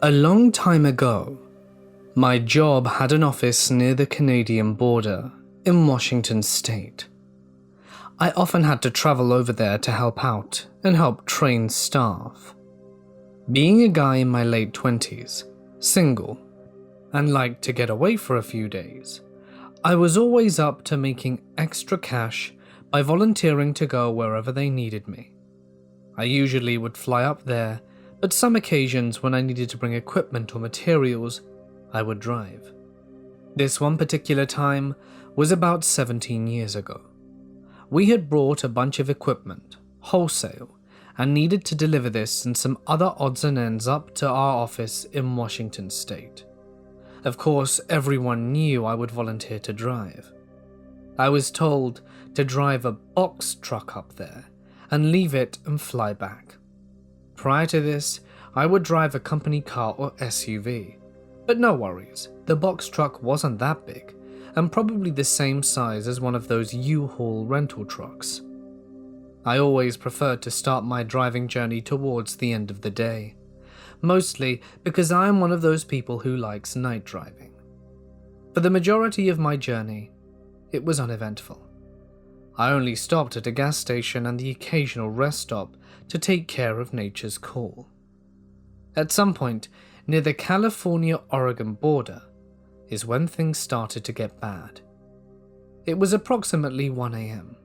A long time ago, my job had an office near the Canadian border in Washington state. I often had to travel over there to help out and help train staff. Being a guy in my late 20s, single, and liked to get away for a few days, I was always up to making extra cash by volunteering to go wherever they needed me. I usually would fly up there, but some occasions when I needed to bring equipment or materials, I would drive. This one particular time was about 17 years ago. We had brought a bunch of equipment, wholesale, and needed to deliver this and some other odds and ends up to our office in Washington state. Of course, everyone knew I would volunteer to drive. I was told to drive a box truck up there and leave it and fly back. Prior to this, I would drive a company car or SUV, but no worries, the box truck wasn't that big and probably the same size as one of those U-Haul rental trucks. I always preferred to start my driving journey towards the end of the day, mostly because I am one of those people who likes night driving. For the majority of my journey, it was uneventful. I only stopped at a gas station and the occasional rest stop to take care of nature's call. At some point, near the California-Oregon border, is when things started to get bad. It was approximately 1 a.m.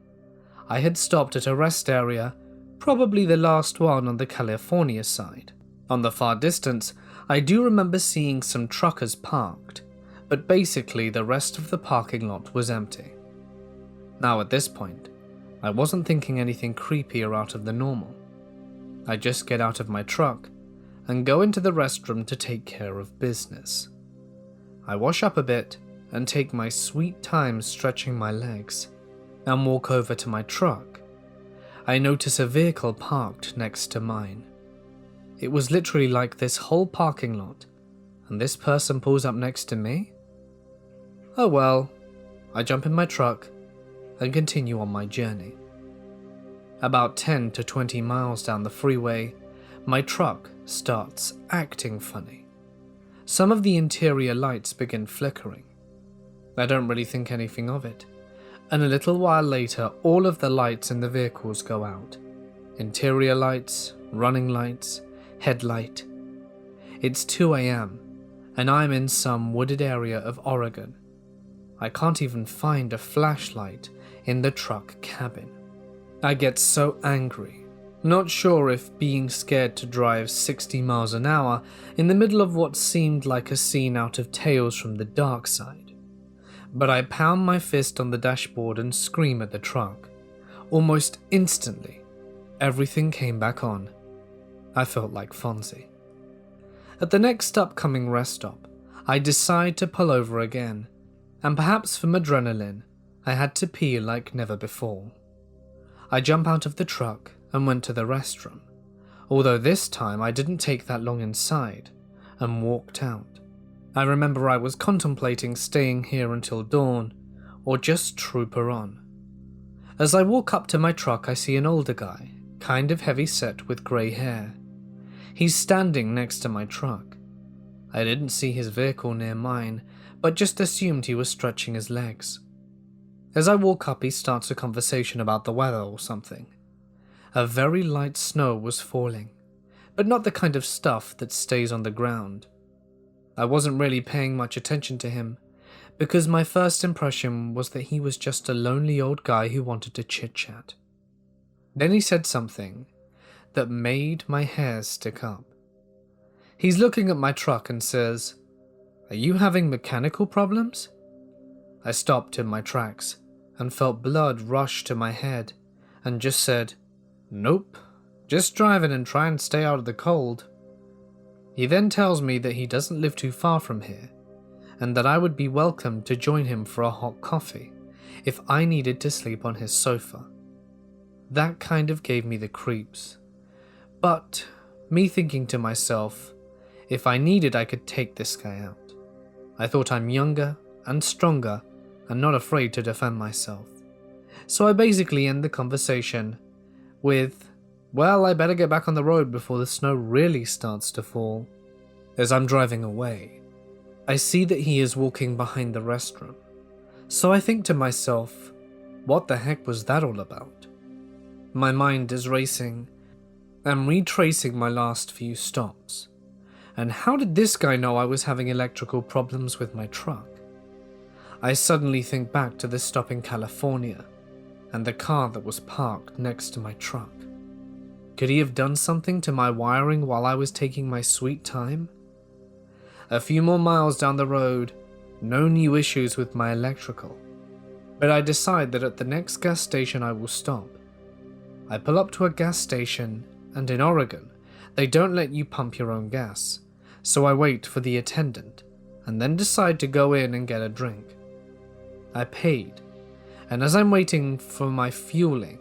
I had stopped at a rest area, probably the last one on the California side. On the far distance, I do remember seeing some truckers parked, but basically the rest of the parking lot was empty. Now at this point, I wasn't thinking anything creepy or out of the normal. I just get out of my truck and go into the restroom to take care of business. I wash up a bit and take my sweet time stretching my legs and walk over to my truck. I notice a vehicle parked next to mine. It was literally like this whole parking lot, and this person pulls up next to me? Oh well, I jump in my truck and continue on my journey. About 10 to 20 miles down the freeway, my truck starts acting funny. Some of the interior lights begin flickering. I don't really think anything of it, and a little while later all of the lights in the vehicles go out. Interior lights, running lights, headlight. It's 2 a.m. and I'm in some wooded area of Oregon. I can't even find a flashlight in the truck cabin. I get so angry, not sure if being scared to drive 60 miles an hour in the middle of what seemed like a scene out of Tales from the Dark Side. But I pound my fist on the dashboard and scream at the truck. Almost instantly, everything came back on. I felt like Fonzie. At the next upcoming rest stop, I decide to pull over again, and perhaps from adrenaline, I had to pee like never before. I jump out of the truck and went to the restroom, although this time I didn't take that long inside, and walked out. I remember I was contemplating staying here until dawn, or just trooper on. As I walk up to my truck, I see an older guy, kind of heavy set with grey hair. He's standing next to my truck. I didn't see his vehicle near mine, but just assumed he was stretching his legs. As I walk up, he starts a conversation about the weather or something. A very light snow was falling, but not the kind of stuff that stays on the ground. I wasn't really paying much attention to him, because my first impression was that he was just a lonely old guy who wanted to chit-chat. Then he said something that made my hair stick up. He's looking at my truck and says, "Are you having mechanical problems?" I stopped in my tracks and felt blood rush to my head and just said, "Nope, just driving and trying to stay out of the cold." He then tells me that he doesn't live too far from here and that I would be welcome to join him for a hot coffee if I needed to sleep on his sofa. That kind of gave me the creeps. But me thinking to myself, if I needed I could take this guy out. I thought I'm younger and stronger and not afraid to defend myself. So I basically end the conversation with, "Well, I better get back on the road before the snow really starts to fall." As I'm driving away, I see that he is walking behind the restroom, so I think to myself, what the heck was that all about? My mind is racing. I'm retracing my last few stops. And how did this guy know I was having electrical problems with my truck? I suddenly think back to the stop in California and the car that was parked next to my truck. Could he have done something to my wiring while I was taking my sweet time? A few more miles down the road, no new issues with my electrical, but I decide that at the next gas station I will stop. I pull up to a gas station, and in Oregon, they don't let you pump your own gas, so I wait for the attendant and then decide to go in and get a drink. I paid, and as I'm waiting for my fueling,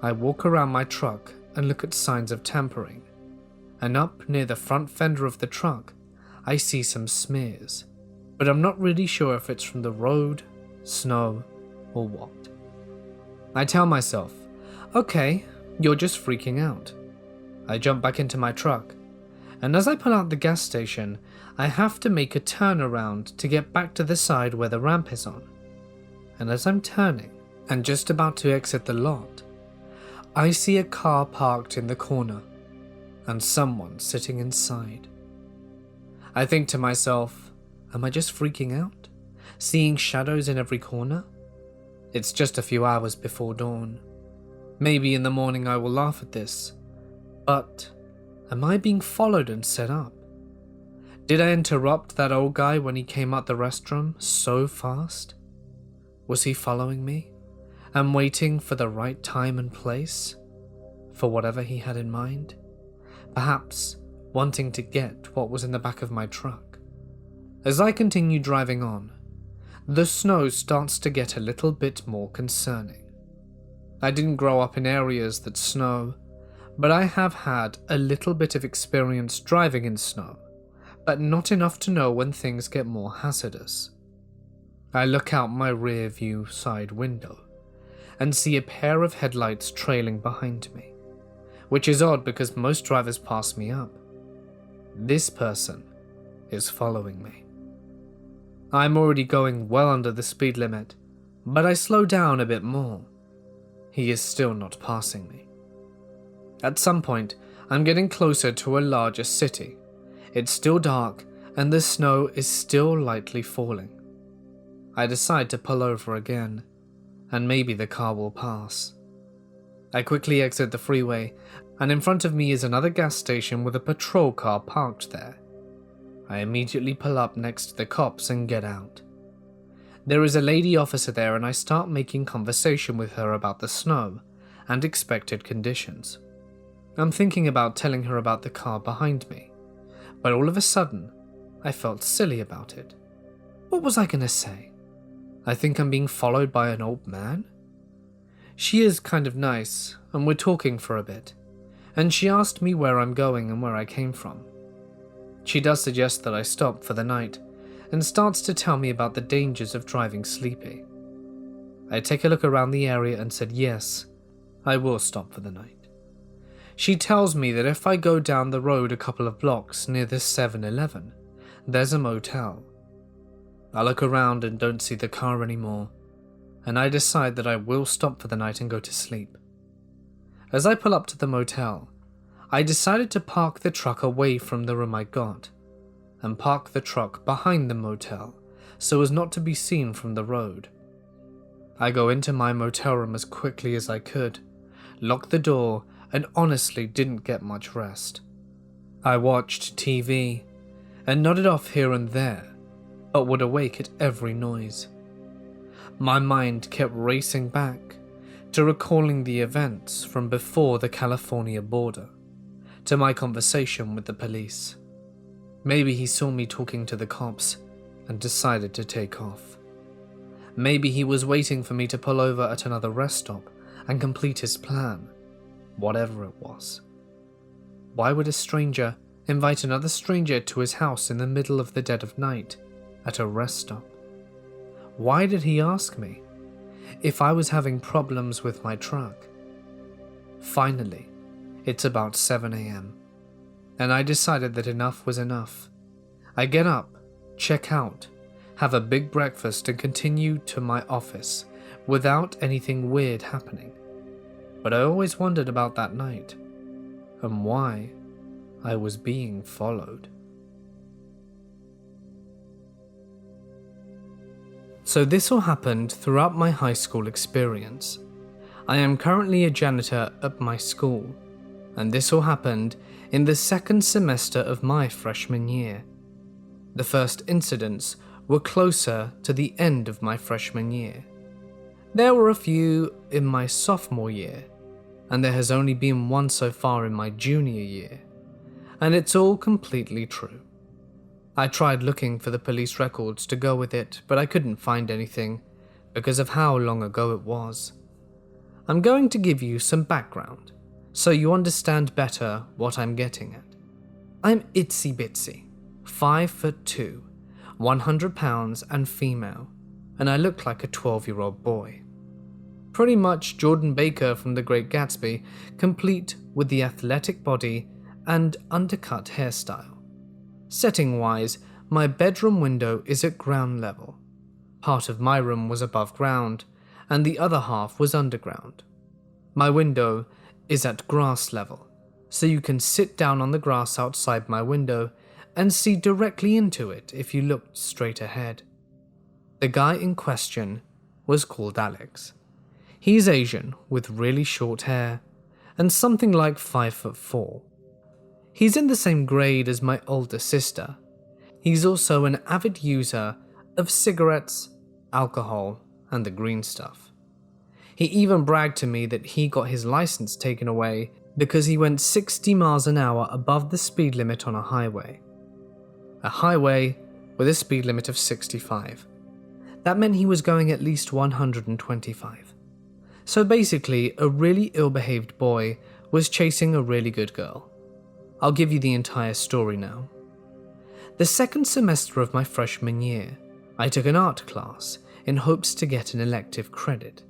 I walk around my truck and look at signs of tampering, and up near the front fender of the truck, I see some smears, but I'm not really sure if it's from the road, snow, or what. I tell myself, okay, you're just freaking out. I jump back into my truck, and as I pull out the gas station, I have to make a turnaround to get back to the side where the ramp is on. And as I'm turning, and just about to exit the lot, I see a car parked in the corner, and someone sitting inside. I think to myself, am I just freaking out? Seeing shadows in every corner? It's just a few hours before dawn. Maybe in the morning I will laugh at this, but am I being followed and set up? Did I interrupt that old guy when he came out the restroom so fast? Was he following me and waiting for the right time and place for whatever he had in mind? Perhaps wanting to get what was in the back of my truck. As I continue driving on, the snow starts to get a little bit more concerning. I didn't grow up in areas that snow, but I have had a little bit of experience driving in snow, but not enough to know when things get more hazardous. I look out my rear view side window and see a pair of headlights trailing behind me, which is odd because most drivers pass me up. This person is following me. I'm already going well under the speed limit, but I slow down a bit more. He is still not passing me. At some point, I'm getting closer to a larger city. It's still dark and the snow is still lightly falling. I decide to pull over again, and maybe the car will pass. I quickly exit the freeway, and in front of me is another gas station with a patrol car parked there. I immediately pull up next to the cops and get out. There is a lady officer there and I start making conversation with her about the snow and expected conditions. I'm thinking about telling her about the car behind me, but all of a sudden, I felt silly about it. What was I going to say? I think I'm being followed by an old man? She is kind of nice, and we're talking for a bit, and she asked me where I'm going and where I came from. She does suggest that I stop for the night, and starts to tell me about the dangers of driving sleepy. I take a look around the area and said yes, I will stop for the night. She tells me that if I go down the road a couple of blocks near the 7-Eleven, there's a motel. I look around and don't see the car anymore, and I decide that I will stop for the night and go to sleep. As I pull up to the motel, I decided to park the truck away from the room I got, and park the truck behind the motel so as not to be seen from the road. I go into my motel room as quickly as I could, lock the door, and honestly didn't get much rest. I watched TV and nodded off here and there, but would awake at every noise. My mind kept racing back to recalling the events from before the California border, to my conversation with the police. Maybe he saw me talking to the cops and decided to take off. Maybe he was waiting for me to pull over at another rest stop and complete his plan, whatever it was. Why would a stranger invite another stranger to his house in the middle of the dead of night at a rest stop? Why did he ask me if I was having problems with my truck? Finally, it's about 7 a.m., and I decided that enough was enough I get up, check out, have a big breakfast and continue to my office without anything weird happening. But I always wondered about that night and why I was being followed. So this all happened throughout my high school experience. I am currently a janitor at my school, and this all happened in the second semester of my freshman year. The first incidents were closer to the end of my freshman year. There were a few in my sophomore year, and there has only been one so far in my junior year, and it's all completely true. I tried looking for the police records to go with it, but I couldn't find anything because of how long ago it was. I'm going to give you some background so you understand better what I'm getting at. I'm itsy bitsy, 5'2", 100 pounds and female, and I look like a 12-year-old boy. Pretty much Jordan Baker from The Great Gatsby, complete with the athletic body and undercut hairstyle. Setting-wise, my bedroom window is at ground level. Part of my room was above ground, and the other half was underground. My window is at grass level, so you can sit down on the grass outside my window and see directly into it if you looked straight ahead. The guy in question was called Alex. He's Asian with really short hair and something like 5'4". He's in the same grade as my older sister. He's also an avid user of cigarettes, alcohol, and the green stuff. He even bragged to me that he got his license taken away because he went 60 miles an hour above the speed limit on a highway. A highway with a speed limit of 65. That meant he was going at least 125. So basically, a really ill-behaved boy was chasing a really good girl. I'll give you the entire story now. The second semester of my freshman year, I took an art class in hopes to get an elective credit.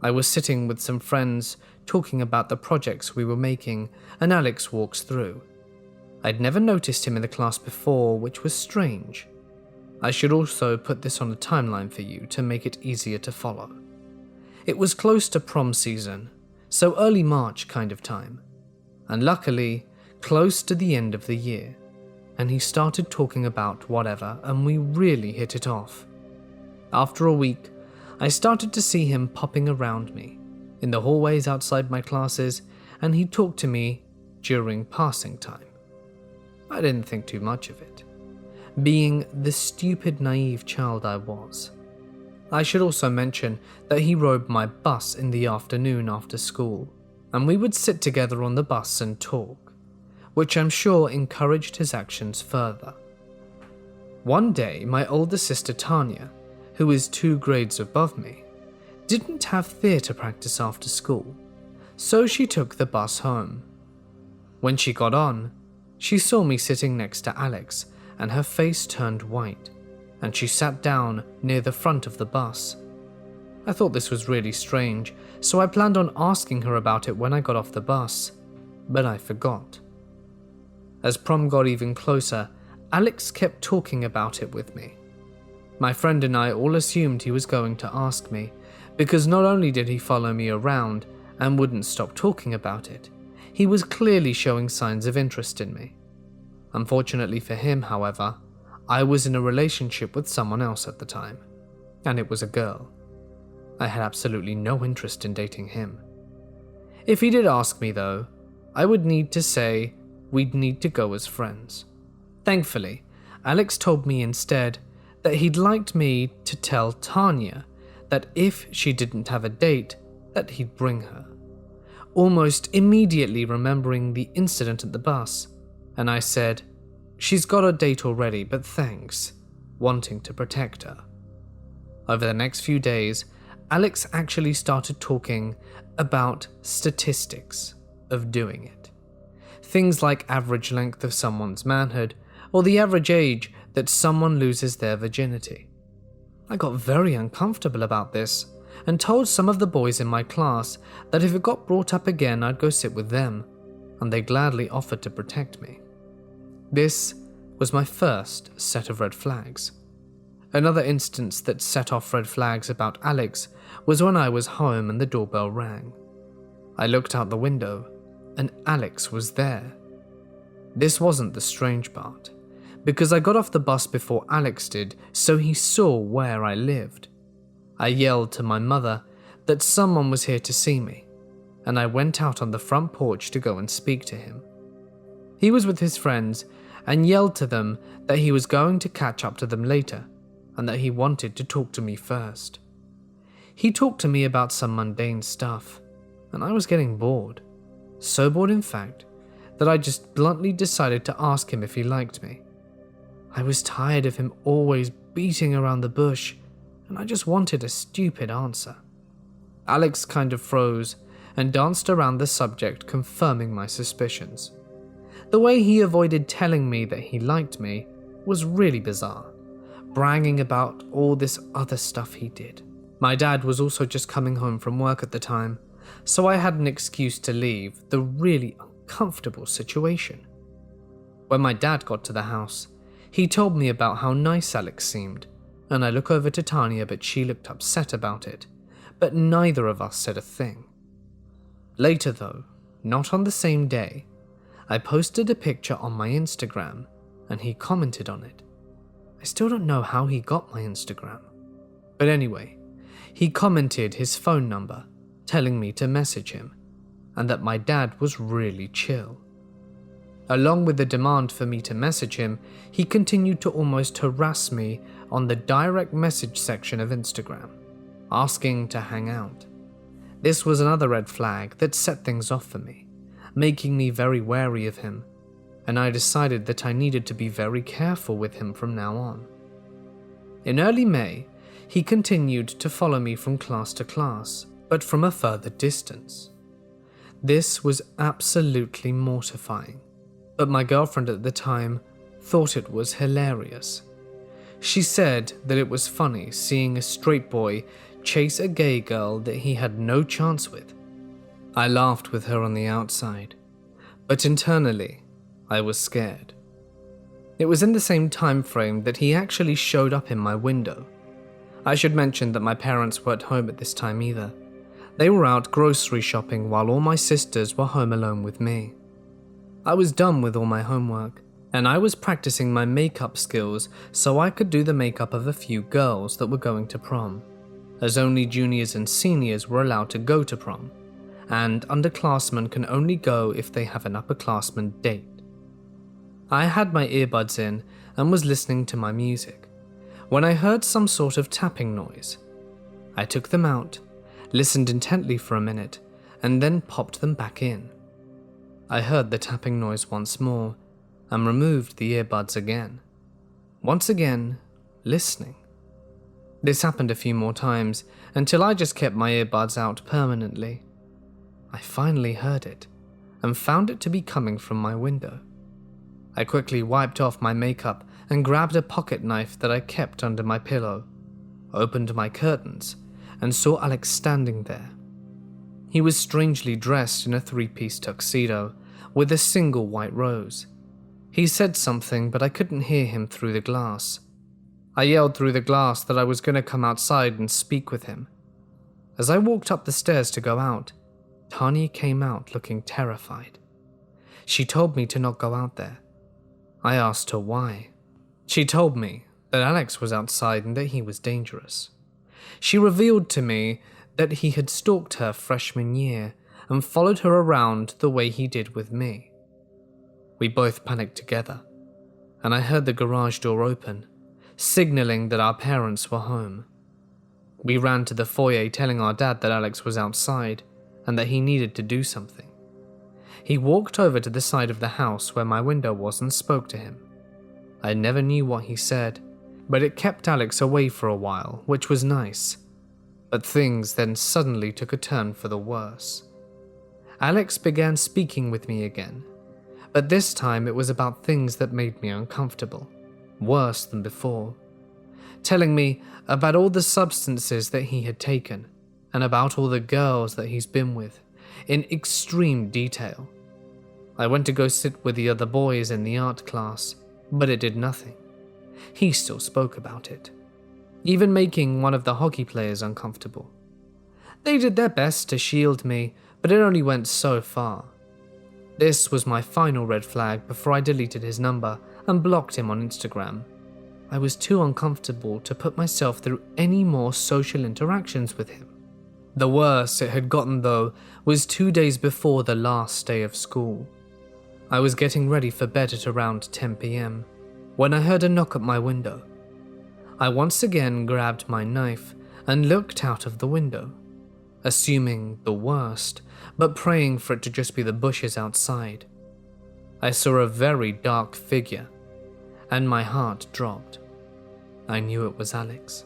I was sitting with some friends talking about the projects we were making, and Alex walks through. I'd never noticed him in the class before, which was strange. I should also put this on a timeline for you to make it easier to follow. It was close to prom season, so early March kind of time, and luckily close to the end of the year, and he started talking about whatever, and we really hit it off. After a week, I started to see him popping around me, in the hallways outside my classes, and he talked to me during passing time. I didn't think too much of it, being the stupid, naive child I was. I should also mention that he rode my bus in the afternoon after school, and we would sit together on the bus and talk, which I'm sure encouraged his actions further. One day, my older sister Tanya, who is 2 grades above me, didn't have theatre practice after school, so she took the bus home. When she got on, she saw me sitting next to Alex, and her face turned white, and she sat down near the front of the bus. I thought this was really strange, so I planned on asking her about it when I got off the bus, but I forgot. As prom got even closer, Alex kept talking about it with me. My friend and I all assumed he was going to ask me, because not only did he follow me around and wouldn't stop talking about it, he was clearly showing signs of interest in me. Unfortunately for him, however, I was in a relationship with someone else at the time, and it was a girl. I had absolutely no interest in dating him. If he did ask me though, I would need to say we'd need to go as friends. Thankfully, Alex told me instead that he'd liked me to tell Tanya that if she didn't have a date, that he'd bring her. Almost immediately remembering the incident at the bus, and I said, "She's got a date already, but thanks," wanting to protect her. Over the next few days, Alex actually started talking about statistics of doing it. Things like average length of someone's manhood, or the average age that someone loses their virginity. I got very uncomfortable about this, and told some of the boys in my class that if it got brought up again I'd go sit with them, and they gladly offered to protect me. This was my first set of red flags. Another instance that set off red flags about Alex was when I was home and the doorbell rang. I looked out the window and Alex was there. This wasn't the strange part, because I got off the bus before Alex did, so he saw where I lived. I yelled to my mother that someone was here to see me, and I went out on the front porch to go and speak to him. He was with his friends and yelled to them that he was going to catch up to them later and that he wanted to talk to me first. He talked to me about some mundane stuff, and I was getting bored. So bored, in fact, that I just bluntly decided to ask him if he liked me. I was tired of him always beating around the bush, and I just wanted a stupid answer. Alex kind of froze and danced around the subject, confirming my suspicions. The way he avoided telling me that he liked me was really bizarre, bragging about all this other stuff he did. My dad was also just coming home from work at the time, so I had an excuse to leave the really uncomfortable situation. When my dad got to the house, he told me about how nice Alex seemed, and I looked over to Tanya, but she looked upset about it, but neither of us said a thing. Later though, not on the same day, I posted a picture on my Instagram, and he commented on it. I still don't know how he got my Instagram. But anyway, he commented his phone number, telling me to message him, and that my dad was really chill. Along with the demand for me to message him, he continued to almost harass me on the direct message section of Instagram, asking to hang out. This was another red flag that set things off for me, making me very wary of him, and I decided that I needed to be very careful with him from now on. In early May, he continued to follow me from class to class, but from a further distance. This was absolutely mortifying, but my girlfriend at the time thought it was hilarious. She said that it was funny seeing a straight boy chase a gay girl that he had no chance with. I laughed with her on the outside, but internally, I was scared. It was in the same time frame that he actually showed up in my window. I should mention that my parents weren't home at this time either. They were out grocery shopping while all my sisters were home alone with me. I was done with all my homework, and I was practicing my makeup skills so I could do the makeup of a few girls that were going to prom, as only juniors and seniors were allowed to go to prom, and underclassmen can only go if they have an upperclassman date. I had my earbuds in and was listening to my music, when I heard some sort of tapping noise. I took them out, listened intently for a minute, and then popped them back in. I heard the tapping noise once more, and removed the earbuds again. Once again, listening. This happened a few more times, until I just kept my earbuds out permanently. I finally heard it, and found it to be coming from my window. I quickly wiped off my makeup and grabbed a pocket knife that I kept under my pillow, opened my curtains, and saw Alex standing there. He was strangely dressed in a three-piece tuxedo with a single white rose. He said something, but I couldn't hear him through the glass. I yelled through the glass that I was going to come outside and speak with him. As I walked up the stairs to go out, Tanya came out looking terrified. She told me to not go out there. I asked her why. She told me that Alex was outside and that he was dangerous. She revealed to me that he had stalked her freshman year and followed her around the way he did with me. We both panicked together, and I heard the garage door open, signaling that our parents were home. We ran to the foyer telling our dad that Alex was outside and that he needed to do something. He walked over to the side of the house where my window was and spoke to him. I never knew what he said, but it kept Alex away for a while, which was nice. But things then suddenly took a turn for the worse. Alex began speaking with me again, but this time it was about things that made me uncomfortable, worse than before, telling me about all the substances that he had taken and about all the girls that he's been with, in extreme detail. I went to go sit with the other boys in the art class, but it did nothing. He still spoke about it, even making one of the hockey players uncomfortable. They did their best to shield me, but it only went so far. This was my final red flag before I deleted his number and blocked him on Instagram. I was too uncomfortable to put myself through any more social interactions with him. The worst it had gotten, though, was 2 days before the last day of school. I was getting ready for bed at around 10 p.m. when I heard a knock at my window. I once again grabbed my knife and looked out of the window, assuming the worst, but praying for it to just be the bushes outside. I saw a very dark figure, and my heart dropped. I knew it was Alex.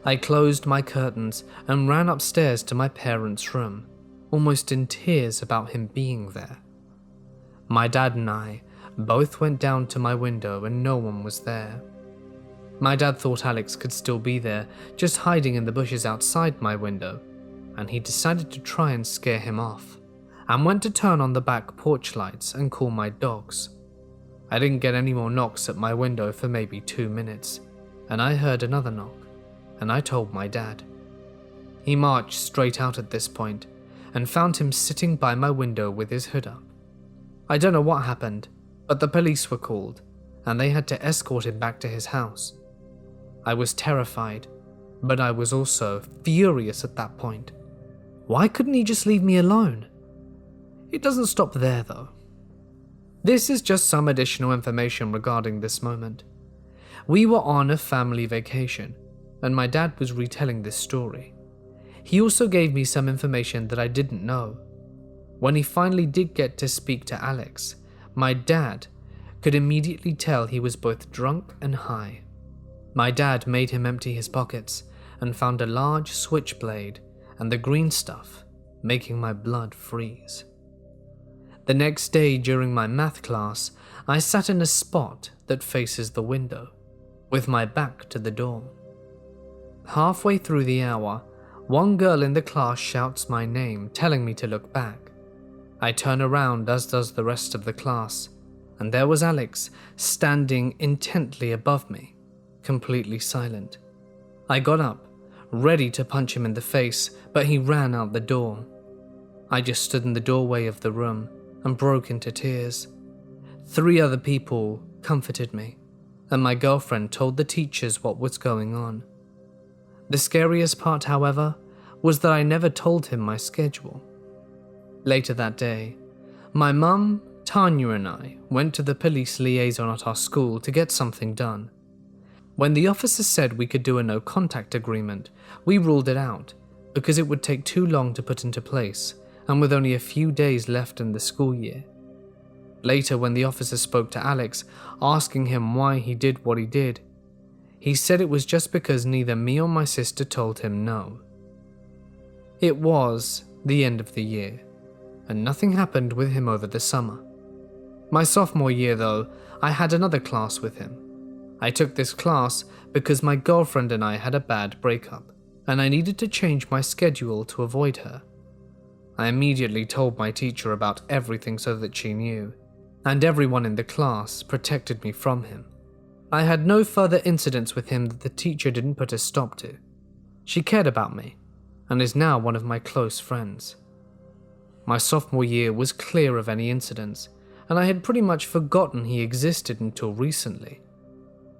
I closed my curtains and ran upstairs to my parents' room, almost in tears about him being there. My dad and I both went down to my window and no one was there. My dad thought Alex could still be there, just hiding in the bushes outside my window, and he decided to try and scare him off, and went to turn on the back porch lights and call my dogs. I didn't get any more knocks at my window for maybe 2 minutes, and I heard another knock, and I told my dad. He marched straight out at this point, and found him sitting by my window with his hood up. I don't know what happened, but the police were called, and they had to escort him back to his house. I was terrified, but I was also furious at that point. Why couldn't he just leave me alone? It doesn't stop there, though. This is just some additional information regarding this moment. We were on a family vacation, and my dad was retelling this story. He also gave me some information that I didn't know. When he finally did get to speak to Alex, my dad could immediately tell he was both drunk and high. My dad made him empty his pockets and found a large switchblade and the green stuff, making my blood freeze. The next day during my math class, I sat in a spot that faces the window, with my back to the door. Halfway through the hour, one girl in the class shouts my name, telling me to look back. I turn around, as does the rest of the class, and there was Alex standing intently above me, completely silent. I got up, ready to punch him in the face, but he ran out the door. I just stood in the doorway of the room and broke into tears. 3 other people comforted me, and my girlfriend told the teachers what was going on. The scariest part, however, was that I never told him my schedule. Later that day, my mum, Tanya, and I went to the police liaison at our school to get something done. When the officer said we could do a no-contact agreement, we ruled it out because it would take too long to put into place, and with only a few days left in the school year. Later, when the officer spoke to Alex, asking him why he did what he did, he said it was just because neither me or my sister told him no. It was the end of the year, and nothing happened with him over the summer. My sophomore year, though, I had another class with him. I took this class because my girlfriend and I had a bad breakup, and I needed to change my schedule to avoid her. I immediately told my teacher about everything so that she knew, and everyone in the class protected me from him. I had no further incidents with him that the teacher didn't put a stop to. She cared about me, and is now one of my close friends. My sophomore year was clear of any incidents, and I had pretty much forgotten he existed until recently.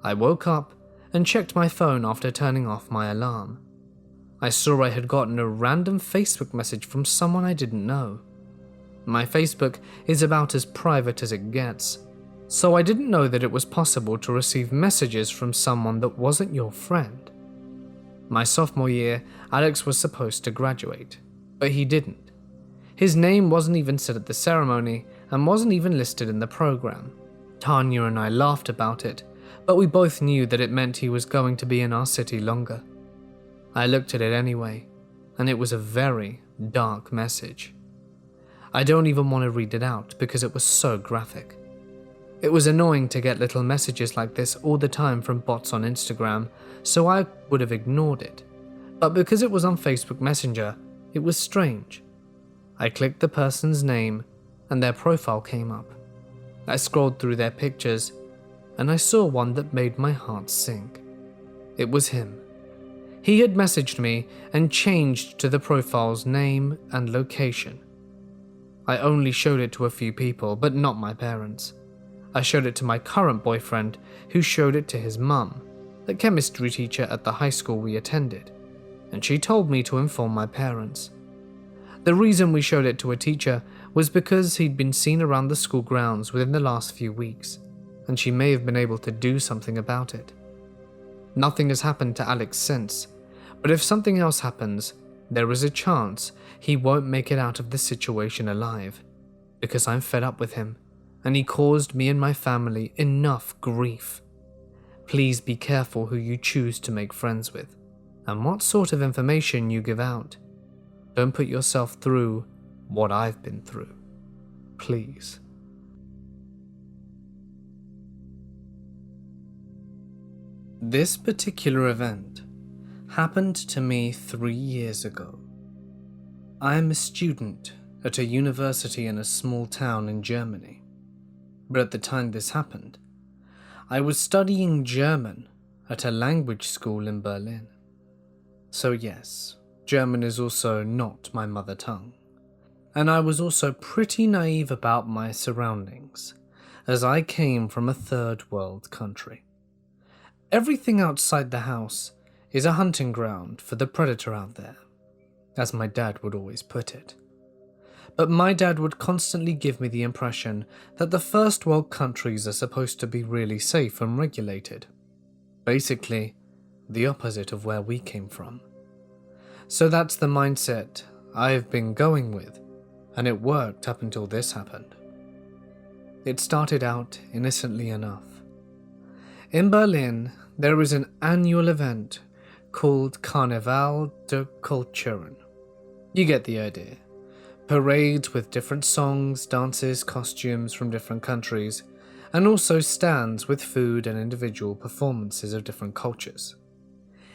I woke up and checked my phone after turning off my alarm. I saw I had gotten a random Facebook message from someone I didn't know. My Facebook is about as private as it gets, so I didn't know that it was possible to receive messages from someone that wasn't your friend. My sophomore year, Alex was supposed to graduate, but he didn't. His name wasn't even said at the ceremony and wasn't even listed in the program. Tanya and I laughed about it, but we both knew that it meant he was going to be in our city longer. I looked at it anyway, and it was a very dark message. I don't even want to read it out because it was so graphic. It was annoying to get little messages like this all the time from bots on Instagram, so I would have ignored it. But because it was on Facebook Messenger, it was strange. I clicked the person's name, and their profile came up. I scrolled through their pictures, and I saw one that made my heart sink. It was him. He had messaged me and changed to the profile's name and location. I only showed it to a few people, but not my parents. I showed it to my current boyfriend, who showed it to his mum, the chemistry teacher at the high school we attended, and she told me to inform my parents. The reason we showed it to a teacher was because he'd been seen around the school grounds within the last few weeks, and she may have been able to do something about it. Nothing has happened to Alex since, but if something else happens, there is a chance he won't make it out of this situation alive, because I'm fed up with him, and he caused me and my family enough grief. Please be careful who you choose to make friends with, and what sort of information you give out. Don't put yourself through what I've been through. Please. This particular event happened to me 3 years ago. I am a student at a university in a small town in Germany, but at the time this happened, I was studying German at a language school in Berlin. So yes, German is also not my mother tongue, and I was also pretty naive about my surroundings, as I came from a third world country. Everything outside the house is a hunting ground for the predator out there, as my dad would always put it. But my dad would constantly give me the impression that the first world countries are supposed to be really safe and regulated. Basically, the opposite of where we came from. So that's the mindset I've been going with, and it worked up until this happened. It started out innocently enough. In Berlin, there is an annual event called Carnaval der Kulturen. You get the idea. Parades with different songs, dances, costumes from different countries, and also stands with food and individual performances of different cultures.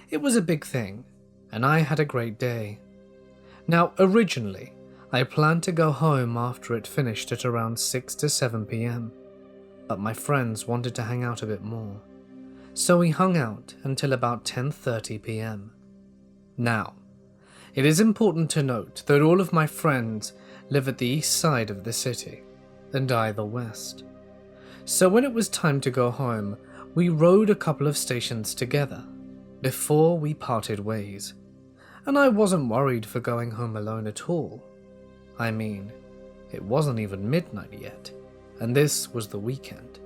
It was a big thing, and I had a great day. Now, originally, I planned to go home after it finished at around 6 to 7 p.m, but my friends wanted to hang out a bit more, so we hung out until about 10:30 p.m. Now, it is important to note that all of my friends live at the east side of the city, and I the west. So when it was time to go home, we rode a couple of stations together before we parted ways, and I wasn't worried for going home alone at all. I mean, it wasn't even midnight yet, and this was the weekend,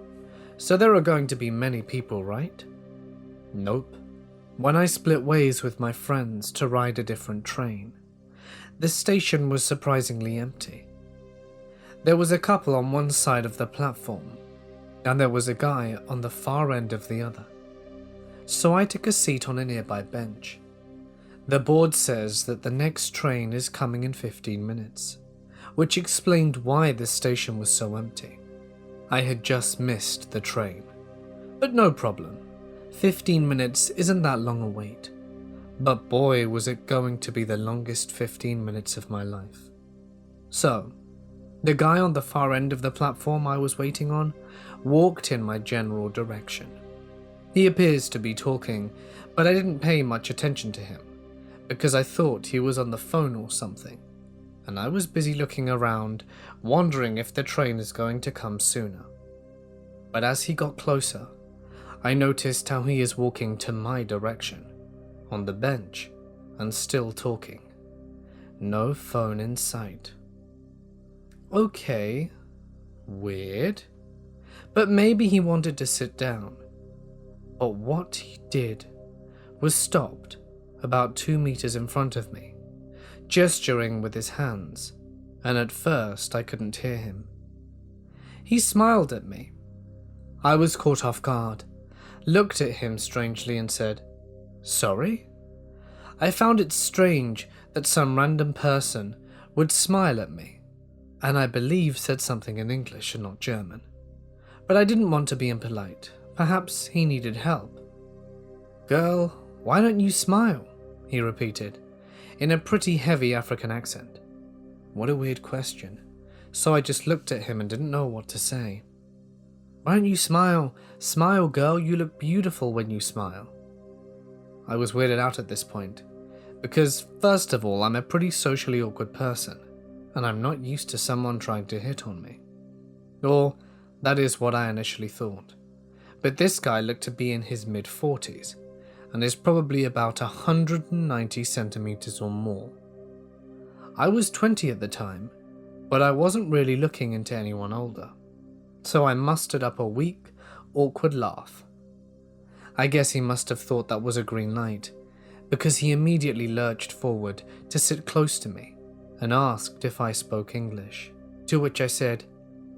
so there are going to be many people, right? Nope. When I split ways with my friends to ride a different train, the station was surprisingly empty. There was a couple on one side of the platform, and there was a guy on the far end of the other. So I took a seat on a nearby bench. The board says that the next train is coming in 15 minutes, which explained why the station was so empty. I had just missed the train, but no problem. 15 minutes isn't that long a wait, but boy was it going to be the longest 15 minutes of my life. So, the guy on the far end of the platform I was waiting on walked in my general direction. He appears to be talking, but I didn't pay much attention to him, because I thought he was on the phone or something, and I was busy looking around, wondering if the train is going to come sooner. But as he got closer, I noticed how he is walking to my direction, on the bench, and still talking. No phone in sight. Okay, weird. But maybe he wanted to sit down. But what he did was stopped about 2 meters in front of me, gesturing with his hands, and at first I couldn't hear him. He smiled at me. I was caught off guard, looked at him strangely and said, "Sorry?" I found it strange that some random person would smile at me, and I believe said something in English and not German. But I didn't want to be impolite. Perhaps he needed help. "Girl, why don't you smile?" he repeated, in a pretty heavy African accent. What a weird question. So I just looked at him and didn't know what to say. Why don't you smile? Smile, girl, you look beautiful when you smile. I was weirded out at this point, because first of all, I'm a pretty socially awkward person, and I'm not used to someone trying to hit on me. Or, that is what I initially thought. But this guy looked to be in his mid-40s, and is probably about 190 centimeters or more. I was 20 at the time, but I wasn't really looking into anyone older, so I mustered up a weak, awkward laugh. I guess he must have thought that was a green light, because he immediately lurched forward to sit close to me and asked if I spoke English, to which I said,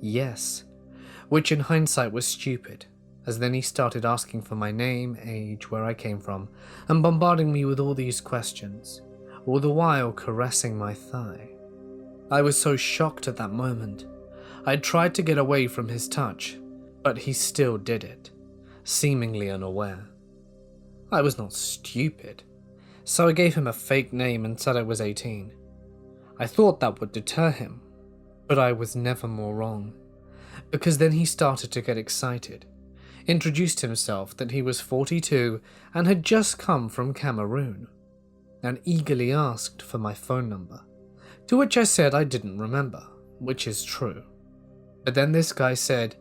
yes, which in hindsight was stupid, as then he started asking for my name, age, where I came from, and bombarding me with all these questions, all the while caressing my thigh. I was so shocked at that moment. I tried to get away from his touch, but he still did it, seemingly unaware. I was not stupid, so I gave him a fake name and said I was 18. I thought that would deter him, but I was never more wrong, because then he started to get excited, introduced himself that he was 42 and had just come from Cameroon, and eagerly asked for my phone number, to which I said I didn't remember, which is true. But then this guy said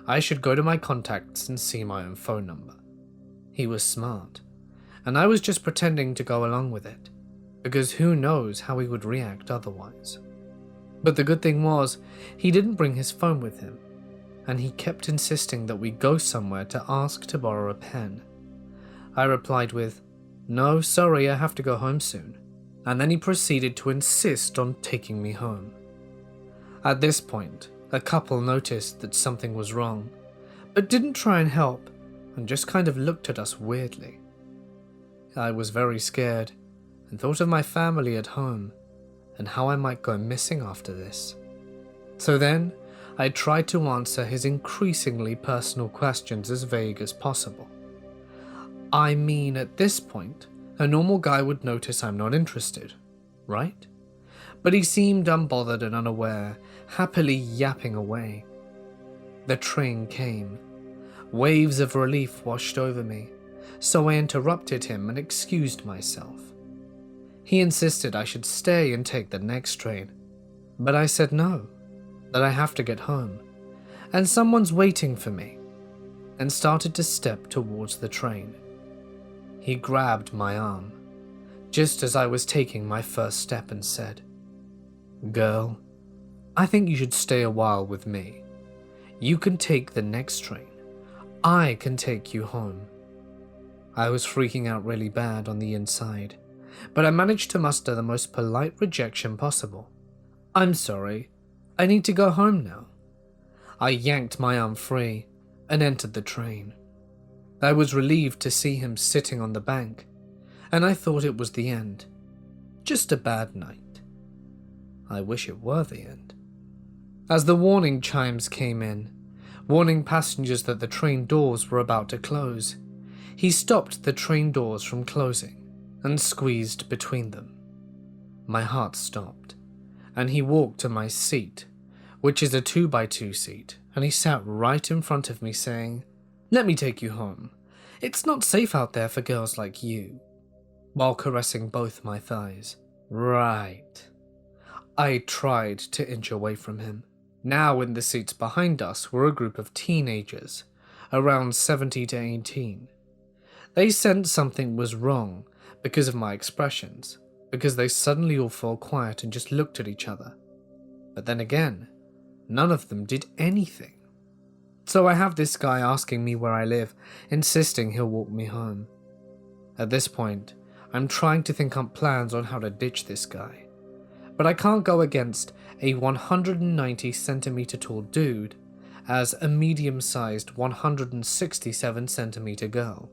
I should go to my contacts and see my own phone number. He was smart, and I was just pretending to go along with it, because who knows how he would react otherwise. But the good thing was, he didn't bring his phone with him, and he kept insisting that we go somewhere to ask to borrow a pen. I replied with, "No, sorry, I have to go home soon," and then he proceeded to insist on taking me home. At this point, a couple noticed that something was wrong, but didn't try and help, and just kind of looked at us weirdly. I was very scared, and thought of my family at home, and how I might go missing after this. So then, I tried to answer his increasingly personal questions as vague as possible. I mean, at this point, a normal guy would notice I'm not interested, right? But he seemed unbothered and unaware, happily yapping away. The train came. Waves of relief washed over me, so I interrupted him and excused myself. He insisted I should stay and take the next train, but I said no, that I have to get home, and someone's waiting for me, and started to step towards the train. He grabbed my arm, just as I was taking my first step, and said, "Girl, I think you should stay a while with me. You can take the next train. I can take you home." I was freaking out really bad on the inside, but I managed to muster the most polite rejection possible. "I'm sorry, I need to go home now." I yanked my arm free and entered the train. I was relieved to see him sitting on the bank, and I thought it was the end. Just a bad night. I wish it were the end. As the warning chimes came in, warning passengers that the train doors were about to close, he stopped the train doors from closing and squeezed between them. My heart stopped, and he walked to my seat, which is a 2x2 seat, and he sat right in front of me saying, "Let me take you home. It's not safe out there for girls like you," while caressing both my thighs. Right. I tried to inch away from him. Now in the seats behind us were a group of teenagers, around 17 to 18. They sensed something was wrong because of my expressions, because they suddenly all fell quiet and just looked at each other. But then again, none of them did anything. So I have this guy asking me where I live, insisting he'll walk me home. At this point, I'm trying to think up plans on how to ditch this guy. But I can't go against a 190 centimeter tall dude as a medium-sized 167 centimeter girl.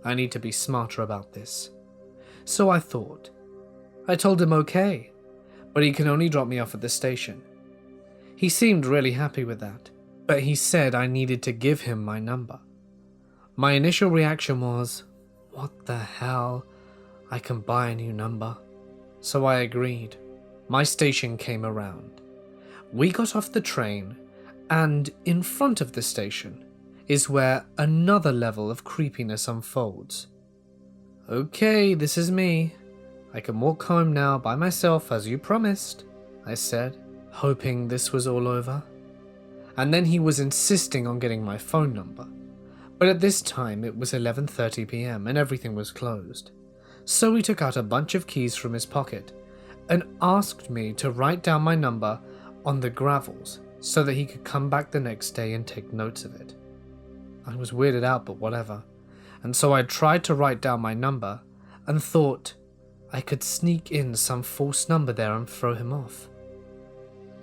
I need to be smarter about this. So I thought. I told him okay, but he can only drop me off at the station. He seemed really happy with that, but he said I needed to give him my number. My initial reaction was, what the hell? I can buy a new number. So I agreed. My station came around. We got off the train, And in front of the station is where another level of creepiness unfolds. "Okay, this is me. I can walk home now by myself as you promised," I said, hoping this was all over. And then he was insisting on getting my phone number. But at this time it was 11:30 p.m. and everything was closed. So he took out a bunch of keys from his pocket and asked me to write down my number on the gravels so that he could come back the next day and take notes of it. I was weirded out, but whatever. And so I tried to write down my number and thought I could sneak in some false number there and throw him off.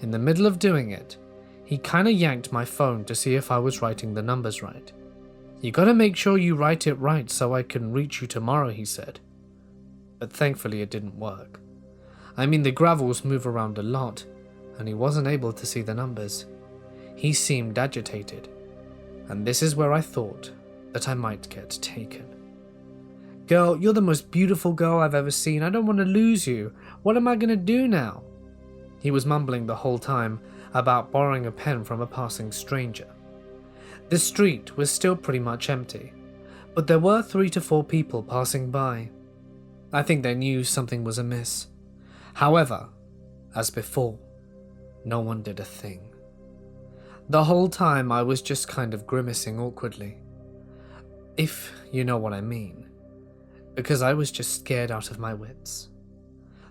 In the middle of doing it, he kinda yanked my phone to see if I was writing the numbers right. "You gotta make sure you write it right so I can reach you tomorrow," he said. But thankfully it didn't work. I mean, the gravels move around a lot, and he wasn't able to see the numbers. He seemed agitated, and this is where I thought that I might get taken. "Girl, you're the most beautiful girl I've ever seen. I don't want to lose you. What am I gonna do now?" He was mumbling the whole time about borrowing a pen from a passing stranger. The street was still pretty much empty, but there were 3 to 4 people passing by. I think they knew something was amiss. However, as before, no one did a thing. The whole time I was just kind of grimacing awkwardly, if you know what I mean, because I was just scared out of my wits.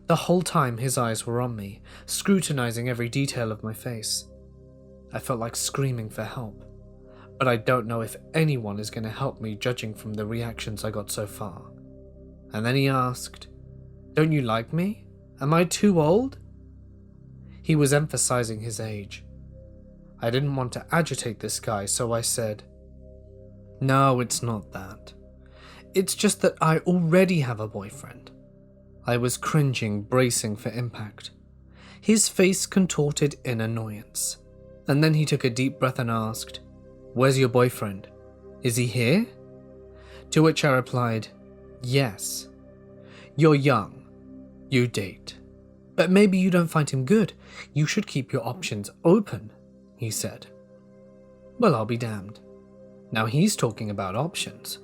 The whole time his eyes were on me, scrutinizing every detail of my face. I felt like screaming for help, but I don't know if anyone is going to help me judging from the reactions I got so far. And then he asked, "Don't you like me? Am I too old?" He was emphasizing his age. I didn't want to agitate this guy, so I said, "No, it's not that. It's just that I already have a boyfriend." I was cringing, bracing for impact. His face contorted in annoyance, and then he took a deep breath and asked, "Where's your boyfriend? Is he here?" To which I replied, "Yes. You're young. You date. But maybe you don't find him good. You should keep your options open," he said. Well, I'll be damned. Now he's talking about options.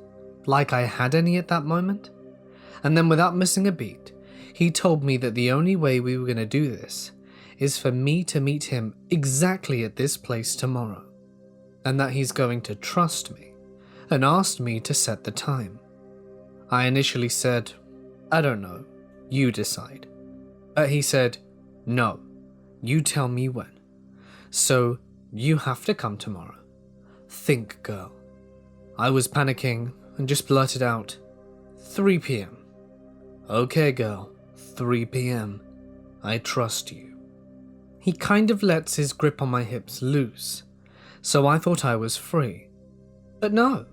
Like I had any at that moment? And then without missing a beat, he told me that the only way we were going to do this is for me to meet him exactly at this place tomorrow, and that he's going to trust me, and asked me to set the time. I initially said, "I don't know, you decide." But he said, "No, you tell me when. So you have to come tomorrow. Think, girl." I was panicking and just blurted out, 3 p.m. "Okay, girl, 3 p.m. I trust you." He kind of lets his grip on my hips loose, so I thought I was free. But no.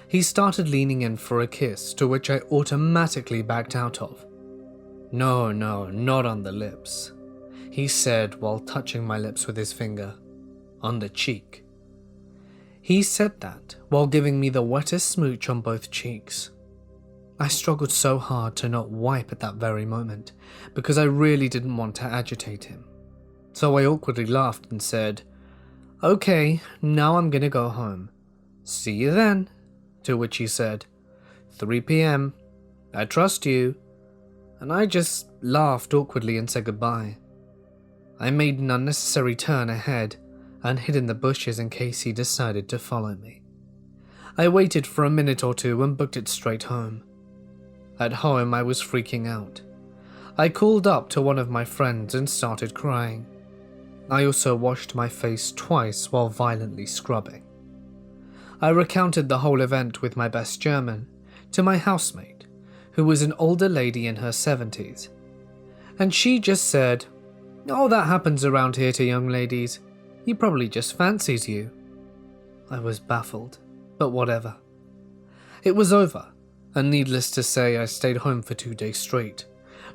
He started leaning in for a kiss, to which I automatically backed out of. "No, not on the lips," he said while touching my lips with his finger. "On the cheek." He said that while giving me the wettest smooch on both cheeks. I struggled so hard to not wipe at that very moment, because I really didn't want to agitate him. So I awkwardly laughed and said, "Okay, now I'm gonna go home. See you then." To which he said, 3 p.m. I trust you. And I just laughed awkwardly and said goodbye. I made an unnecessary turn ahead and hid in the bushes in case he decided to follow me. I waited for a minute or two and booked it straight home. At home, I was freaking out. I called up to one of my friends and started crying. I also washed my face twice while violently scrubbing. I recounted the whole event with my best German to my housemate, who was an older lady in her 70s. And she just said, "Oh, that happens around here to young ladies. He probably just fancies you." I was baffled, but whatever. It was over, and needless to say, I stayed home for 2 days straight,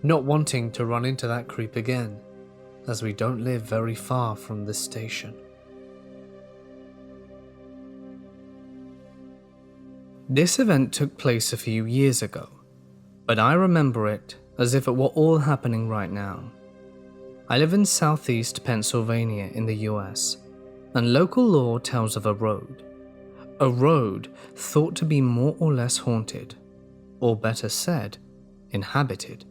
not wanting to run into that creep again, as we don't live very far from the station. This event took place a few years ago, but I remember it as if it were all happening right now. I live in southeast Pennsylvania in the US, and local lore tells of a road. A road thought to be more or less haunted, or better said, inhabited.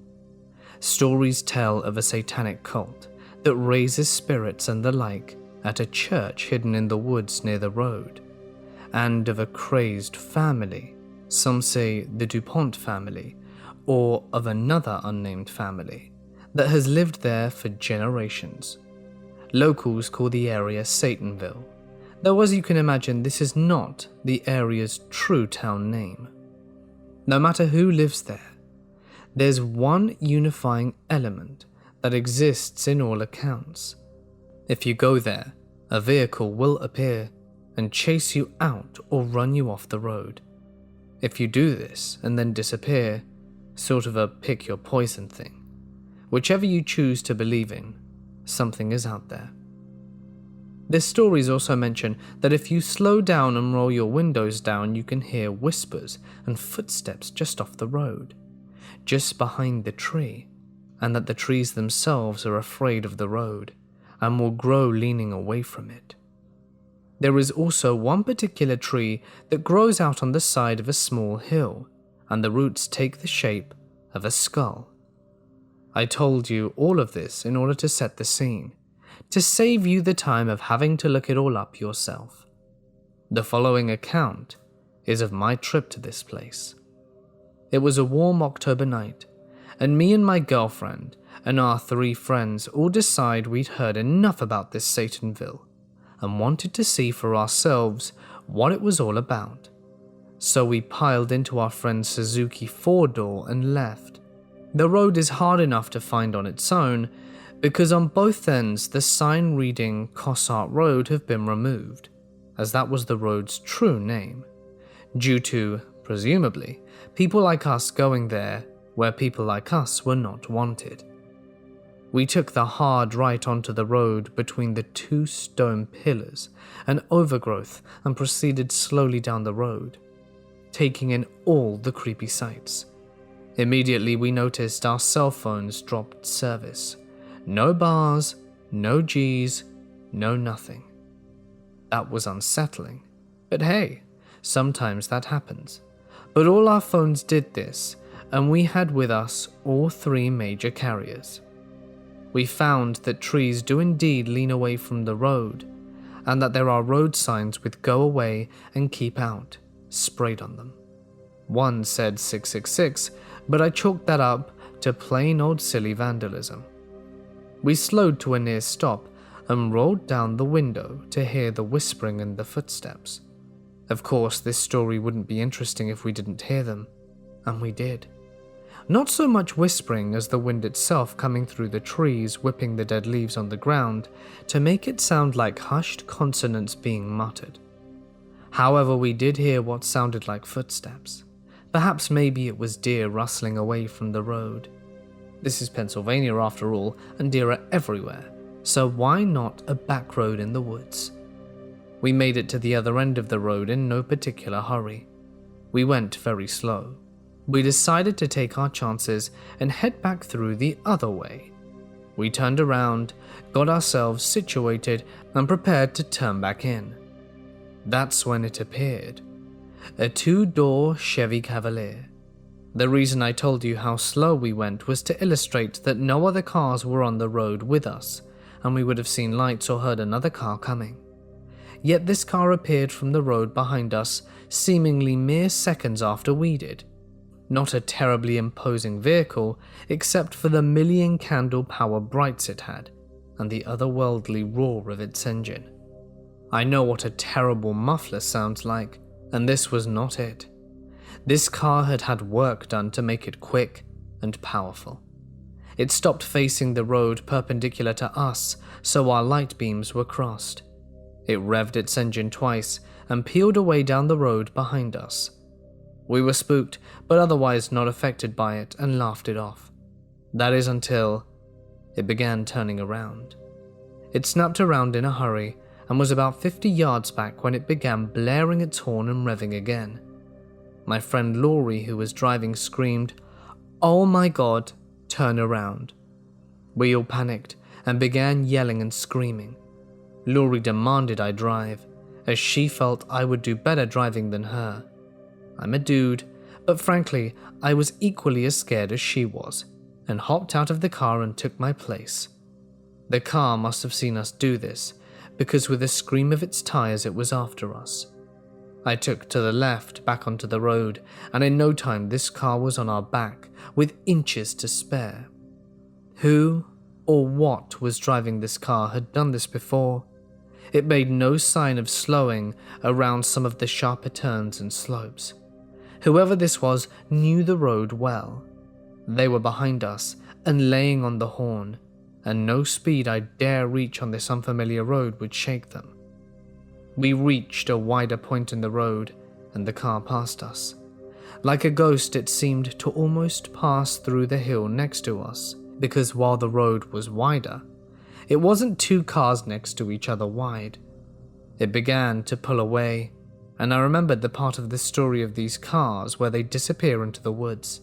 Stories tell of a satanic cult that raises spirits and the like at a church hidden in the woods near the road, and of a crazed family, some say the DuPont family, or of another unnamed family, that has lived there for generations. Locals call the area Satanville, though as you can imagine this is not the area's true town name. No matter who lives there, there's one unifying element that exists in all accounts. If you go there, a vehicle will appear and chase you out or run you off the road. If you do this and then disappear, sort of a pick your poison thing. Whichever you choose to believe in, something is out there. Their stories also mention that if you slow down and roll your windows down, you can hear whispers and footsteps just off the road, just behind the tree, and that the trees themselves are afraid of the road and will grow leaning away from it. There is also one particular tree that grows out on the side of a small hill, and the roots take the shape of a skull. I told you all of this in order to set the scene, to save you the time of having to look it all up yourself. The following account is of my trip to this place. It was a warm October night, and me and my girlfriend and our 3 friends all decide we'd heard enough about this Satanville and wanted to see for ourselves what it was all about. So we piled into our friend's Suzuki 4-door and left. The road is hard enough to find on its own because on both ends the sign reading Cossart Road have been removed, as that was the road's true name, due to, presumably, people like us going there where people like us were not wanted. We took the hard right onto the road between the 2 stone pillars and overgrowth and proceeded slowly down the road, taking in all the creepy sights. Immediately we noticed our cell phones dropped service. No bars, no Gs, no nothing. That was unsettling, but hey, sometimes that happens. But all our phones did this, and we had with us all 3 major carriers. We found that trees do indeed lean away from the road, and that there are road signs with "Go away" and "Keep out" sprayed on them. One said 666, but I chalked that up to plain old silly vandalism. We slowed to a near stop and rolled down the window to hear the whispering and the footsteps. Of course, this story wouldn't be interesting if we didn't hear them, and we did. Not so much whispering as the wind itself coming through the trees, whipping the dead leaves on the ground to make it sound like hushed consonants being muttered. However, we did hear what sounded like footsteps. Perhaps maybe it was deer rustling away from the road. This is Pennsylvania after all, and deer are everywhere, so why not a back road in the woods? We made it to the other end of the road in no particular hurry. We went very slow. We decided to take our chances and head back through the other way. We turned around, got ourselves situated, and prepared to turn back in. That's when it appeared. A 2-door Chevy Cavalier. The reason I told you how slow we went was to illustrate that no other cars were on the road with us, and we would have seen lights or heard another car coming. Yet this car appeared from the road behind us seemingly mere seconds after we did. Not a terribly imposing vehicle, except for the million candle power brights it had, and the otherworldly roar of its engine. I know what a terrible muffler sounds like, and this was not it. This car had had work done to make it quick and powerful. It stopped facing the road perpendicular to us, so our light beams were crossed. It revved its engine twice and peeled away down the road behind us. We were spooked, but otherwise not affected by it, and laughed it off. That is until it began turning around. It snapped around in a hurry and was about 50 yards back when it began blaring its horn and revving again. My friend Laurie, who was driving, screamed, "Oh my God, turn around." We all panicked and began yelling and screaming. Laurie demanded I drive, as she felt I would do better driving than her. I'm a dude, but frankly, I was equally as scared as she was, and hopped out of the car and took my place. The car must have seen us do this, because with a scream of its tires it was after us. I took to the left back onto the road, and in no time this car was on our back, with inches to spare. Who or what was driving this car had done this before. It made no sign of slowing around some of the sharper turns and slopes. Whoever this was knew the road well. They were behind us and laying on the horn, and no speed I dare reach on this unfamiliar road would shake them. We reached a wider point in the road, and the car passed us. Like a ghost, it seemed to almost pass through the hill next to us, because while the road was wider, it wasn't two cars next to each other wide. It began to pull away, and I remembered the part of the story of these cars where they disappear into the woods.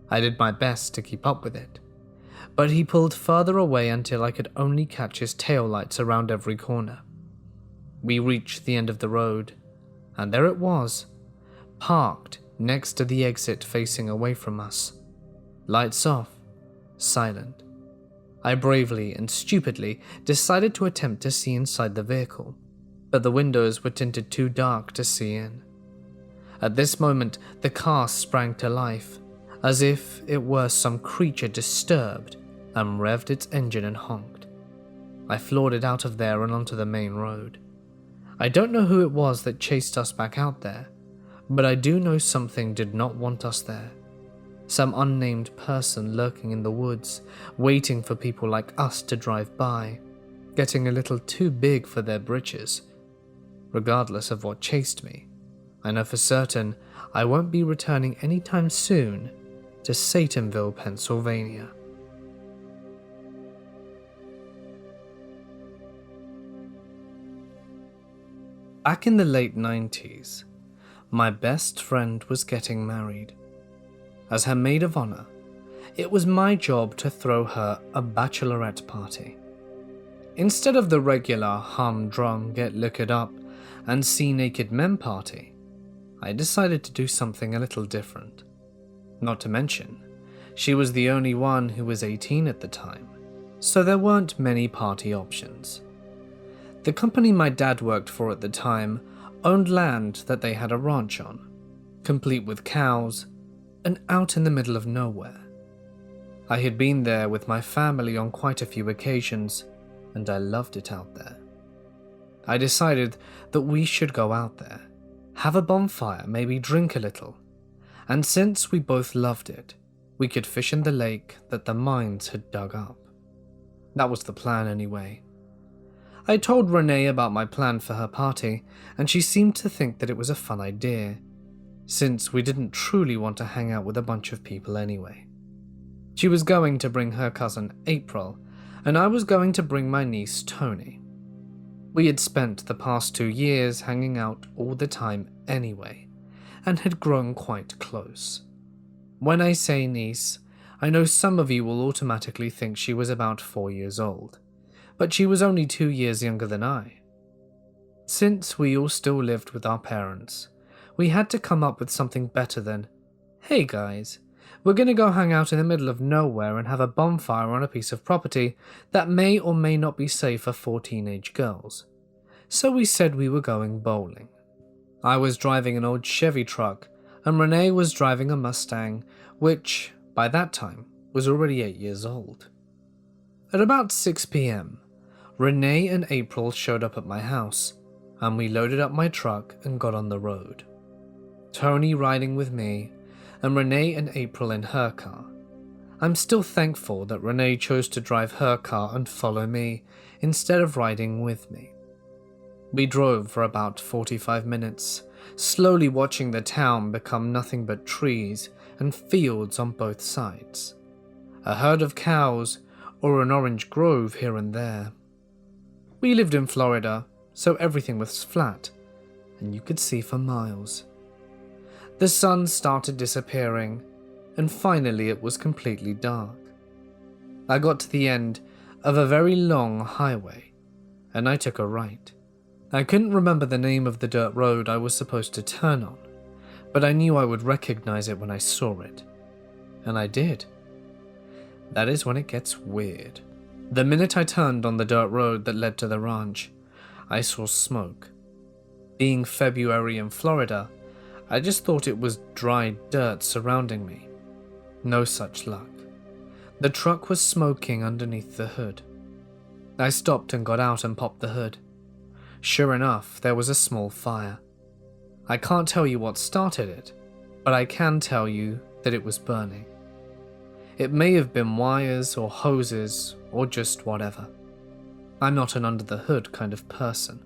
I did my best to keep up with it, but he pulled further away until I could only catch his taillights around every corner. We reached the end of the road, and there it was, parked next to the exit facing away from us. Lights off, silent. I bravely and stupidly decided to attempt to see inside the vehicle, but the windows were tinted too dark to see in. At this moment, the car sprang to life, as if it were some creature disturbed, and revved its engine and honked. I floored it out of there and onto the main road. I don't know who it was that chased us back out there, but I do know something did not want us there. Some unnamed person lurking in the woods, waiting for people like us to drive by, getting a little too big for their britches. Regardless of what chased me, I know for certain I won't be returning anytime soon to Satanville, Pennsylvania. Back in the late 90s, my best friend was getting married. As her maid of honor, it was my job to throw her a bachelorette party. Instead of the regular humdrum get liquored up and see naked men party, I decided to do something a little different. Not to mention, she was the only one who was 18 at the time, so there weren't many party options. The company my dad worked for at the time owned land that they had a ranch on, complete with cows, and out in the middle of nowhere. I had been there with my family on quite a few occasions, and I loved it out there. I decided that we should go out there, have a bonfire, maybe drink a little, and since we both loved it, we could fish in the lake that the mines had dug up. That was the plan anyway. I told Renee about my plan for her party, and she seemed to think that it was a fun idea, since we didn't truly want to hang out with a bunch of people anyway. She was going to bring her cousin April, and I was going to bring my niece Tony. We had spent the past 2 years hanging out all the time anyway, and had grown quite close. When I say niece, I know some of you will automatically think she was about 4 years old, but she was only 2 years younger than I. Since we all still lived with our parents, we had to come up with something better than, "Hey guys, we're gonna go hang out in the middle of nowhere and have a bonfire on a piece of property that may or may not be safe for 4 teenage girls." So we said we were going bowling. I was driving an old Chevy truck, and Renee was driving a Mustang, which, by that time, was already 8 years old. At about 6 p.m., Renee and April showed up at my house, and we loaded up my truck and got on the road. Tony riding with me, and Renee and April in her car. I'm still thankful that Renee chose to drive her car and follow me, instead of riding with me. We drove for about 45 minutes, slowly watching the town become nothing but trees and fields on both sides. A herd of cows, or an orange grove here and there. We lived in Florida, so everything was flat, and you could see for miles. The sun started disappearing, and finally it was completely dark. I got to the end of a very long highway, and I took a right. I couldn't remember the name of the dirt road I was supposed to turn on, but I knew I would recognize it when I saw it. And I did. That is when it gets weird. The minute I turned on the dirt road that led to the ranch, I saw smoke. Being February in Florida, I just thought it was dry dirt surrounding me. No such luck. The truck was smoking underneath the hood. I stopped and got out and popped the hood. Sure enough, there was a small fire. I can't tell you what started it, but I can tell you that it was burning. It may have been wires or hoses or just whatever. I'm not an under the hood kind of person.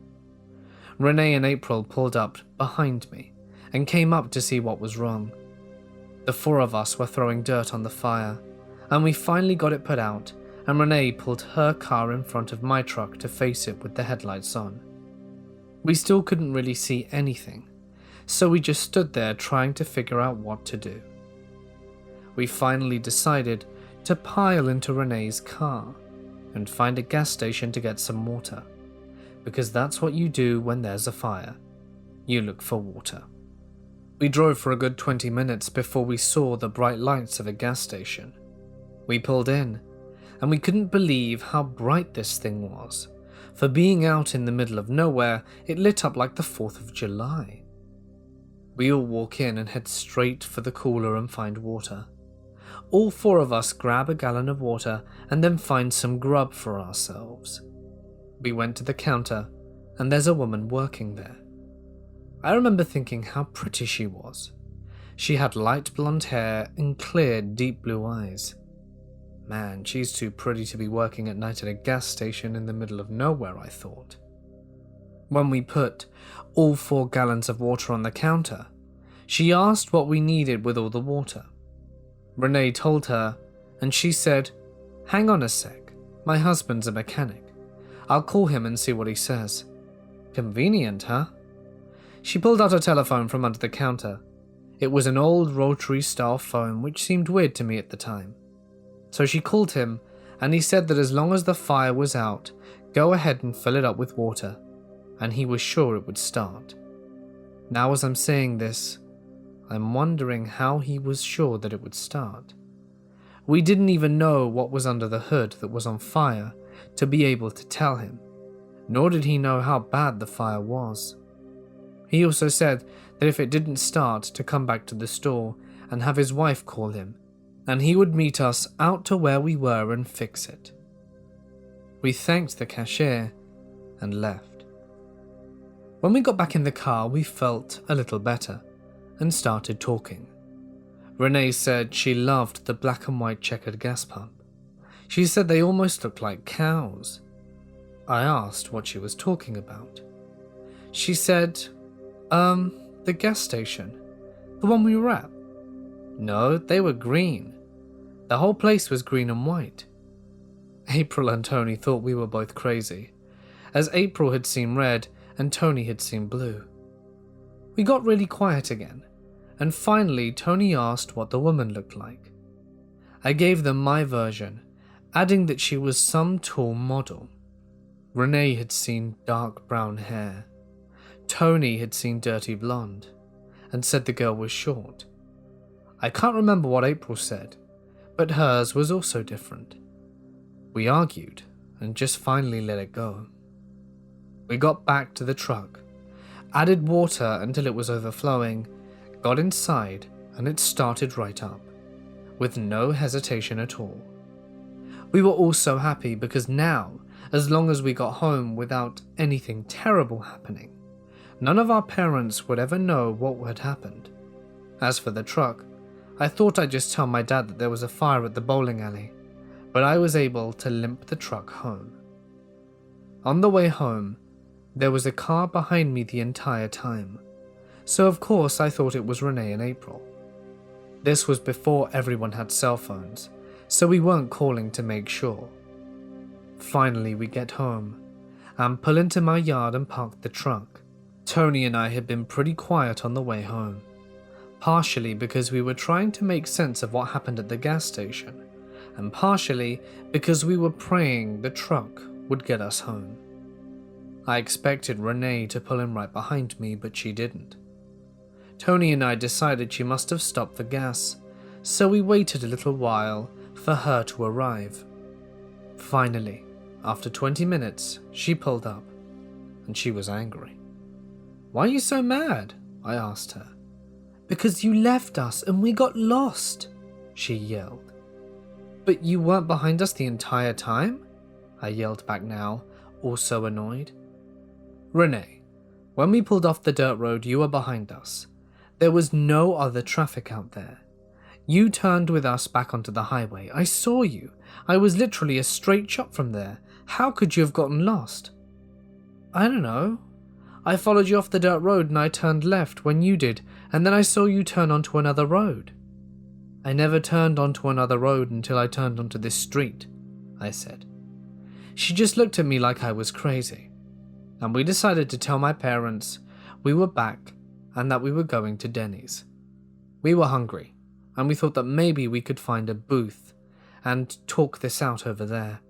Renee and April pulled up behind me and came up to see what was wrong. The four of us were throwing dirt on the fire, and we finally got it put out, and Renee pulled her car in front of my truck to face it with the headlights on. We still couldn't really see anything, so we just stood there trying to figure out what to do. We finally decided to pile into Renee's car and find a gas station to get some water, because that's what you do when there's a fire. You look for water. We drove for a good 20 minutes before we saw the bright lights of a gas station. We pulled in, and we couldn't believe how bright this thing was. For being out in the middle of nowhere, it lit up like the 4th of July. We all walk in and head straight for the cooler and find water. All four of us grab a gallon of water and then find some grub for ourselves. We went to the counter, and there's a woman working there. I remember thinking how pretty she was. She had light blonde hair and clear, deep blue eyes. Man, she's too pretty to be working at night at a gas station in the middle of nowhere, I thought. When we put all 4 gallons of water on the counter, she asked what we needed with all the water. Renee told her, and she said, "Hang on a sec, my husband's a mechanic. I'll call him and see what he says." Convenient, huh? She pulled out her telephone from under the counter. It was an old rotary-style phone, which seemed weird to me at the time. So she called him, and he said that as long as the fire was out, go ahead and fill it up with water, and he was sure it would start. Now as I'm saying this, I'm wondering how he was sure that it would start. We didn't even know what was under the hood that was on fire to be able to tell him, nor did he know how bad the fire was. He also said that if it didn't start, to come back to the store and have his wife call him, and he would meet us out to where we were and fix it. We thanked the cashier and left. When we got back in the car, we felt a little better and started talking. Renee said she loved the black and white checkered gas pump. She said they almost looked like cows. I asked what she was talking about. She said, the gas station. The one we were at. No, they were green. The whole place was green and white. April and Tony thought we were both crazy, as April had seen red and Tony had seen blue. We got really quiet again, and finally Tony asked what the woman looked like. I gave them my version, adding that she was some tall model. Renee had seen dark brown hair. Tony had seen dirty blonde, and said the girl was short. I can't remember what April said, but hers was also different. We argued, and just finally let it go. We got back to the truck, added water until it was overflowing, got inside, and it started right up, with no hesitation at all. We were all so happy because now, as long as we got home without anything terrible happening, none of our parents would ever know what had happened. As for the truck, I thought I'd just tell my dad that there was a fire at the bowling alley, but I was able to limp the truck home. On the way home, there was a car behind me the entire time, so of course I thought it was Renee and April. This was before everyone had cell phones, so we weren't calling to make sure. Finally we get home, and pull into my yard and park the truck. Tony and I had been pretty quiet on the way home, partially because we were trying to make sense of what happened at the gas station, and partially because we were praying the truck would get us home. I expected Renee to pull in right behind me, but she didn't. Tony and I decided she must have stopped for gas, so we waited a little while for her to arrive. Finally, after 20 minutes, she pulled up, and she was angry. "Why are you so mad?" I asked her. "Because you left us and we got lost," she yelled. "But you weren't behind us the entire time?" I yelled back now, also annoyed. "Renee, when we pulled off the dirt road, you were behind us. There was no other traffic out there. You turned with us back onto the highway. I saw you. I was literally a straight shot from there. How could you have gotten lost?" "I don't know. I followed you off the dirt road and I turned left when you did, and then I saw you turn onto another road." "I never turned onto another road until I turned onto this street," I said. She just looked at me like I was crazy, and we decided to tell my parents we were back and that we were going to Denny's. We were hungry, and we thought that maybe we could find a booth and talk this out over there.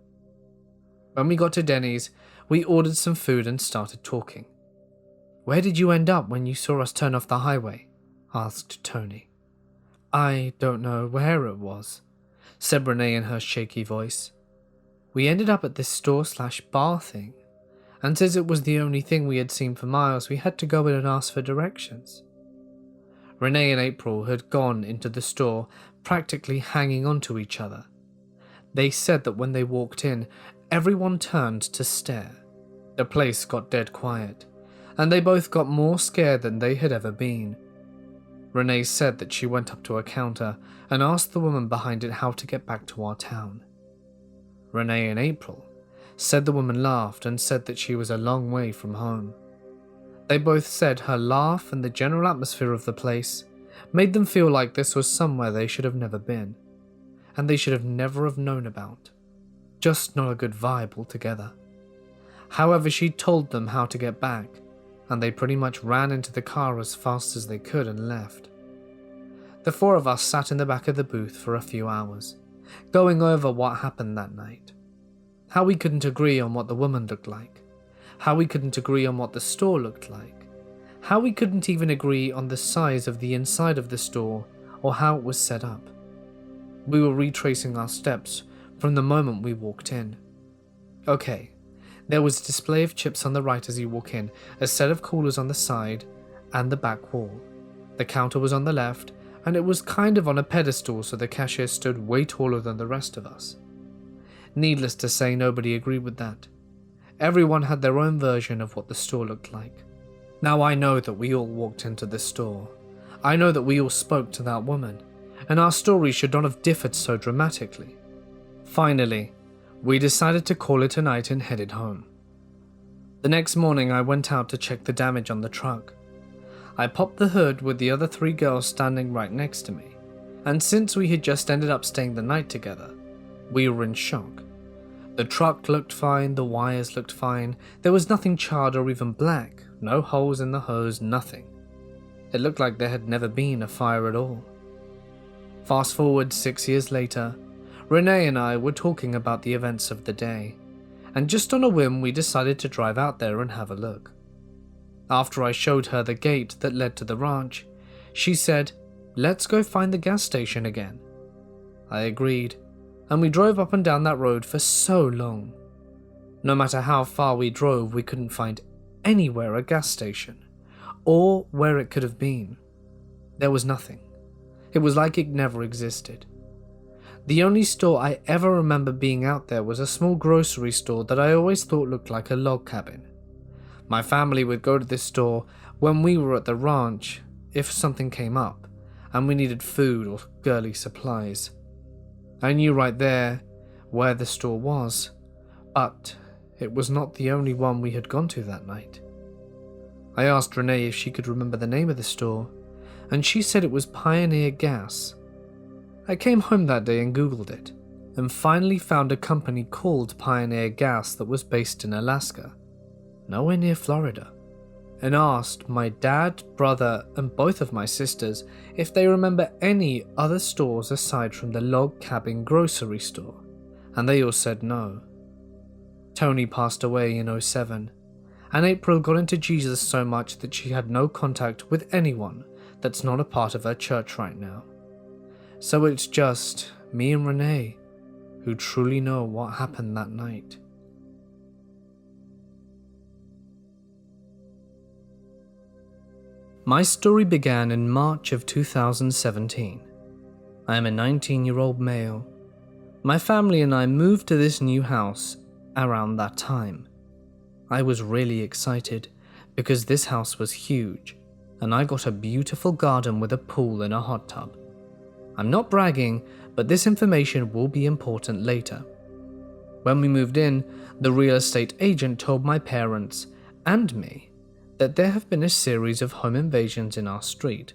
When we got to Denny's, we ordered some food and started talking. "Where did you end up when you saw us turn off the highway?" asked Tony. "I don't know where it was," said Renee in her shaky voice. "We ended up at this store/bar thing, and since it was the only thing we had seen for miles, we had to go in and ask for directions." Renee and April had gone into the store, practically hanging on to each other. They said that when they walked in, everyone turned to stare. The place got dead quiet, and they both got more scared than they had ever been. Renee said that she went up to a counter and asked the woman behind it how to get back to our town. Renee and April said the woman laughed and said that she was a long way from home. They both said her laugh and the general atmosphere of the place made them feel like this was somewhere they should have never been, and they should have never have known about. Just not a good vibe altogether. However, she told them how to get back, and they pretty much ran into the car as fast as they could and left. The four of us sat in the back of the booth for a few hours, going over what happened that night. How we couldn't agree on what the woman looked like, how we couldn't agree on what the store looked like, how we couldn't even agree on the size of the inside of the store or how it was set up. We were retracing our steps from the moment we walked in. Okay, there was a display of chips on the right as you walk in, a set of coolers on the side and the back wall. The counter was on the left, and it was kind of on a pedestal, so the cashier stood way taller than the rest of us. Needless to say, nobody agreed with that. Everyone had their own version of what the store looked like. Now I know that we all walked into the store. I know that we all spoke to that woman, and our story should not have differed so dramatically. Finally, we decided to call it a night and headed home. The next morning I went out to check the damage on the truck. I popped the hood with the other 3 girls standing right next to me, and since we had just ended up staying the night together, we were in shock. The truck looked fine, the wires looked fine, there was nothing charred or even black, no holes in the hose, nothing. It looked like there had never been a fire at all. Fast forward 6 years later, Renee and I were talking about the events of the day, and just on a whim we decided to drive out there and have a look. After I showed her the gate that led to the ranch, she said, "Let's go find the gas station again." I agreed, and we drove up and down that road for so long. No matter how far we drove, we couldn't find anywhere a gas station, or where it could have been. There was nothing. It was like it never existed. The only store I ever remember being out there was a small grocery store that I always thought looked like a log cabin. My family would go to this store when we were at the ranch if something came up and we needed food or girly supplies. I knew right there where the store was, but it was not the only one we had gone to that night. I asked Renee if she could remember the name of the store, and she said it was Pioneer Gas. I came home that day and Googled it, and finally found a company called Pioneer Gas that was based in Alaska, nowhere near Florida, and asked my dad, brother, and both of my sisters if they remember any other stores aside from the log cabin grocery store, and they all said no. Tony passed away in 2007, and April got into Jesus so much that she had no contact with anyone that's not a part of her church right now. So it's just me and Renee who truly know what happened that night. My story began in March of 2017. I am a 19-year-old male. My family and I moved to this new house around that time. I was really excited because this house was huge and I got a beautiful garden with a pool and a hot tub. I'm not bragging, but this information will be important later. When we moved in, the real estate agent told my parents and me that there have been a series of home invasions in our street,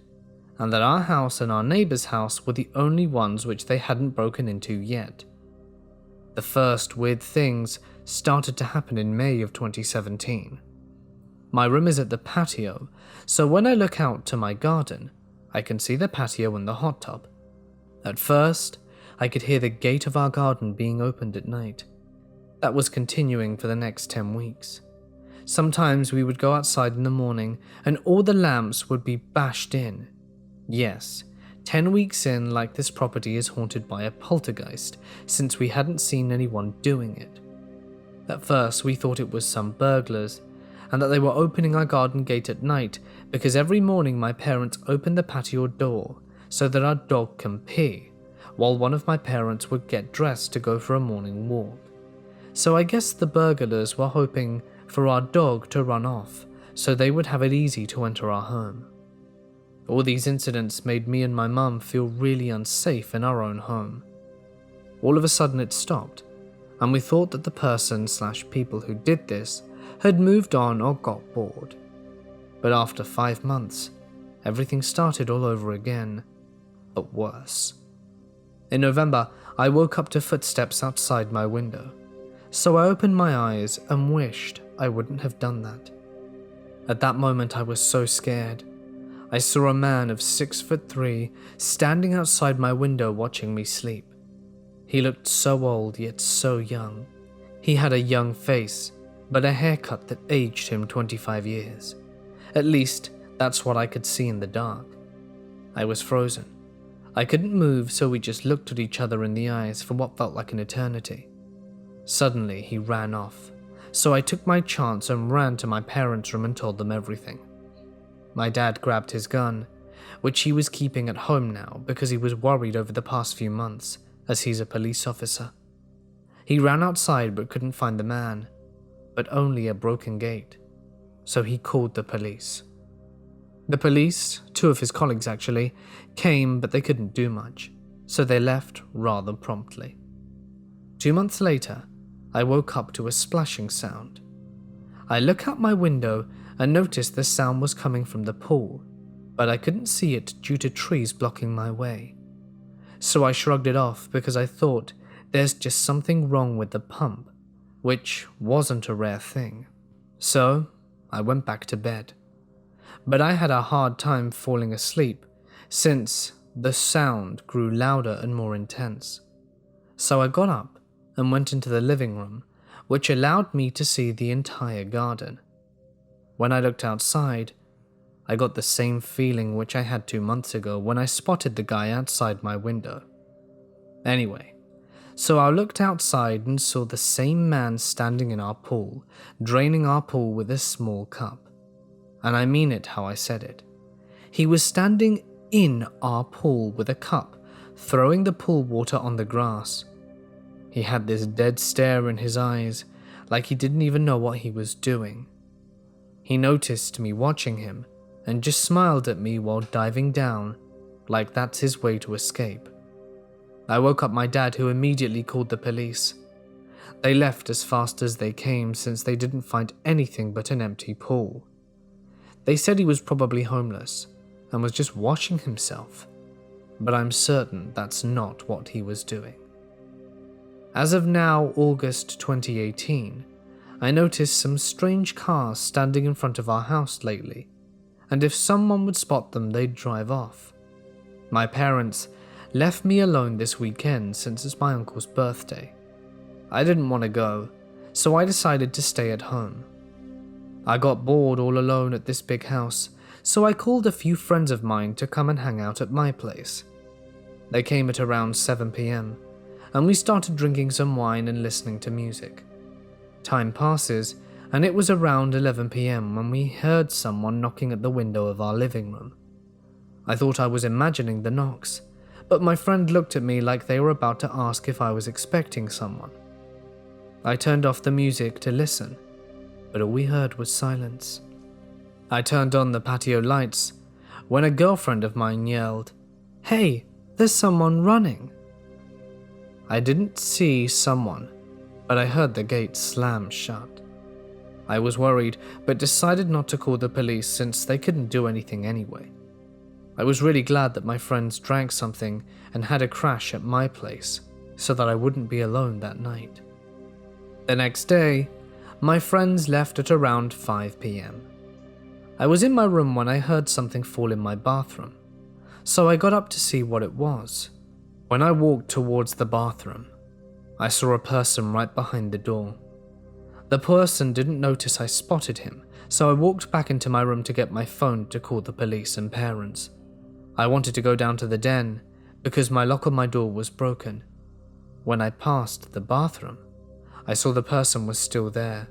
and that our house and our neighbor's house were the only ones which they hadn't broken into yet. The first weird things started to happen in May of 2017. My room is at the patio, so when I look out to my garden, I can see the patio and the hot tub. At first, I could hear the gate of our garden being opened at night. That was continuing for the next 10 weeks. Sometimes we would go outside in the morning and all the lamps would be bashed in. Yes, 10 weeks in, like this property is haunted by a poltergeist, since we hadn't seen anyone doing it. At first we thought it was some burglars, and that they were opening our garden gate at night because every morning my parents opened the patio door so that our dog can pee, while one of my parents would get dressed to go for a morning walk. So I guess the burglars were hoping for our dog to run off so they would have it easy to enter our home. All these incidents made me and my mum feel really unsafe in our own home. All of a sudden it stopped, and we thought that the person/people who did this had moved on or got bored. But after 5 months, everything started all over again, but worse. In November, I woke up to footsteps outside my window, so I opened my eyes and wished I wouldn't have done that. At that moment I was so scared. I saw a man of 6'3" standing outside my window watching me sleep. He looked so old yet so young. He had a young face, but a haircut that aged him 25 years. At least, that's what I could see in the dark. I was frozen. I couldn't move, so we just looked at each other in the eyes for what felt like an eternity. Suddenly, he ran off, so I took my chance and ran to my parents' room and told them everything. My dad grabbed his gun, which he was keeping at home now because he was worried over the past few months, as he's a police officer. He ran outside but couldn't find the man, but only a broken gate, so he called the police. The police, 2 of his colleagues actually, came but they couldn't do much, so they left rather promptly. 2 months later, I woke up to a splashing sound. I look out my window and noticed the sound was coming from the pool, but I couldn't see it due to trees blocking my way. So I shrugged it off because I thought there's just something wrong with the pump, which wasn't a rare thing. So I went back to bed. But I had a hard time falling asleep since the sound grew louder and more intense. So I got up and went into the living room, which allowed me to see the entire garden. When I looked outside, I got the same feeling which I had 2 months ago when I spotted the guy outside my window. Anyway, so I looked outside and saw the same man standing in our pool, draining our pool with a small cup. And I mean it how I said it. He was standing in our pool with a cup, throwing the pool water on the grass. He had this dead stare in his eyes, like he didn't even know what he was doing. He noticed me watching him and just smiled at me while diving down, like that's his way to escape. I woke up my dad, who immediately called the police. They left as fast as they came since they didn't find anything but an empty pool. They said he was probably homeless and was just washing himself, but I'm certain that's not what he was doing. As of now, August 2018, I noticed some strange cars standing in front of our house lately, and if someone would spot them, they'd drive off. My parents left me alone this weekend since it's my uncle's birthday. I didn't want to go, so I decided to stay at home. I got bored all alone at this big house, so I called a few friends of mine to come and hang out at my place. They came at around 7 p.m, and we started drinking some wine and listening to music. Time passes, and it was around 11 p.m. when we heard someone knocking at the window of our living room. I thought I was imagining the knocks, but my friend looked at me like they were about to ask if I was expecting someone. I turned off the music to listen, but all we heard was silence. I turned on the patio lights when a girlfriend of mine yelled, "Hey, there's someone running." I didn't see someone, but I heard the gate slam shut. I was worried, but decided not to call the police since they couldn't do anything anyway. I was really glad that my friends drank something and had a crash at my place so that I wouldn't be alone that night. The next day, my friends left at around 5 p.m. I was in my room when I heard something fall in my bathroom, so I got up to see what it was. When I walked towards the bathroom, I saw a person right behind the door. The person didn't notice I spotted him, so I walked back into my room to get my phone to call the police and parents. I wanted to go down to the den because my lock on my door was broken. When I passed the bathroom, I saw the person was still there,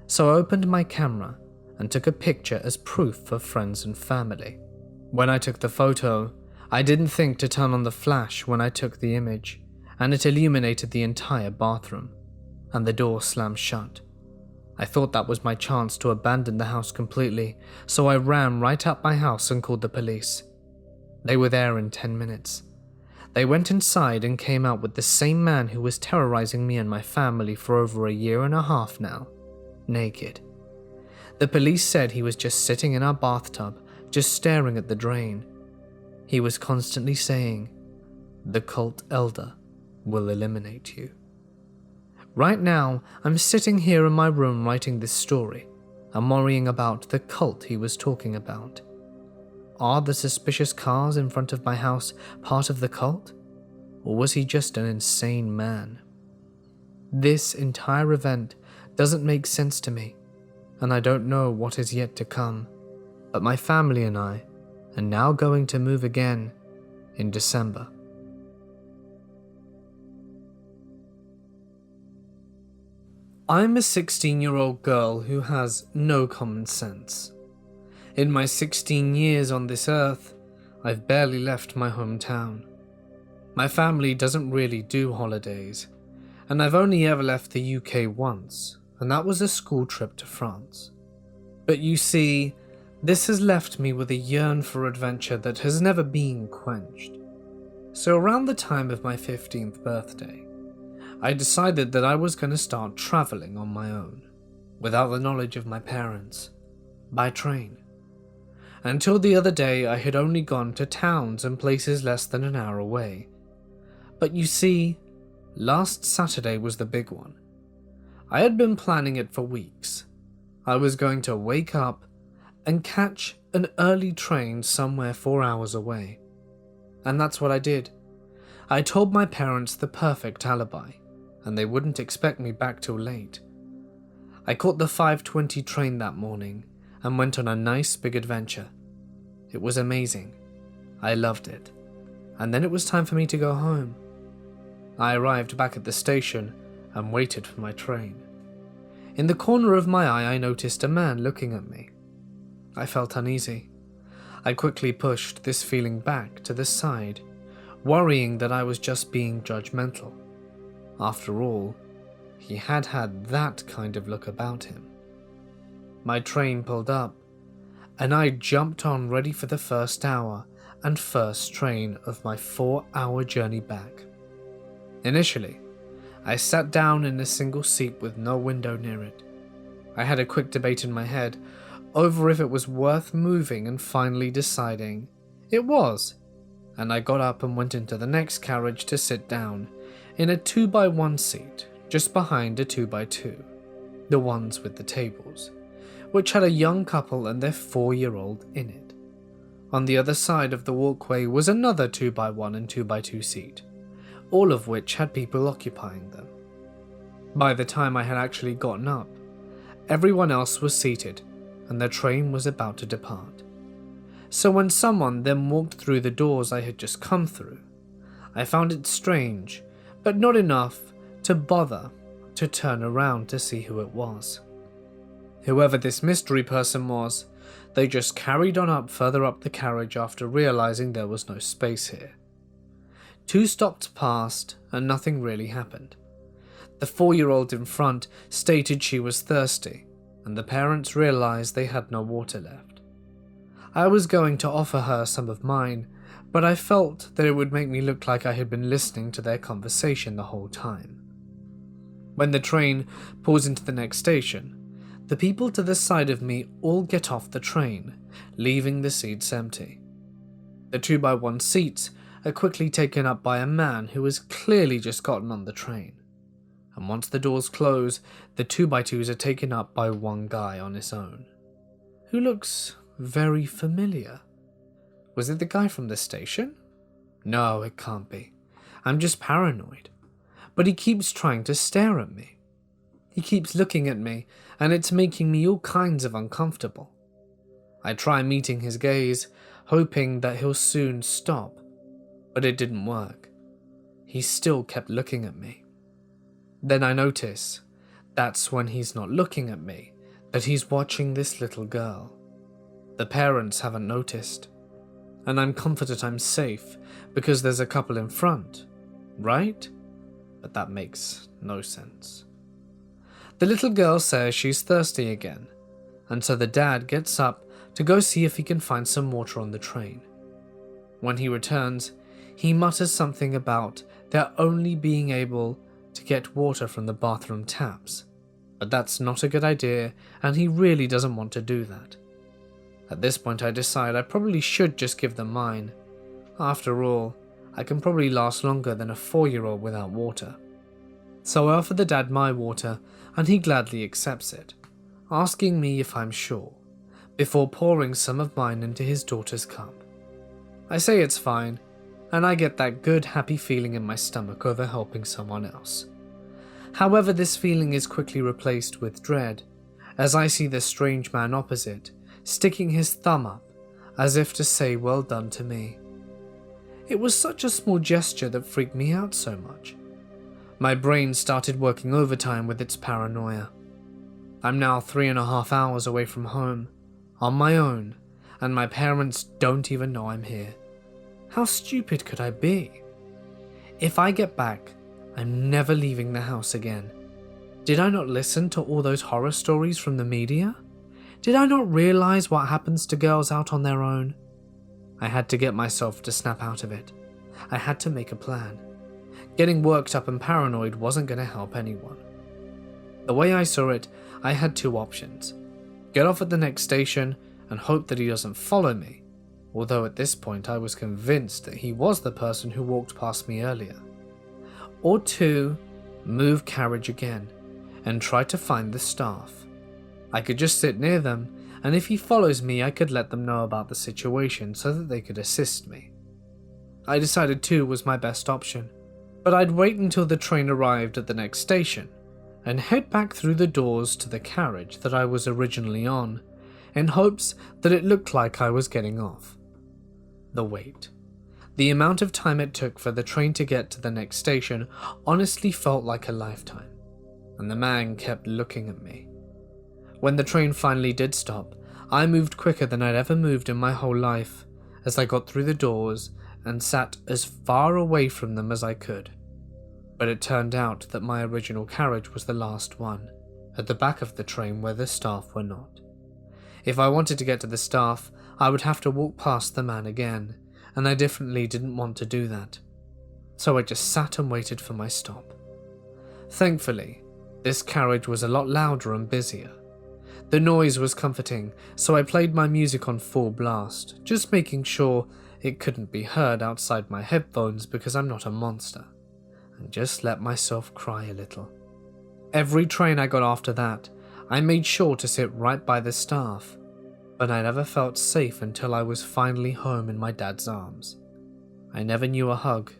so I opened my camera and took a picture as proof for friends and family. When I took the photo, I didn't think to turn on the flash when I took the image, and it illuminated the entire bathroom, and the door slammed shut. I thought that was my chance to abandon the house completely, so I ran right out my house and called the police. They were there in 10 minutes. They went inside and came out with the same man who was terrorizing me and my family for over a year and a half now, naked. The police said he was just sitting in our bathtub, just staring at the drain. He was constantly saying, "The cult elder will eliminate you." Right now, I'm sitting here in my room writing this story. I'm worrying about the cult he was talking about. Are the suspicious cars in front of my house part of the cult? Or was he just an insane man? This entire event doesn't make sense to me, and I don't know what is yet to come, but my family and I are now going to move again in December. I'm a 16-year-old girl who has no common sense. In my 16 years on this earth, I've barely left my hometown. My family doesn't really do holidays, and I've only ever left the UK once, and that was a school trip to France. But you see, this has left me with a yearn for adventure that has never been quenched. So around the time of my 15th birthday, I decided that I was going to start traveling on my own, without the knowledge of my parents, by train. Until the other day, I had only gone to towns and places less than an hour away. But you see, last Saturday was the big one. I had been planning it for weeks. I was going to wake up and catch an early train somewhere 4 hours away. And that's what I did. I told my parents the perfect alibi, and they wouldn't expect me back till late. I caught the 5:20 train that morning and went on a nice big adventure. It was amazing. I loved it. And then it was time for me to go home. I arrived back at the station and waited for my train. In the corner of my eye, I noticed a man looking at me. I felt uneasy. I quickly pushed this feeling back to the side, worrying that I was just being judgmental. After all, he had had that kind of look about him. My train pulled up, and I jumped on ready for the first hour and first train of my 4-hour journey back. Initially, I sat down in a single seat with no window near it. I had a quick debate in my head over if it was worth moving and finally deciding it was, and I got up and went into the next carriage to sit down in a 2x1 seat just behind a 2x2, the ones with the tables, which had a young couple and their 4-year-old in it. On the other side of the walkway was another 2x1 and 2x2 seat, all of which had people occupying them. By the time I had actually gotten up, everyone else was seated and the train was about to depart. So when someone then walked through the doors I had just come through, I found it strange, but not enough to bother to turn around to see who it was. Whoever this mystery person was, they just carried on up further up the carriage after realizing there was no space here. 2 stops passed and nothing really happened. The 4-year-old in front stated she was thirsty, and the parents realized they had no water left. I was going to offer her some of mine, but I felt that it would make me look like I had been listening to their conversation the whole time. When the train pulls into the next station, the people to the side of me all get off the train, leaving the seats empty. The 2x1 seats are quickly taken up by a man who has clearly just gotten on the train. And once the doors close, the 2x2s are taken up by one guy on his own, who looks very familiar. Was it the guy from the station? No, it can't be. I'm just paranoid. But he keeps trying to stare at me. He keeps looking at me, and it's making me all kinds of uncomfortable. I try meeting his gaze, hoping that he'll soon stop, but it didn't work. He still kept looking at me. Then I notice, that's when he's not looking at me, that he's watching this little girl. The parents haven't noticed, and I'm confident I'm safe because there's a couple in front, right? But that makes no sense. The little girl says she's thirsty again, and so the dad gets up to go see if he can find some water on the train. When he returns, he mutters something about their only being able to get water from the bathroom taps, but that's not a good idea and he really doesn't want to do that. At this point I decide I probably should just give them mine. After all, I can probably last longer than a 4-year-old without water. So I offer the dad my water and he gladly accepts it, asking me if I'm sure, before pouring some of mine into his daughter's cup. I say it's fine, and I get that good happy feeling in my stomach over helping someone else. However, this feeling is quickly replaced with dread, as I see the strange man opposite, sticking his thumb up, as if to say well done to me. It was such a small gesture that freaked me out so much. My brain started working overtime with its paranoia. I'm now 3.5 hours away from home, on my own, and my parents don't even know I'm here. How stupid could I be? If I get back, I'm never leaving the house again. Did I not listen to all those horror stories from the media? Did I not realize what happens to girls out on their own? I had to get myself to snap out of it. I had to make a plan. Getting worked up and paranoid wasn't going to help anyone. The way I saw it, I had 2 options. Get off at the next station and hope that he doesn't follow me, although at this point I was convinced that he was the person who walked past me earlier. Or 2, move carriage again and try to find the staff. I could just sit near them, and if he follows me I could let them know about the situation so that they could assist me. I decided 2 was my best option, but I'd wait until the train arrived at the next station and head back through the doors to the carriage that I was originally on, in hopes that it looked like I was getting off. The wait. The amount of time it took for the train to get to the next station honestly felt like a lifetime, and the man kept looking at me. When the train finally did stop, I moved quicker than I'd ever moved in my whole life, as I got through the doors and sat as far away from them as I could. But it turned out that my original carriage was the last one, at the back of the train where the staff were not. If I wanted to get to the staff, I would have to walk past the man again, and I definitely didn't want to do that. So I just sat and waited for my stop. Thankfully, this carriage was a lot louder and busier. The noise was comforting, so I played my music on full blast, just making sure it couldn't be heard outside my headphones because I'm not a monster, and just let myself cry a little. Every train I got after that, I made sure to sit right by the staff, but I never felt safe until I was finally home in my dad's arms. I never knew a hug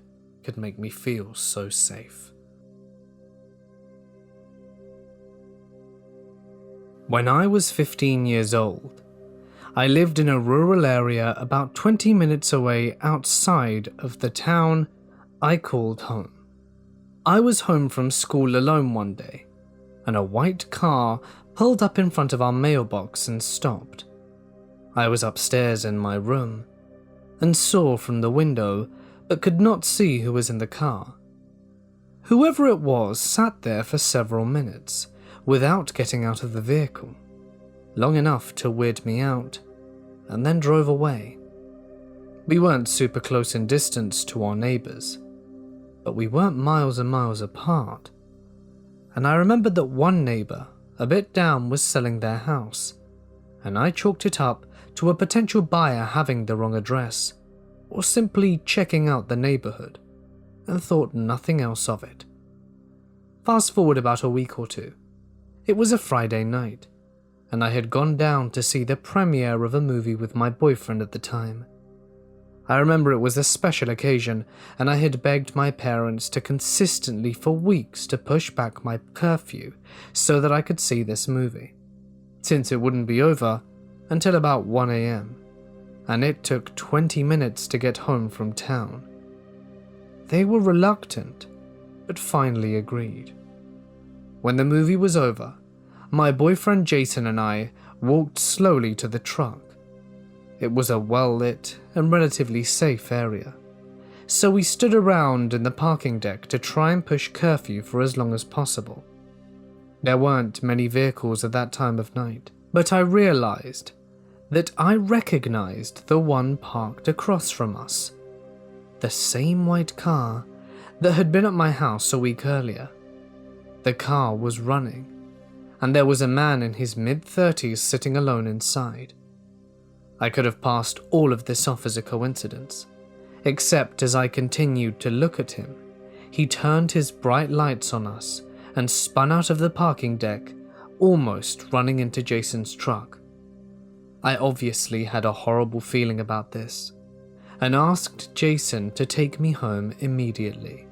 could make me feel so safe. When I was 15 years old, I lived in a rural area about 20 minutes away outside of the town I called home. I was home from school alone one day, and a white car pulled up in front of our mailbox and stopped. I was upstairs in my room and saw from the window but could not see who was in the car. Whoever it was sat there for several minutes without getting out of the vehicle, long enough to weird me out, and then drove away. We weren't super close in distance to our neighbors, but we weren't miles and miles apart. And I remembered that one neighbor, a bit down, was selling their house, and I chalked it up to a potential buyer having the wrong address, or simply checking out the neighborhood, and thought nothing else of it. Fast forward about a week or two. It was a Friday night, and I had gone down to see the premiere of a movie with my boyfriend at the time. I remember it was a special occasion, and I had begged my parents to consistently for weeks to push back my curfew so that I could see this movie, since it wouldn't be over until about 1 a.m, and it took 20 minutes to get home from town. They were reluctant, but finally agreed. When the movie was over, my boyfriend Jason and I walked slowly to the truck. It was a well-lit and relatively safe area, so we stood around in the parking deck to try and push curfew for as long as possible. There weren't many vehicles at that time of night, but I realized that I recognized the one parked across from us, the same white car that had been at my house a week earlier. The car was running, and there was a man in his mid-30s sitting alone inside. I could have passed all of this off as a coincidence, except as I continued to look at him, he turned his bright lights on us and spun out of the parking deck, almost running into Jason's truck. I obviously had a horrible feeling about this, and asked Jason to take me home immediately.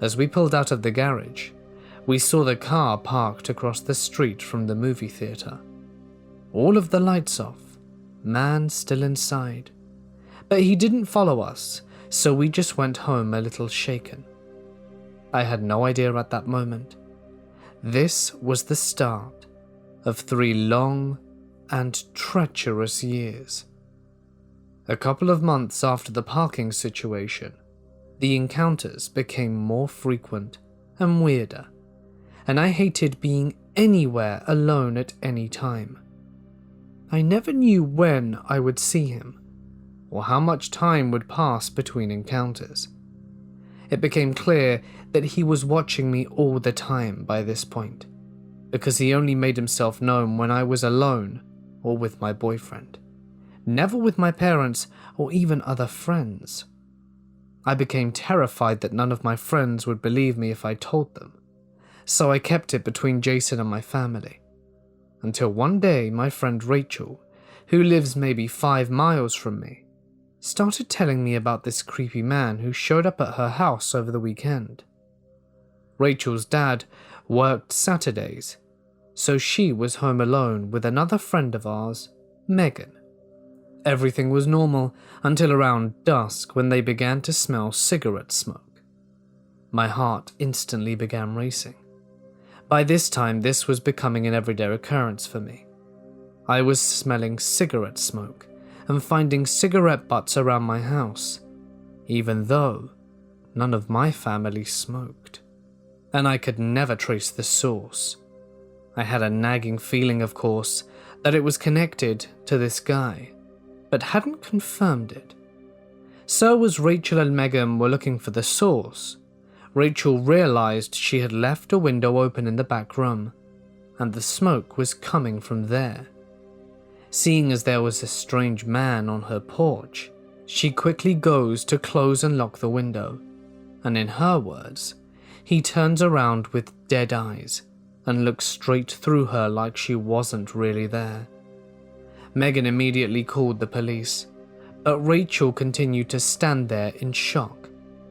As we pulled out of the garage, we saw the car parked across the street from the movie theater. All of the lights off, man still inside. But he didn't follow us, so we just went home a little shaken. I had no idea at that moment. This was the start of 3 long and treacherous years. A couple of months after the parking situation, the encounters became more frequent and weirder, and I hated being anywhere alone at any time. I never knew when I would see him, or how much time would pass between encounters. It became clear that he was watching me all the time by this point, because he only made himself known when I was alone or with my boyfriend, never with my parents or even other friends. I became terrified that none of my friends would believe me if I told them, so I kept it between Jason and my family. Until one day my friend Rachel, who lives maybe 5 miles from me, started telling me about this creepy man who showed up at her house over the weekend. Rachel's dad worked Saturdays, so she was home alone with another friend of ours, Megan. Everything was normal until around dusk when they began to smell cigarette smoke. My heart instantly began racing. By this time, this was becoming an everyday occurrence for me. I was smelling cigarette smoke and finding cigarette butts around my house, even though none of my family smoked. And I could never trace the source. I had a nagging feeling, of course, that it was connected to this guy, but hadn't confirmed it. So as Rachel and Megan were looking for the source, Rachel realized she had left a window open in the back room, and the smoke was coming from there. Seeing as there was a strange man on her porch, she quickly goes to close and lock the window, and in her words, he turns around with dead eyes and looks straight through her like she wasn't really there. Megan immediately called the police, but Rachel continued to stand there in shock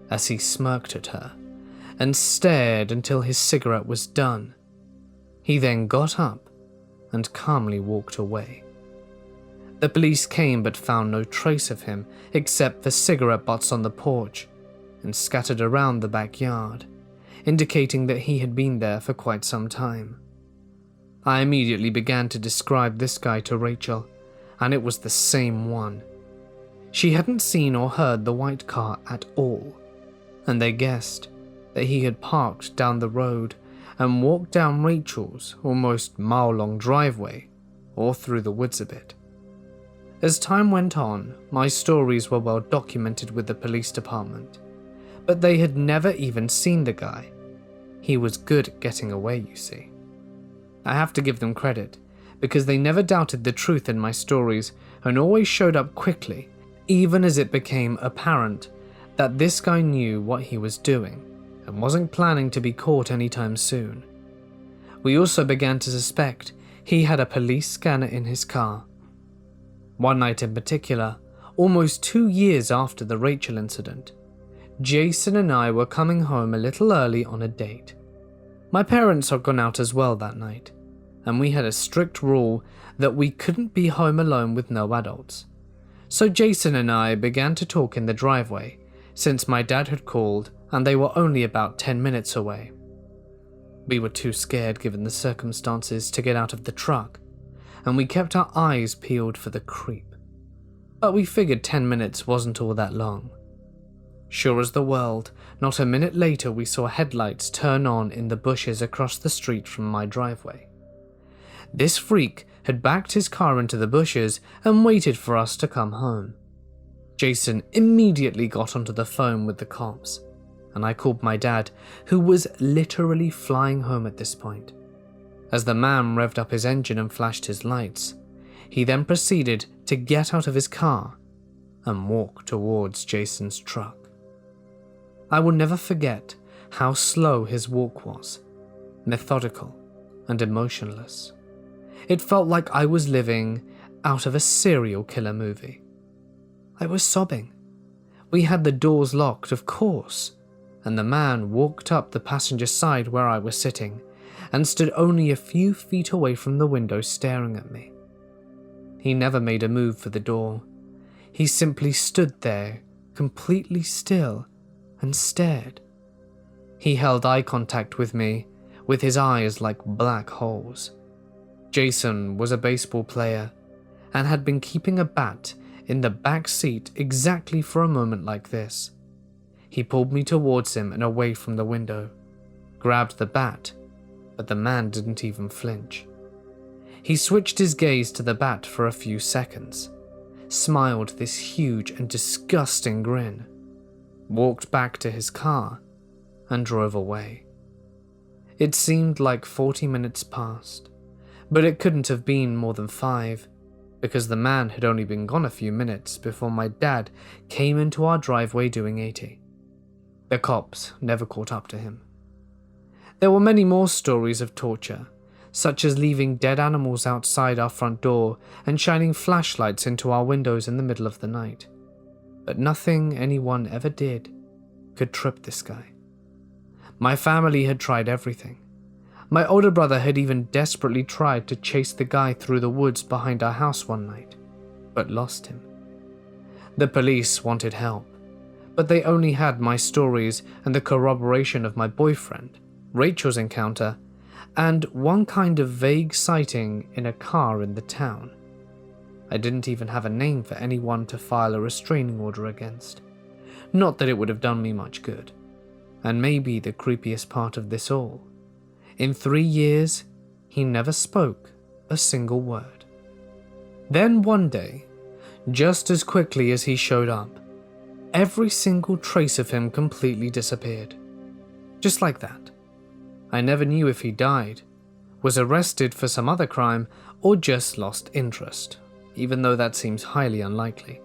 as he smirked at her and stared until his cigarette was done. He then got up and calmly walked away. The police came but found no trace of him except for cigarette butts on the porch and scattered around the backyard, indicating that he had been there for quite some time. I immediately began to describe this guy to Rachel, and it was the same one. She hadn't seen or heard the white car at all, and they guessed that he had parked down the road and walked down Rachel's almost mile-long driveway or through the woods a bit. As time went on, my stories were well documented with the police department, but they had never even seen the guy. He was good at getting away, you see. I have to give them credit, because they never doubted the truth in my stories and always showed up quickly, even as it became apparent that this guy knew what he was doing and wasn't planning to be caught anytime soon. We also began to suspect he had a police scanner in his car. One night in particular, almost 2 years after the Rachel incident, Jason and I were coming home a little early on a date. My parents had gone out as well that night, and we had a strict rule that we couldn't be home alone with no adults. So Jason and I began to talk in the driveway, since my dad had called and they were only about 10 minutes away. We were too scared given the circumstances to get out of the truck, and we kept our eyes peeled for the creep. But we figured 10 minutes wasn't all that long. Sure as the world, not a minute later we saw headlights turn on in the bushes across the street from my driveway. This freak had backed his car into the bushes and waited for us to come home. Jason immediately got onto the phone with the cops, and I called my dad, who was literally flying home at this point. As the man revved up his engine and flashed his lights, he then proceeded to get out of his car and walk towards Jason's truck. I will never forget how slow his walk was, methodical and emotionless. It felt like I was living out of a serial killer movie. I was sobbing. We had the doors locked, of course, and the man walked up the passenger side where I was sitting and stood only a few feet away from the window staring at me. He never made a move for the door. He simply stood there, completely still, and stared. He held eye contact with me, with his eyes like black holes. Jason was a baseball player and had been keeping a bat in the back seat exactly for a moment like this. He pulled me towards him and away from the window, grabbed the bat, but the man didn't even flinch. He switched his gaze to the bat for a few seconds, smiled this huge and disgusting grin, walked back to his car, and drove away. It seemed like 40 minutes passed, but it couldn't have been more than 5, because the man had only been gone a few minutes before my dad came into our driveway doing 80. The cops never caught up to him. There were many more stories of torture, such as leaving dead animals outside our front door and shining flashlights into our windows in the middle of the night. But nothing anyone ever did could trip this guy. My family had tried everything. My older brother had even desperately tried to chase the guy through the woods behind our house one night, but lost him. The police wanted help, but they only had my stories and the corroboration of my boyfriend, Rachel's encounter, and one kind of vague sighting in a car in the town. I didn't even have a name for anyone to file a restraining order against. Not that it would have done me much good. And maybe the creepiest part of this all, in 3 years, he never spoke a single word. Then one day, just as quickly as he showed up, every single trace of him completely disappeared. Just like that. I never knew if he died, was arrested for some other crime, or just lost interest, even though that seems highly unlikely.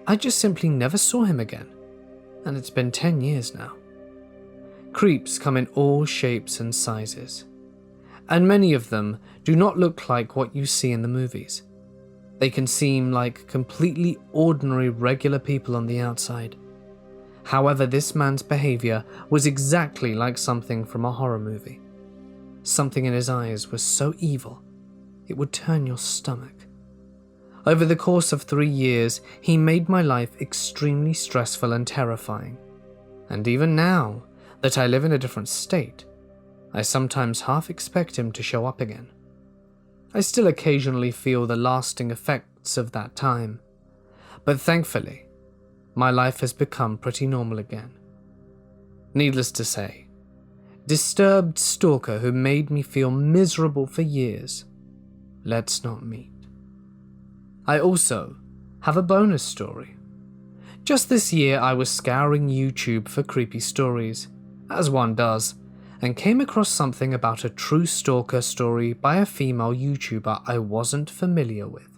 I just simply never saw him again, and it's been 10 years now. Creeps come in all shapes and sizes, and many of them do not look like what you see in the movies. They can seem like completely ordinary, regular people on the outside. However, this man's behavior was exactly like something from a horror movie. Something in his eyes was so evil it would turn your stomach. Over the course of 3 years, he made my life extremely stressful and terrifying. And even now that I live in a different state, I sometimes half expect him to show up again. I still occasionally feel the lasting effects of that time, but thankfully, my life has become pretty normal again. Needless to say, disturbed stalker who made me feel miserable for years, let's not meet. I also have a bonus story. Just this year I was scouring YouTube for creepy stories, as one does, and came across something about a true stalker story by a female YouTuber I wasn't familiar with.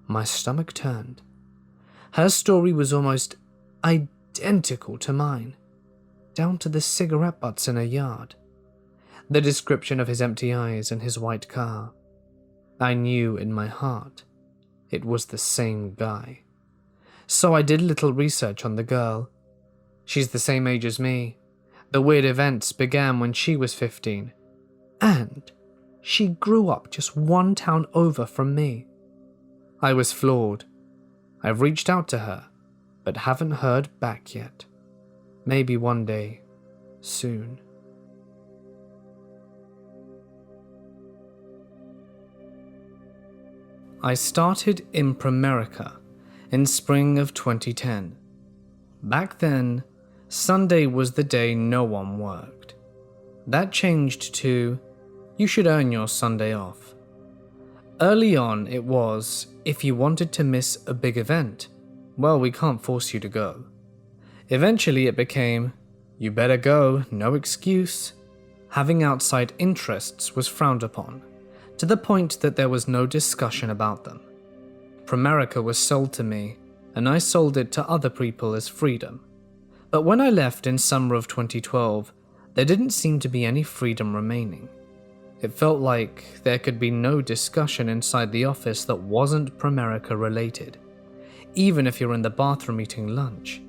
My stomach turned. Her story was almost identical to mine, down to the cigarette butts in her yard, the description of his empty eyes and his white car. I knew in my heart it was the same guy. So I did a little research on the girl. She's the same age as me. The weird events began when she was 15, and she grew up just one town over from me. I was floored. I've reached out to her, but haven't heard back yet. Maybe one day, soon. I started in Primerica in spring of 2010. Back then, Sunday was the day no one worked. That changed to, you should earn your Sunday off. Early on it was, if you wanted to miss a big event, well, we can't force you to go. Eventually it became, you better go, no excuse. Having outside interests was frowned upon, to the point that there was no discussion about them. Primerica was sold to me, and I sold it to other people as freedom. But when I left in summer of 2012, there didn't seem to be any freedom remaining. It felt like there could be no discussion inside the office that wasn't Primerica related, even if you're in the bathroom eating lunch.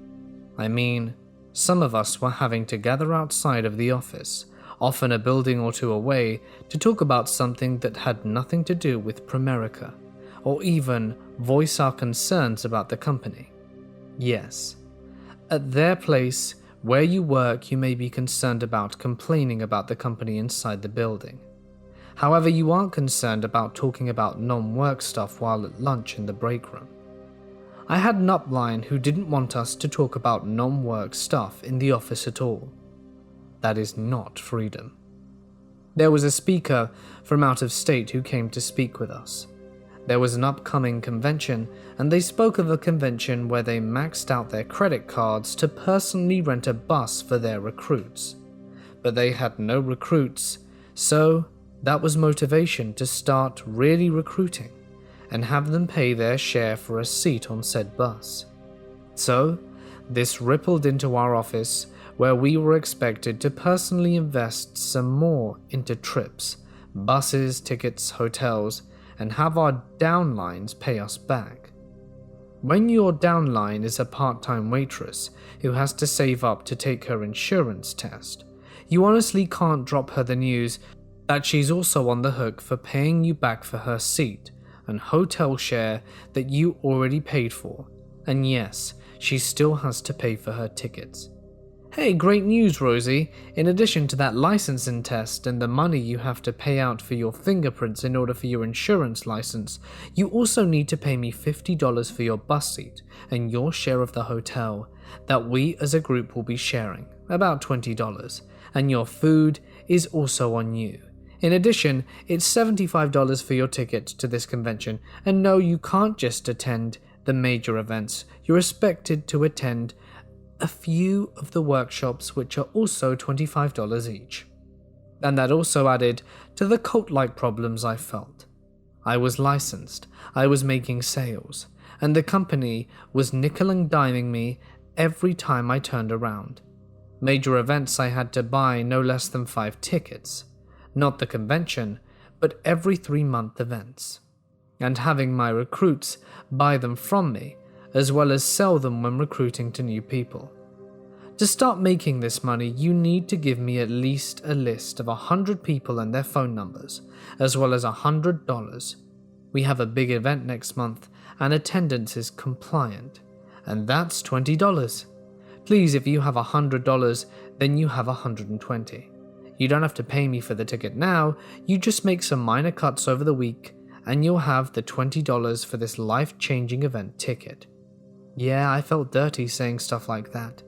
I mean, some of us were having to gather outside of the office, often a building or two away, to talk about something that had nothing to do with Primerica, or even voice our concerns about the company. Yes, at their place, where you work, you may be concerned about complaining about the company inside the building. However, you aren't concerned about talking about non-work stuff while at lunch in the break room. I had an upline who didn't want us to talk about non-work stuff in the office at all. That is not freedom. There was a speaker from out of state who came to speak with us. There was an upcoming convention, and they spoke of a convention where they maxed out their credit cards to personally rent a bus for their recruits. But they had no recruits, so that was motivation to start really recruiting and have them pay their share for a seat on said bus. So, this rippled into our office, where we were expected to personally invest some more into trips, buses, tickets, hotels, and have our downlines pay us back. When your downline is a part-time waitress who has to save up to take her insurance test, you honestly can't drop her the news that she's also on the hook for paying you back for her seat and hotel share that you already paid for, and yes, she still has to pay for her tickets. Hey, great news, Rosie. In addition to that licensing test and the money you have to pay out for your fingerprints in order for your insurance license, you also need to pay me $50 for your bus seat and your share of the hotel that we as a group will be sharing, about $20, and your food is also on you. In addition, it's $75 for your ticket to this convention, and no, you can't just attend the major events. You're expected to attend a few of the workshops, which are also $25 each. And that also added to the cult-like problems I felt. I was licensed, I was making sales, and the company was nickel and diming me every time I turned around. Major events I had to buy no less than 5 tickets. Not the convention, but every 3-month events, and having my recruits buy them from me, as well as sell them when recruiting to new people. To start making this money, you need to give me at least a list of 100 people and their phone numbers, as well as $100. We have a big event next month, and attendance is compliant, and that's $20. Please, if you have $100, then you have $120. You don't have to pay me for the ticket now, you just make some minor cuts over the week, and you'll have the $20 for this life-changing event ticket. Yeah, I felt dirty saying stuff like that.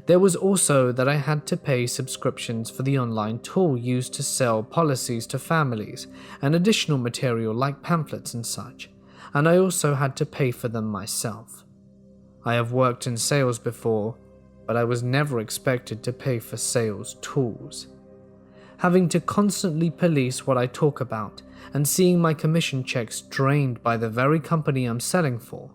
There was also that I had to pay subscriptions for the online tool used to sell policies to families and additional material like pamphlets and such, and I also had to pay for them myself. I have worked in sales before, but I was never expected to pay for sales tools. Having to constantly police what I talk about and seeing my commission checks drained by the very company I'm selling for.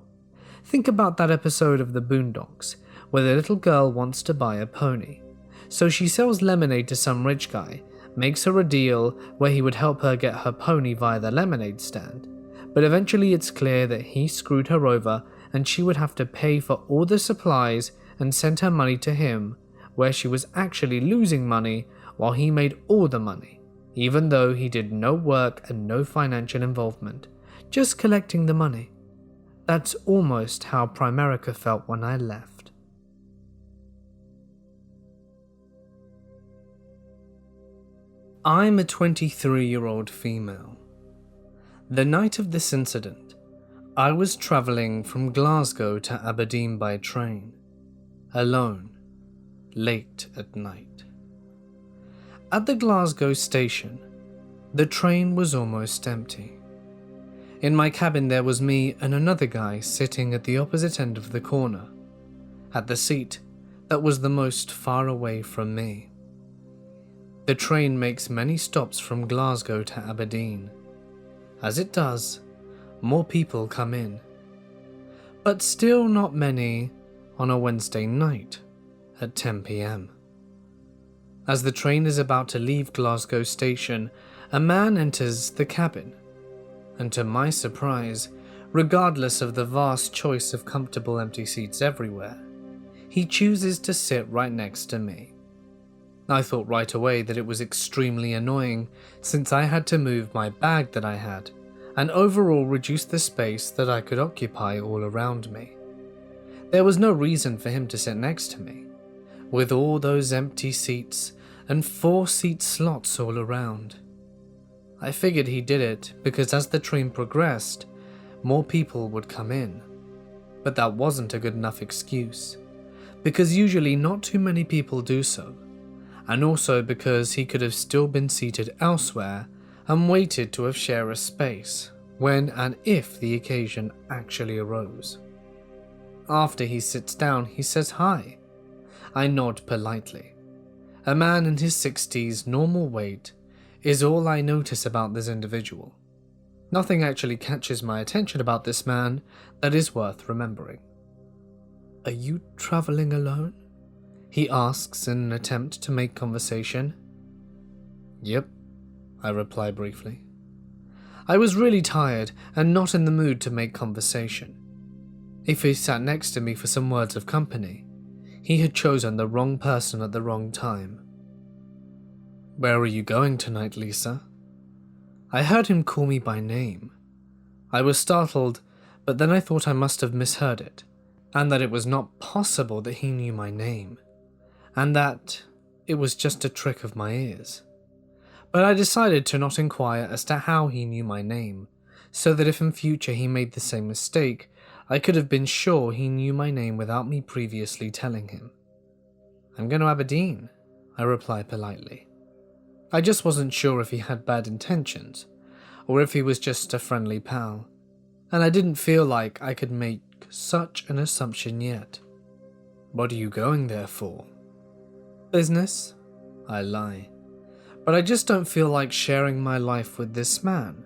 Think about that episode of The Boondocks where the little girl wants to buy a pony. So she sells lemonade to some rich guy, makes her a deal where he would help her get her pony via the lemonade stand, but eventually it's clear that he screwed her over and she would have to pay for all the supplies and send her money to him, where she was actually losing money while he made all the money, even though he did no work and no financial involvement, just collecting the money. That's almost how Primerica felt when I left. I'm a 23-year-old female. The night of this incident, I was travelling from Glasgow to Aberdeen by train, alone, late at night. At the Glasgow station, the train was almost empty. In my cabin there was me and another guy sitting at the opposite end of the corner, at the seat that was the most far away from me. The train makes many stops from Glasgow to Aberdeen. As it does, more people come in, but still not many on a Wednesday night at 10 p.m. As the train is about to leave Glasgow station, a man enters the cabin, and to my surprise, regardless of the vast choice of comfortable empty seats everywhere, he chooses to sit right next to me. I thought right away that it was extremely annoying since I had to move my bag that I had and overall reduce the space that I could occupy all around me. There was no reason for him to sit next to me, with all those empty seats and 4 seat slots all around. I figured he did it because as the train progressed, more people would come in. But that wasn't a good enough excuse, because usually not too many people do so, and also because he could have still been seated elsewhere and waited to have shared a space when and if the occasion actually arose. After he sits down, he says hi. I nod politely. A man in his 60s, normal weight, is all I notice about this individual. Nothing actually catches my attention about this man that is worth remembering. "Are you travelling alone?" he asks in an attempt to make conversation. "Yep," I reply briefly. I was really tired and not in the mood to make conversation. If he sat next to me for some words of company, he had chosen the wrong person at the wrong time. "Where are you going tonight, Lisa?" I heard him call me by name. I was startled, but then I thought I must have misheard it, and that it was not possible that he knew my name, and that it was just a trick of my ears. But I decided to not inquire as to how he knew my name, so that if in future he made the same mistake, I could have been sure he knew my name without me previously telling him. "I'm going to Aberdeen," I replied politely. I just wasn't sure if he had bad intentions, or if he was just a friendly pal, and I didn't feel like I could make such an assumption yet. "What are you going there for?" "Business," I lie. "But I just don't feel like sharing my life with this man,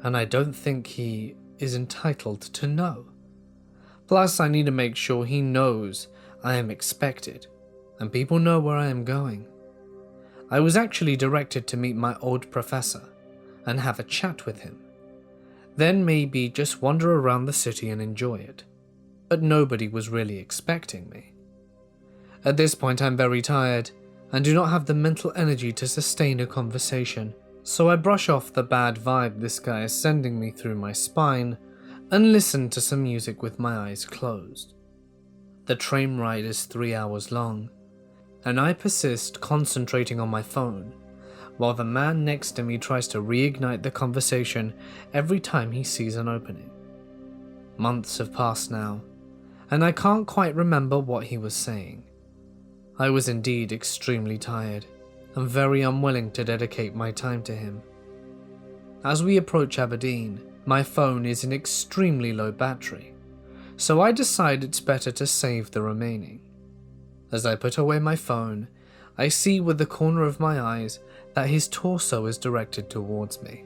and I don't think he is entitled to know. Plus, I need to make sure he knows I am expected, and people know where I am going. I was actually directed to meet my old professor and have a chat with him. Then maybe just wander around the city and enjoy it. But nobody was really expecting me. At this point I'm very tired and do not have the mental energy to sustain a conversation, so I brush off the bad vibe this guy is sending me through my spine and listen to some music with my eyes closed. The train ride is 3 hours long, and I persist concentrating on my phone, while the man next to me tries to reignite the conversation every time he sees an opening. Months have passed now, and I can't quite remember what he was saying. I was indeed extremely tired and very unwilling to dedicate my time to him. As we approach Aberdeen, my phone is in extremely low battery, so I decide it's better to save the remaining. As I put away my phone, I see with the corner of my eyes that his torso is directed towards me.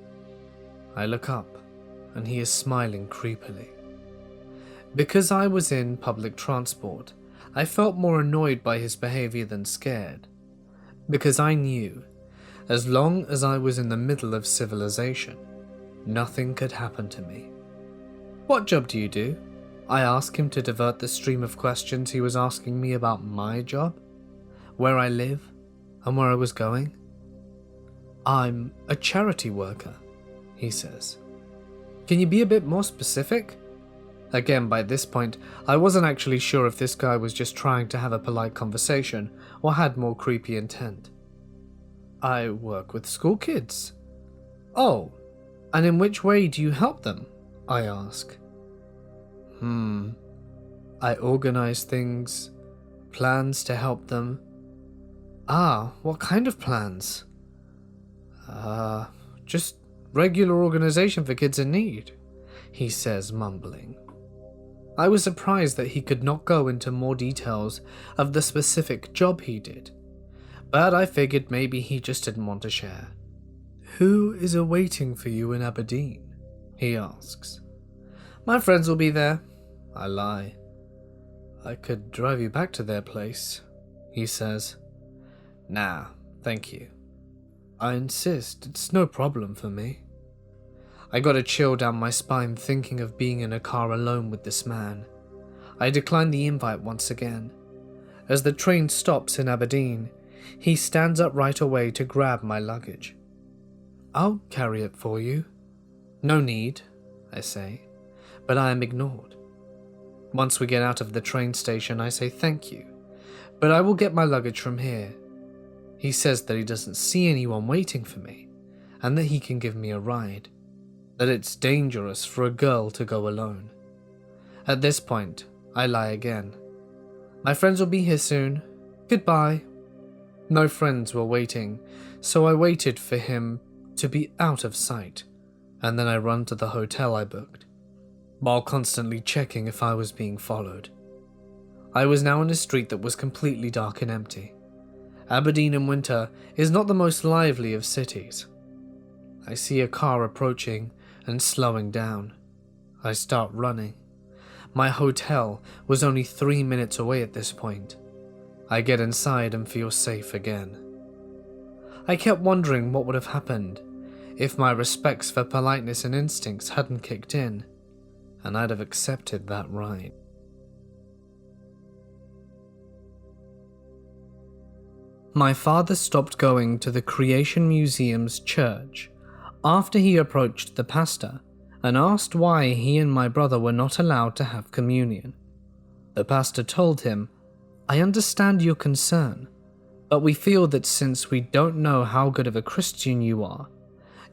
I look up, and he is smiling creepily. Because I was in public transport, I felt more annoyed by his behavior than scared, because I knew, as long as I was in the middle of civilization, nothing could happen to me. "What job do you do?" I ask him to divert the stream of questions he was asking me about my job, where I live, and where I was going. "I'm a charity worker," he says. "Can you be a bit more specific?" Again, by this point, I wasn't actually sure if this guy was just trying to have a polite conversation or had more creepy intent. "I work with school kids." "Oh, and in which way do you help them?" I ask. I organize things, plans to help them." "Ah, what kind of plans?" Just regular organization for kids in need," he says, mumbling. I was surprised that he could not go into more details of the specific job he did, but I figured maybe he just didn't want to share. "Who is awaiting for you in Aberdeen?" he asks. "My friends will be there," I lie. "I could drive you back to their place," he says. "Nah, thank you." I insist, it's no problem for me. I got a chill down my spine thinking of being in a car alone with this man. I decline the invite once again. As the train stops in Aberdeen, he stands up right away to grab my luggage. "I'll carry it for you." "No need," I say, but I am ignored. Once we get out of the train station, I say thank you, but I will get my luggage from here. He says that he doesn't see anyone waiting for me, and that he can give me a ride, that it's dangerous for a girl to go alone. At this point, I lie again. "My friends will be here soon. Goodbye." No friends were waiting, so I waited for him to be out of sight, and then I run to the hotel I booked, while constantly checking if I was being followed. I was now in a street that was completely dark and empty. Aberdeen in winter is not the most lively of cities. I see a car approaching and slowing down. I start running. My hotel was only 3 minutes away at this point. I get inside and feel safe again. I kept wondering what would have happened if my respects for politeness and instincts hadn't kicked in, and I'd have accepted that ride. My father stopped going to the Creation Museum's church after he approached the pastor and asked why he and my brother were not allowed to have communion. The pastor told him, "I understand your concern, but we feel that since we don't know how good of a Christian you are,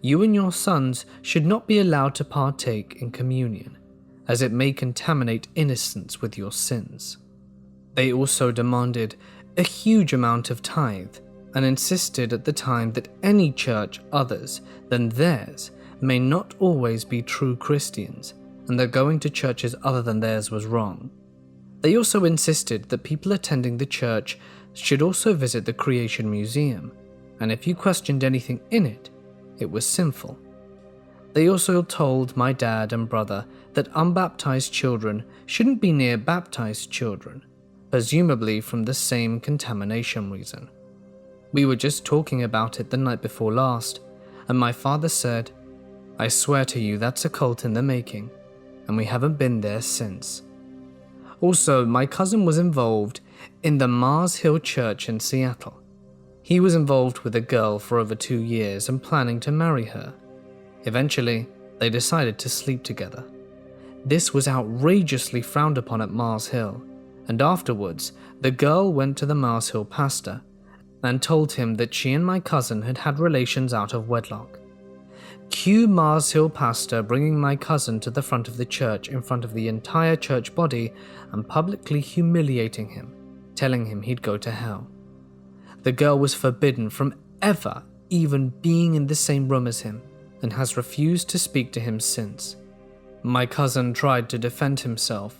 you and your sons should not be allowed to partake in communion, as it may contaminate innocence with your sins." They also demanded a huge amount of tithe and insisted at the time that any church others than theirs may not always be true Christians, and that going to churches other than theirs was wrong. They also insisted that people attending the church should also visit the Creation Museum, and if you questioned anything in it, it was sinful. They also told my dad and brother that unbaptized children shouldn't be near baptized children, presumably from the same contamination reason. We were just talking about it the night before last, and my father said, "I swear to you that's a cult in the making, and we haven't been there since." Also, my cousin was involved in the Mars Hill Church in Seattle. He was involved with a girl for over 2 years and planning to marry her. Eventually, they decided to sleep together. This was outrageously frowned upon at Mars Hill, and afterwards, the girl went to the Mars Hill pastor and told him that she and my cousin had had relations out of wedlock. Cue Mars Hill pastor bringing my cousin to the front of the church in front of the entire church body and publicly humiliating him, telling him he'd go to hell. The girl was forbidden from ever even being in the same room as him and has refused to speak to him since. My cousin tried to defend himself,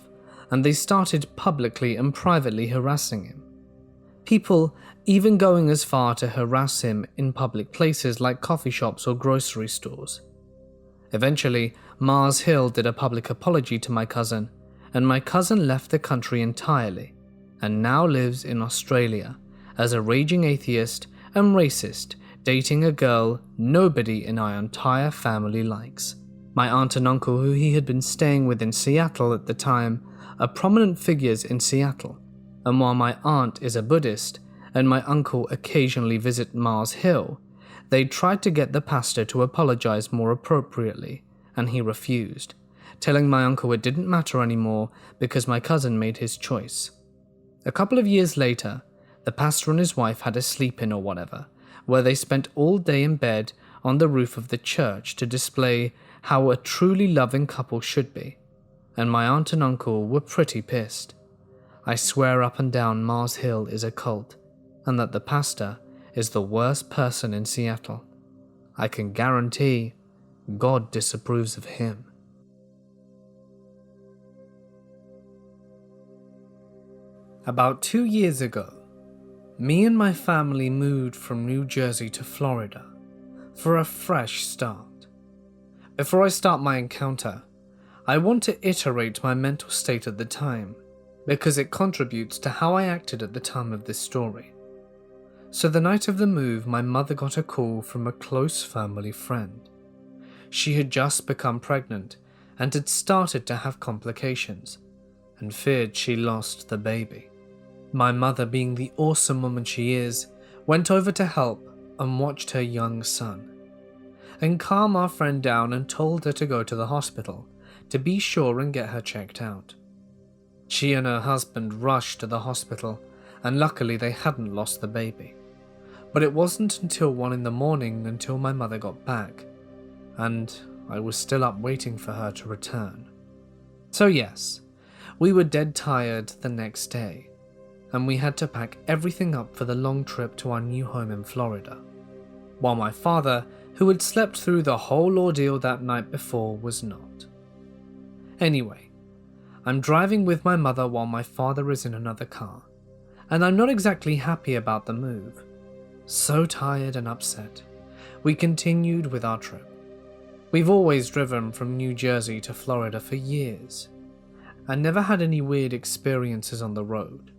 and they started publicly and privately harassing him. People even going as far to harass him in public places like coffee shops or grocery stores. Eventually, Mars Hill did a public apology to my cousin, and my cousin left the country entirely, and now lives in Australia as a raging atheist and racist, dating a girl nobody in our entire family likes. My aunt and uncle, who he had been staying with in Seattle at the time, are prominent figures in Seattle, and while my aunt is a Buddhist and my uncle occasionally visit Mars Hill, they tried to get the pastor to apologize more appropriately, and he refused, telling my uncle it didn't matter anymore because my cousin made his choice. A couple of years later, the pastor and his wife had a sleep-in or whatever, where they spent all day in bed on the roof of the church to display how a truly loving couple should be, and my aunt and uncle were pretty pissed. I swear up and down Mars Hill is a cult, and that the pastor is the worst person in Seattle. I can guarantee God disapproves of him. About 2 years ago, me and my family moved from New Jersey to Florida for a fresh start. Before I start my encounter, I want to iterate my mental state at the time, because it contributes to how I acted at the time of this story. So the night of the move, my mother got a call from a close family friend. She had just become pregnant and had started to have complications, and feared she lost the baby. My mother, being the awesome woman she is, went over to help and watched her young son, and calm our friend down and told her to go to the hospital to be sure and get her checked out. She and her husband rushed to the hospital, and luckily they hadn't lost the baby. But it wasn't until 1 a.m. until my mother got back, and I was still up waiting for her to return. So yes, we were dead tired the next day, and we had to pack everything up for the long trip to our new home in Florida, while my father, who had slept through the whole ordeal that night before, was not. Anyway, I'm driving with my mother while my father is in another car, and I'm not exactly happy about the move. So tired and upset, we continued with our trip. We've always driven from New Jersey to Florida for years, and never had any weird experiences on the road.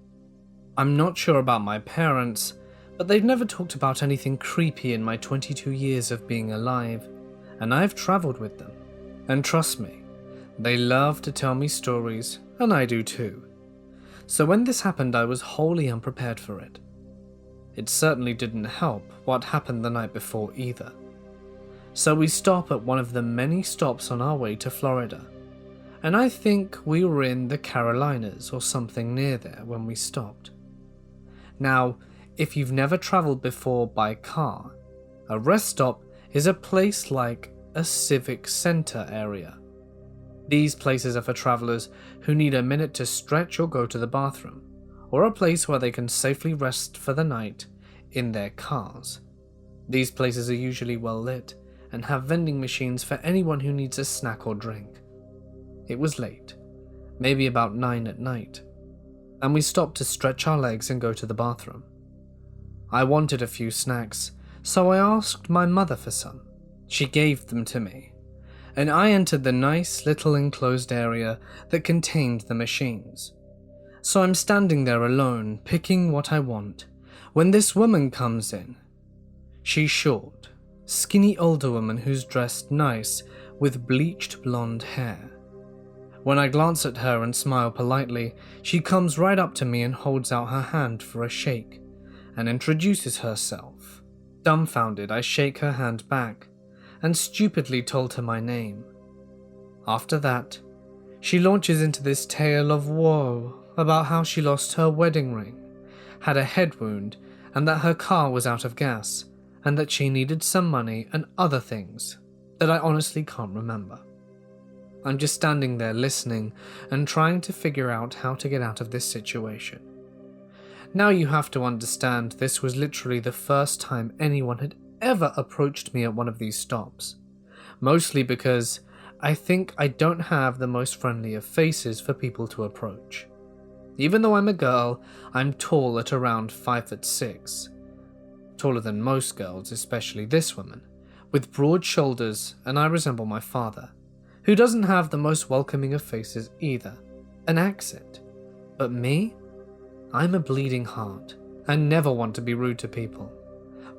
I'm not sure about my parents, but they've never talked about anything creepy in my 22 years of being alive, and I've traveled with them. And trust me, they love to tell me stories, and I do too. So when this happened, I was wholly unprepared for it. It certainly didn't help what happened the night before either. So we stop at one of the many stops on our way to Florida, and I think we were in the Carolinas or something near there when we stopped. Now, if you've never traveled before by car, a rest stop is a place like a civic center area. These places are for travelers who need a minute to stretch or go to the bathroom, or a place where they can safely rest for the night in their cars. These places are usually well lit and have vending machines for anyone who needs a snack or drink. It was late, maybe about 9 at night, and we stopped to stretch our legs and go to the bathroom. I wanted a few snacks, so I asked my mother for some. She gave them to me, and I entered the nice little enclosed area that contained the machines. So I'm standing there alone, picking what I want, when this woman comes in. She's short, skinny older woman who's dressed nice with bleached blonde hair. When I glance at her and smile politely, she comes right up to me and holds out her hand for a shake, and introduces herself. Dumbfounded, I shake her hand back, and stupidly told her my name. After that, she launches into this tale of woe about how she lost her wedding ring, had a head wound, and that her car was out of gas, and that she needed some money and other things that I honestly can't remember. I'm just standing there listening and trying to figure out how to get out of this situation. Now you have to understand this was literally the first time anyone had ever approached me at one of these stops, mostly because I think I don't have the most friendly of faces for people to approach. Even though I'm a girl, I'm tall at around 5'6", taller than most girls, especially this woman, with broad shoulders, and I resemble my father, who doesn't have the most welcoming of faces either, an accent. But me? I'm a bleeding heart, and never want to be rude to people.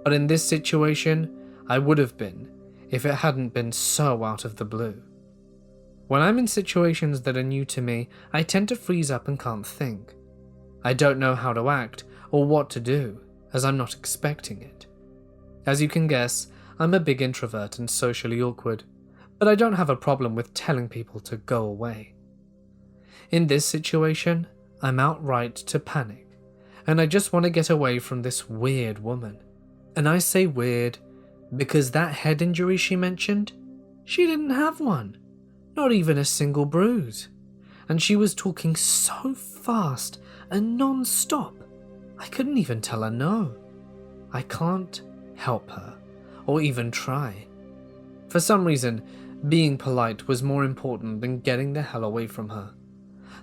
But in this situation, I would have been, if it hadn't been so out of the blue. When I'm in situations that are new to me, I tend to freeze up and can't think. I don't know how to act or what to do, as I'm not expecting it. As you can guess, I'm a big introvert and socially awkward, but I don't have a problem with telling people to go away. In this situation, I'm outright to panic, and I just want to get away from this weird woman. And I say weird because that head injury she mentioned, she didn't have one, not even a single bruise, and she was talking so fast and non-stop, I couldn't even tell her no. I can't help her, or even try. For some reason, being polite was more important than getting the hell away from her.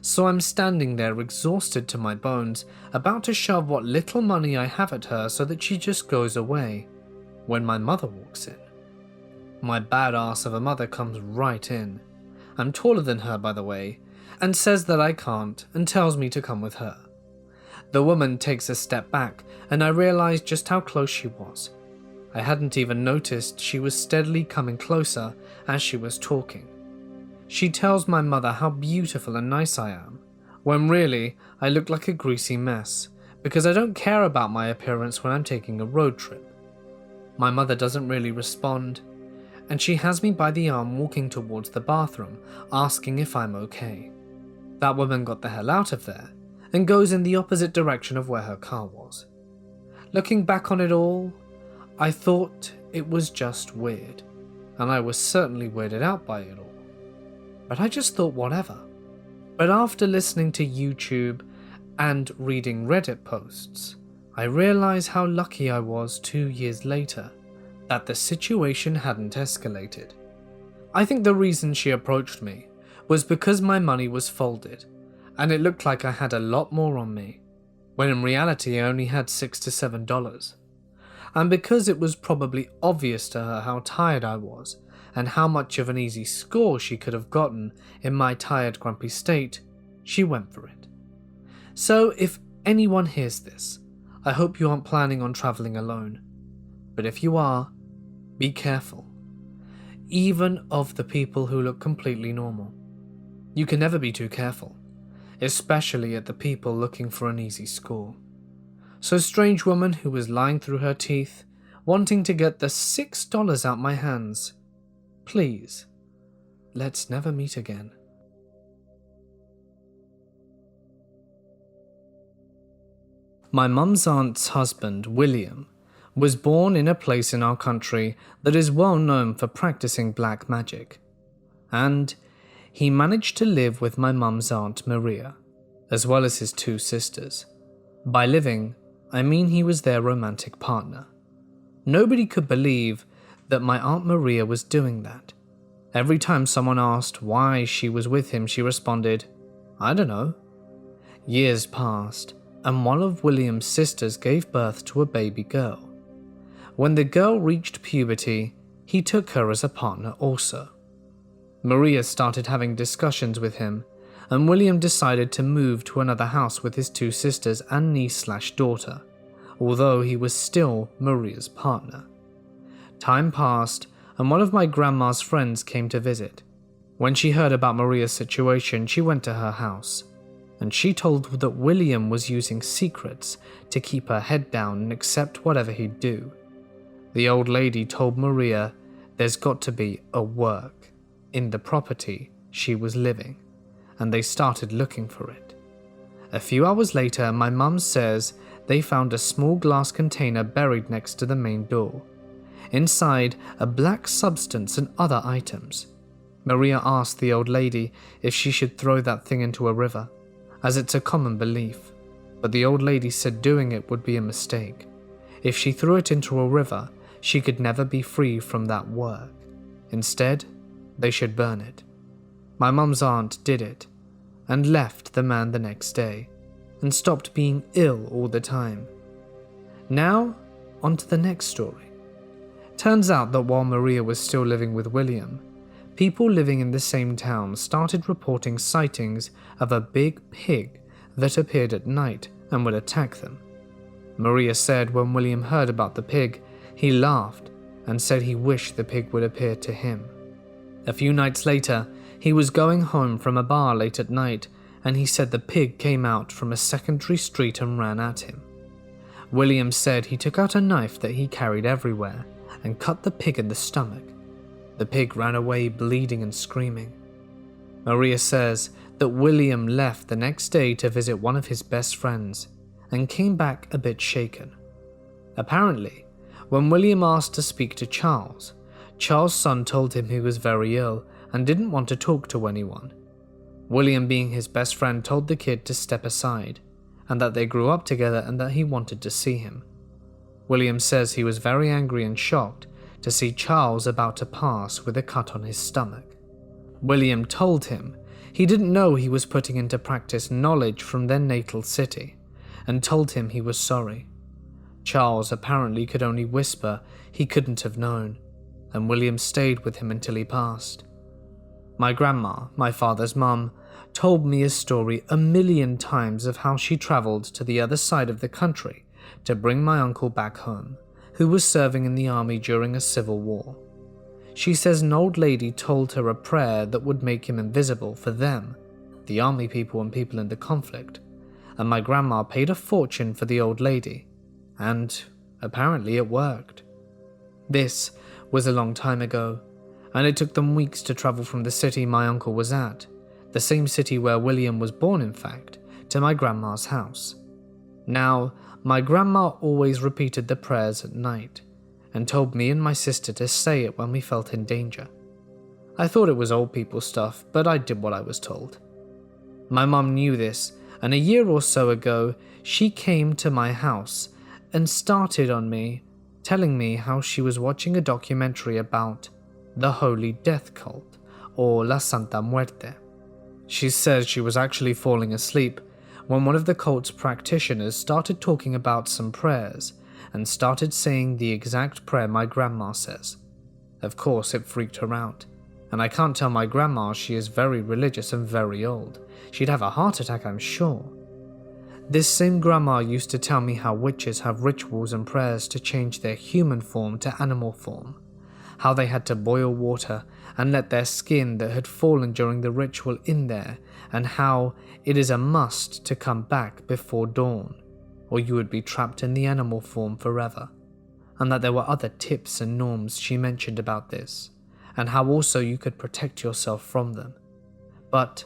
So I'm standing there exhausted to my bones, about to shove what little money I have at her so that she just goes away, when my mother walks in. My badass of a mother comes right in. I'm taller than her, by the way, and says that I can't and tells me to come with her. The woman takes a step back, and I realize just how close she was. I hadn't even noticed she was steadily coming closer as she was talking. She tells my mother how beautiful and nice I am, when really I look like a greasy mess, because I don't care about my appearance when I'm taking a road trip. My mother doesn't really respond, and she has me by the arm walking towards the bathroom, asking if I'm okay. That woman got the hell out of there, and goes in the opposite direction of where her car was. Looking back on it all, I thought it was just weird, and I was certainly weirded out by it all. But I just thought whatever. But after listening to YouTube and reading Reddit posts, I realized how lucky I was 2 years later that the situation hadn't escalated. I think the reason she approached me was because my money was folded, and it looked like I had a lot more on me, when in reality I only had $6 to $7. And because it was probably obvious to her how tired I was, and how much of an easy score she could have gotten in my tired, grumpy state, she went for it. So if anyone hears this, I hope you aren't planning on traveling alone. But if you are, be careful. Even of the people who look completely normal. You can never be too careful, especially at the people looking for an easy score. So strange woman who was lying through her teeth, wanting to get the $6 out my hands, please, let's never meet again. My mum's aunt's husband, William, was born in a place in our country that is well known for practicing black magic, and he managed to live with my mum's aunt Maria, as well as his 2 sisters. By living, I mean he was their romantic partner. Nobody could believe that my Aunt Maria was doing that. Every time someone asked why she was with him, she responded, "I don't know." Years passed, and one of William's sisters gave birth to a baby girl. When the girl reached puberty, he took her as a partner also. Maria started having discussions with him, and William decided to move to another house with his 2 sisters and niece/daughter, although he was still Maria's partner. Time passed, and one of my grandma's friends came to visit. When she heard about Maria's situation, she went to her house, and she told that William was using secrets to keep her head down and accept whatever he'd do. The old lady told Maria there's got to be a work in the property she was living, and they started looking for it. A few hours later, my mum says they found a small glass container buried next to the main door. Inside, a black substance and other items. Maria asked the old lady if she should throw that thing into a river, as it's a common belief, but the old lady said doing it would be a mistake. If she threw it into a river, she could never be free from that work. Instead, they should burn it. My mum's aunt did it, and left the man the next day, and stopped being ill all the time. Now, on to the next story. Turns out that while Maria was still living with William, people living in the same town started reporting sightings of a big pig that appeared at night and would attack them. Maria said when William heard about the pig, he laughed and said he wished the pig would appear to him. A few nights later, he was going home from a bar late at night, and he said the pig came out from a secondary street and ran at him. William said he took out a knife that he carried everywhere and cut the pig in the stomach. The pig ran away bleeding and screaming. Maria says that William left the next day to visit one of his best friends and came back a bit shaken. Apparently, when William asked to speak to Charles, Charles' son told him he was very ill and didn't want to talk to anyone. William, being his best friend, told the kid to step aside and that they grew up together and that he wanted to see him. William says he was very angry and shocked to see Charles about to pass with a cut on his stomach. William told him he didn't know he was putting into practice knowledge from their natal city, and told him he was sorry. Charles apparently could only whisper he couldn't have known, and William stayed with him until he passed. My grandma, my father's mum, told me a story 1,000,000 times of how she travelled to the other side of the country to bring my uncle back home, who was serving in the army during a civil war. She says an old lady told her a prayer that would make him invisible for them, the army people and people in the conflict, and my grandma paid a fortune for the old lady, and apparently it worked. This was a long time ago, and it took them weeks to travel from the city my uncle was at, the same city where William was born in fact, to my grandma's house. Now, my grandma always repeated the prayers at night, and told me and my sister to say it when we felt in danger. I thought it was old people stuff, but I did what I was told. My mum knew this, and a year or so ago, she came to my house and started on me, telling me how she was watching a documentary about the Holy Death Cult, or La Santa Muerte. She says she was actually falling asleep when one of the cult's practitioners started talking about some prayers and started saying the exact prayer my grandma says. Of course, it freaked her out, and I can't tell my grandma she is very religious and very old. She'd have a heart attack, I'm sure. This same grandma used to tell me how witches have rituals and prayers to change their human form to animal form, how they had to boil water and let their skin that had fallen during the ritual in there, and how it is a must to come back before dawn, or you would be trapped in the animal form forever, and that there were other tips and norms she mentioned about this, and how also you could protect yourself from them. But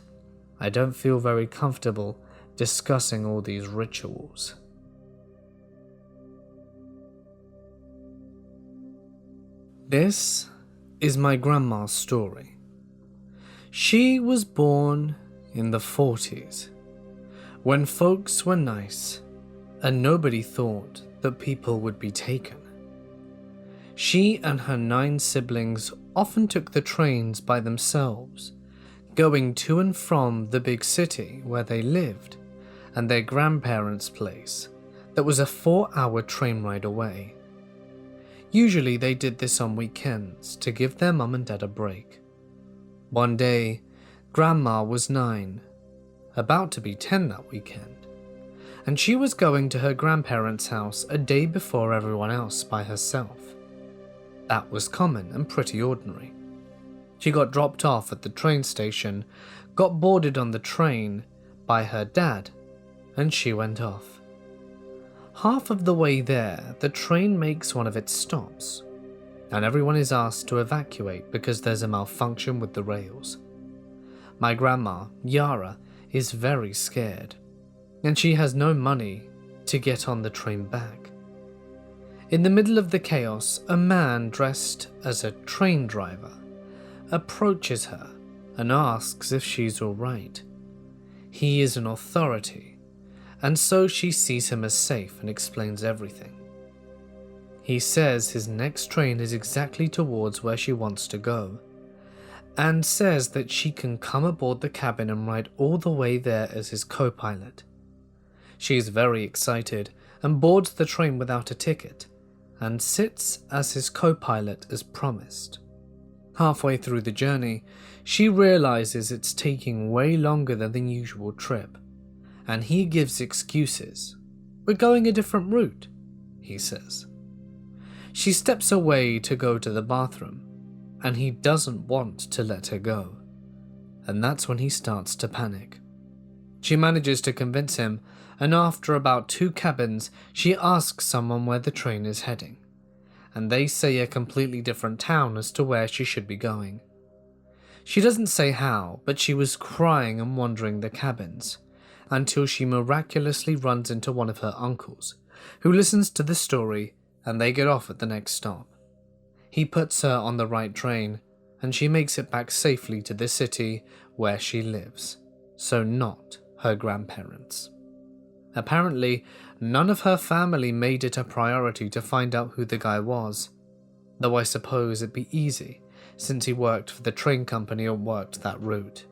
I don't feel very comfortable discussing all these rituals. This is my grandma's story. She was born in the 40s, when folks were nice and nobody thought that people would be taken. She and her 9 siblings often took the trains by themselves, going to and from the big city where they lived and their grandparents' place that was a 4-hour train ride away. Usually they did this on weekends to give their mum and dad a break. One day, Grandma was 9, about to be 10 that weekend, and she was going to her grandparents' house a day before everyone else by herself. That was common and pretty ordinary. She got dropped off at the train station, got boarded on the train by her dad, and she went off. Half of the way there, the train makes one of its stops, and everyone is asked to evacuate because there's a malfunction with the rails. My grandma, Yara, is very scared, and she has no money to get on the train back. In the middle of the chaos, a man dressed as a train driver approaches her and asks if she's alright. He is an authority, and so she sees him as safe and explains everything. He says his next train is exactly towards where she wants to go, and says that she can come aboard the cabin and ride all the way there as his co-pilot. She is very excited and boards the train without a ticket, and sits as his co-pilot as promised. Halfway through the journey, she realizes it's taking way longer than the usual trip, and he gives excuses. "We're going a different route," he says. She steps away to go to the bathroom, and he doesn't want to let her go, and that's when he starts to panic. She manages to convince him, and after about 2 cabins, she asks someone where the train is heading, and they say a completely different town as to where she should be going. She doesn't say how, but she was crying and wandering the cabins, until she miraculously runs into one of her uncles, who listens to the story, and they get off at the next stop. He puts her on the right train, and she makes it back safely to the city where she lives, so not her grandparents. Apparently, none of her family made it a priority to find out who the guy was, though I suppose it'd be easy, since he worked for the train company or worked that route.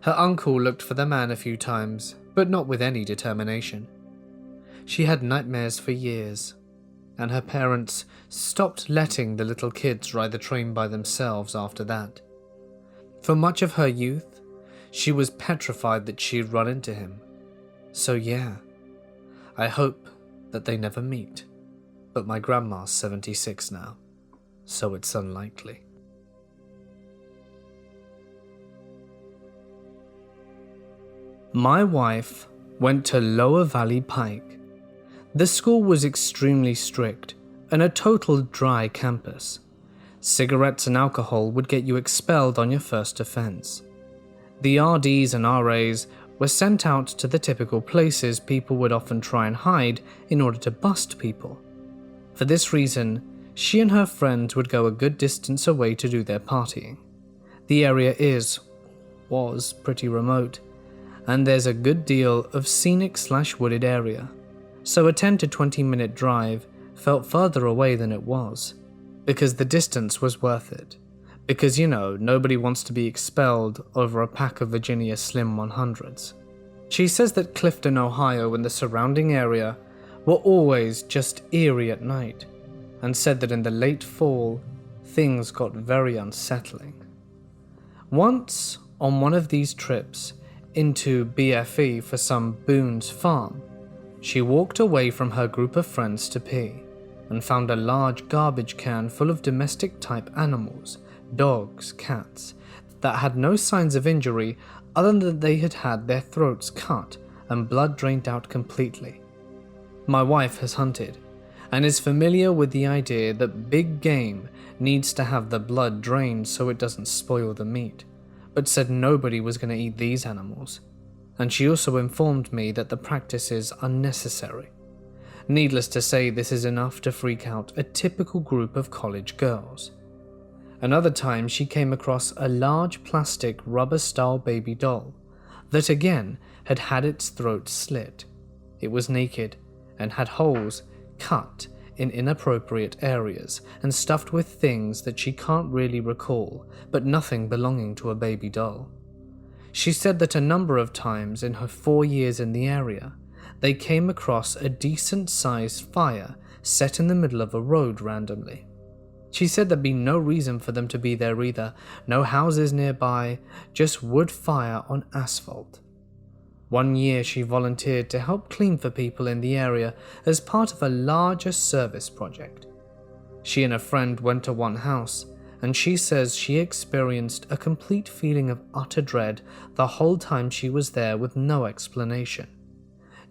Her uncle looked for the man a few times, but not with any determination. She had nightmares for years, and her parents stopped letting the little kids ride the train by themselves after that. For much of her youth, she was petrified that she'd run into him. So yeah, I hope that they never meet, but my grandma's 76 now, so it's unlikely. My wife went to Lower Valley Pike. The school was extremely strict and a total dry campus. Cigarettes and alcohol would get you expelled on your first offense. The RDs and RAs were sent out to the typical places people would often try and hide in order to bust people. For this reason, she and her friends would go a good distance away to do their partying. The area was pretty remote, and there's a good deal of scenic/wooded area, so a 10 to 20 minute drive felt further away than it was, because the distance was worth it. Because, nobody wants to be expelled over a pack of Virginia Slim 100s. She says that Clifton, Ohio and the surrounding area were always just eerie at night, and said that in the late fall, things got very unsettling. Once, on one of these trips into BFE for some Boone's farm, she walked away from her group of friends to pee, and found a large garbage can full of domestic-type animals, dogs, cats, that had no signs of injury other than that they had had their throats cut and blood drained out completely. My wife has hunted, and is familiar with the idea that big game needs to have the blood drained so it doesn't spoil the meat, but said nobody was going to eat these animals, and she also informed me that the practice is unnecessary. Needless to say, this is enough to freak out a typical group of college girls. Another time she came across a large plastic rubber-style baby doll that again had had its throat slit. It was naked and had holes cut in inappropriate areas and stuffed with things that she can't really recall, but nothing belonging to a baby doll. She said that a number of times in her 4 years in the area, they came across a decent-sized fire set in the middle of a road randomly. She said there'd be no reason for them to be there either, no houses nearby, just wood fire on asphalt. One year she volunteered to help clean for people in the area as part of a larger service project. She and a friend went to one house, and she says she experienced a complete feeling of utter dread the whole time she was there with no explanation.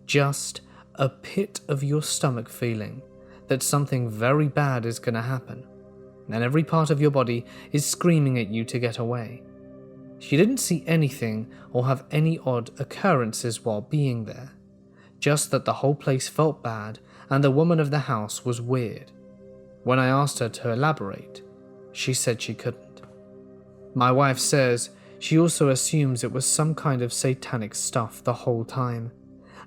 Just a pit of your stomach feeling that something very bad is going to happen, and every part of your body is screaming at you to get away. She didn't see anything or have any odd occurrences while being there, just that the whole place felt bad and the woman of the house was weird. When I asked her to elaborate, she said she couldn't. My wife says she also assumes it was some kind of satanic stuff the whole time,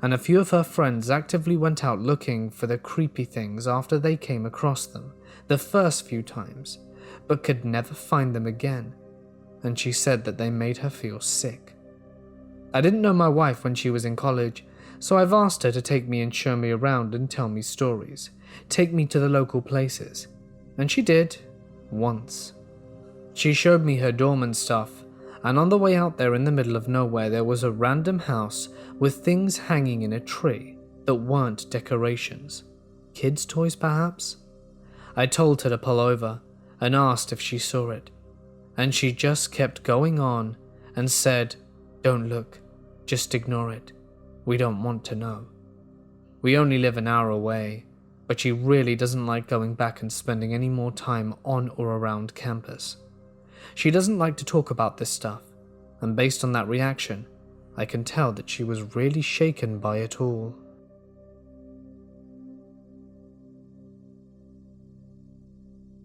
and a few of her friends actively went out looking for the creepy things after they came across them the first few times, but could never find them again, and she said that they made her feel sick. I didn't know my wife when she was in college, so I've asked her to take me and show me around and tell me stories, take me to the local places, and she did, once. She showed me her dorm and stuff, and on the way out there in the middle of nowhere there was a random house with things hanging in a tree that weren't decorations. Kids' toys perhaps? I told her to pull over and asked if she saw it, and she just kept going on and said, "Don't look, just ignore it. We don't want to know." We only live an hour away, but she really doesn't like going back and spending any more time on or around campus. She doesn't like to talk about this stuff, and based on that reaction, I can tell that she was really shaken by it all.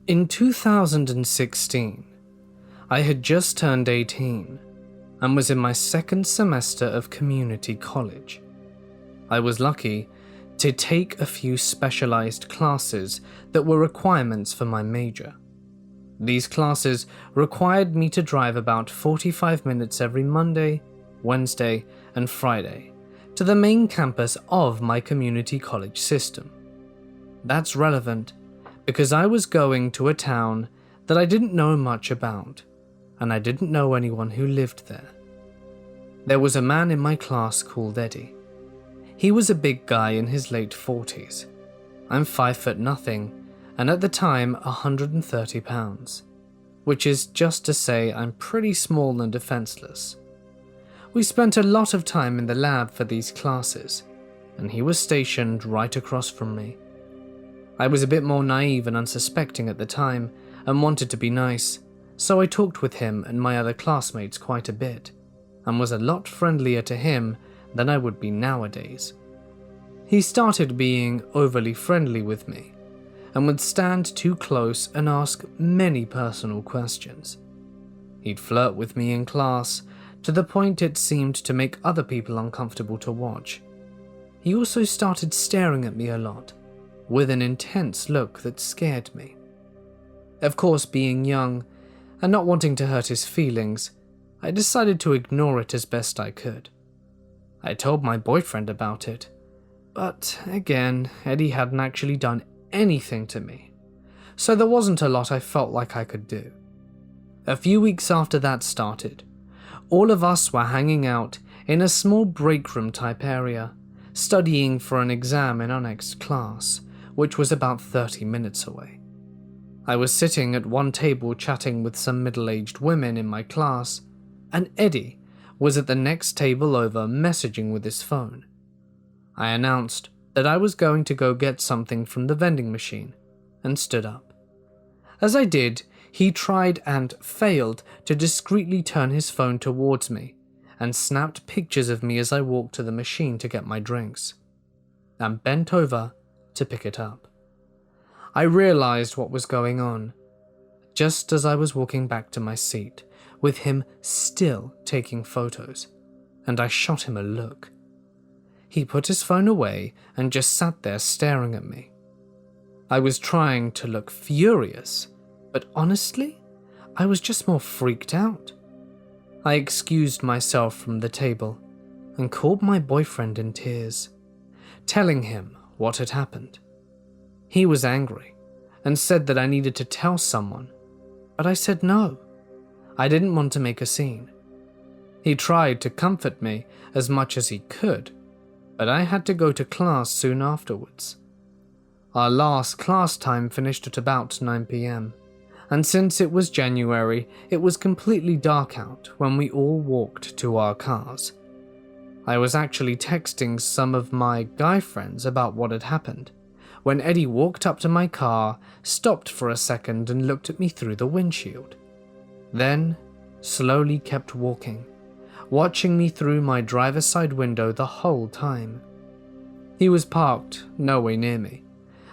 In 2016, I had just turned 18 and was in my second semester of community college. I was lucky to take a few specialized classes that were requirements for my major. These classes required me to drive about 45 minutes every Monday, Wednesday, and Friday to the main campus of my community college system. That's relevant because I was going to a town that I didn't know much about, and I didn't know anyone who lived there. There was a man in my class called Eddie. He was a big guy in his late 40s. I'm 5'0", and at the time 130 pounds, which is just to say I'm pretty small and defenseless. We spent a lot of time in the lab for these classes, and he was stationed right across from me. I was a bit more naive and unsuspecting at the time and wanted to be nice, so I talked with him and my other classmates quite a bit, and was a lot friendlier to him than I would be nowadays. He started being overly friendly with me, and would stand too close and ask many personal questions. He'd flirt with me in class, to the point it seemed to make other people uncomfortable to watch. He also started staring at me a lot, with an intense look that scared me. Of course, being young, and not wanting to hurt his feelings, I decided to ignore it as best I could. I told my boyfriend about it, but again, Eddie hadn't actually done anything to me, so there wasn't a lot I felt like I could do. A few weeks after that started, all of us were hanging out in a small break room type area, studying for an exam in our next class, which was about 30 minutes away. I was sitting at one table chatting with some middle-aged women in my class, and Eddie was at the next table over messaging with his phone. I announced that I was going to go get something from the vending machine, and stood up. As I did, he tried and failed to discreetly turn his phone towards me, and snapped pictures of me as I walked to the machine to get my drinks, and bent over to pick it up. I realized what was going on, just as I was walking back to my seat, with him still taking photos, and I shot him a look. He put his phone away and just sat there staring at me. I was trying to look furious, but honestly, I was just more freaked out. I excused myself from the table and called my boyfriend in tears, telling him what had happened. He was angry and said that I needed to tell someone, but I said no. I didn't want to make a scene. He tried to comfort me as much as he could, but I had to go to class soon afterwards. Our last class time finished at about 9 p.m, and since it was January, it was completely dark out when we all walked to our cars. I was actually texting some of my guy friends about what had happened, when Eddie walked up to my car, stopped for a second and looked at me through the windshield. Then, slowly kept walking, watching me through my driver's side window the whole time. He was parked nowhere near me,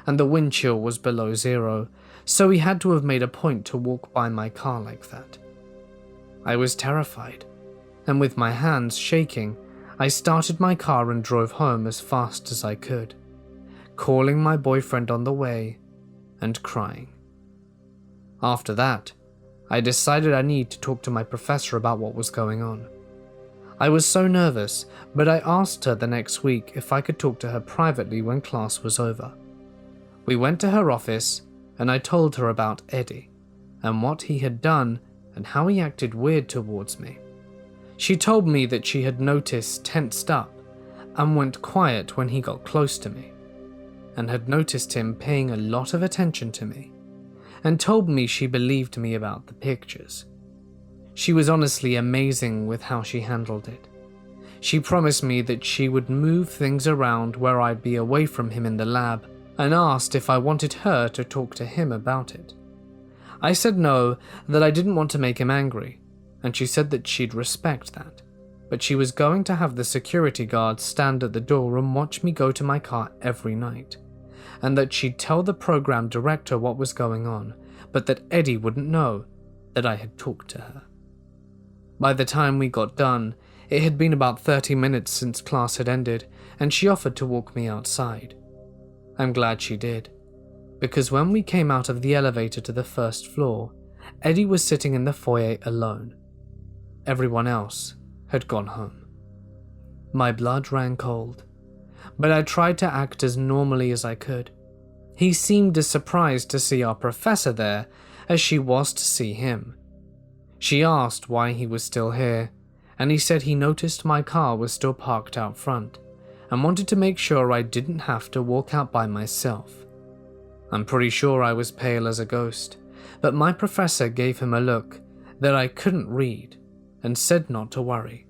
and the wind chill was below zero, so he had to have made a point to walk by my car like that. I was terrified, and with my hands shaking, I started my car and drove home as fast as I could, calling my boyfriend on the way and crying. After that, I decided I need to talk to my professor about what was going on. I was so nervous, but I asked her the next week if I could talk to her privately when class was over. We went to her office, and I told her about Eddie, and what he had done and how he acted weird towards me. She told me that she had noticed tensed up and went quiet when he got close to me, and had noticed him paying a lot of attention to me, and told me she believed me about the pictures. She was honestly amazing with how she handled it. She promised me that she would move things around where I'd be away from him in the lab, and asked if I wanted her to talk to him about it. I said no, that I didn't want to make him angry, and she said that she'd respect that, but she was going to have the security guard stand at the door and watch me go to my car every night, and that she'd tell the program director what was going on, but that Eddie wouldn't know that I had talked to her. By the time we got done, it had been about 30 minutes since class had ended, and she offered to walk me outside. I'm glad she did, because when we came out of the elevator to the first floor, Eddie was sitting in the foyer alone. Everyone else had gone home. My blood ran cold, but I tried to act as normally as I could. He seemed as surprised to see our professor there as she was to see him. She asked why he was still here, and he said he noticed my car was still parked out front and wanted to make sure I didn't have to walk out by myself. I'm pretty sure I was pale as a ghost, but my professor gave him a look that I couldn't read and said not to worry.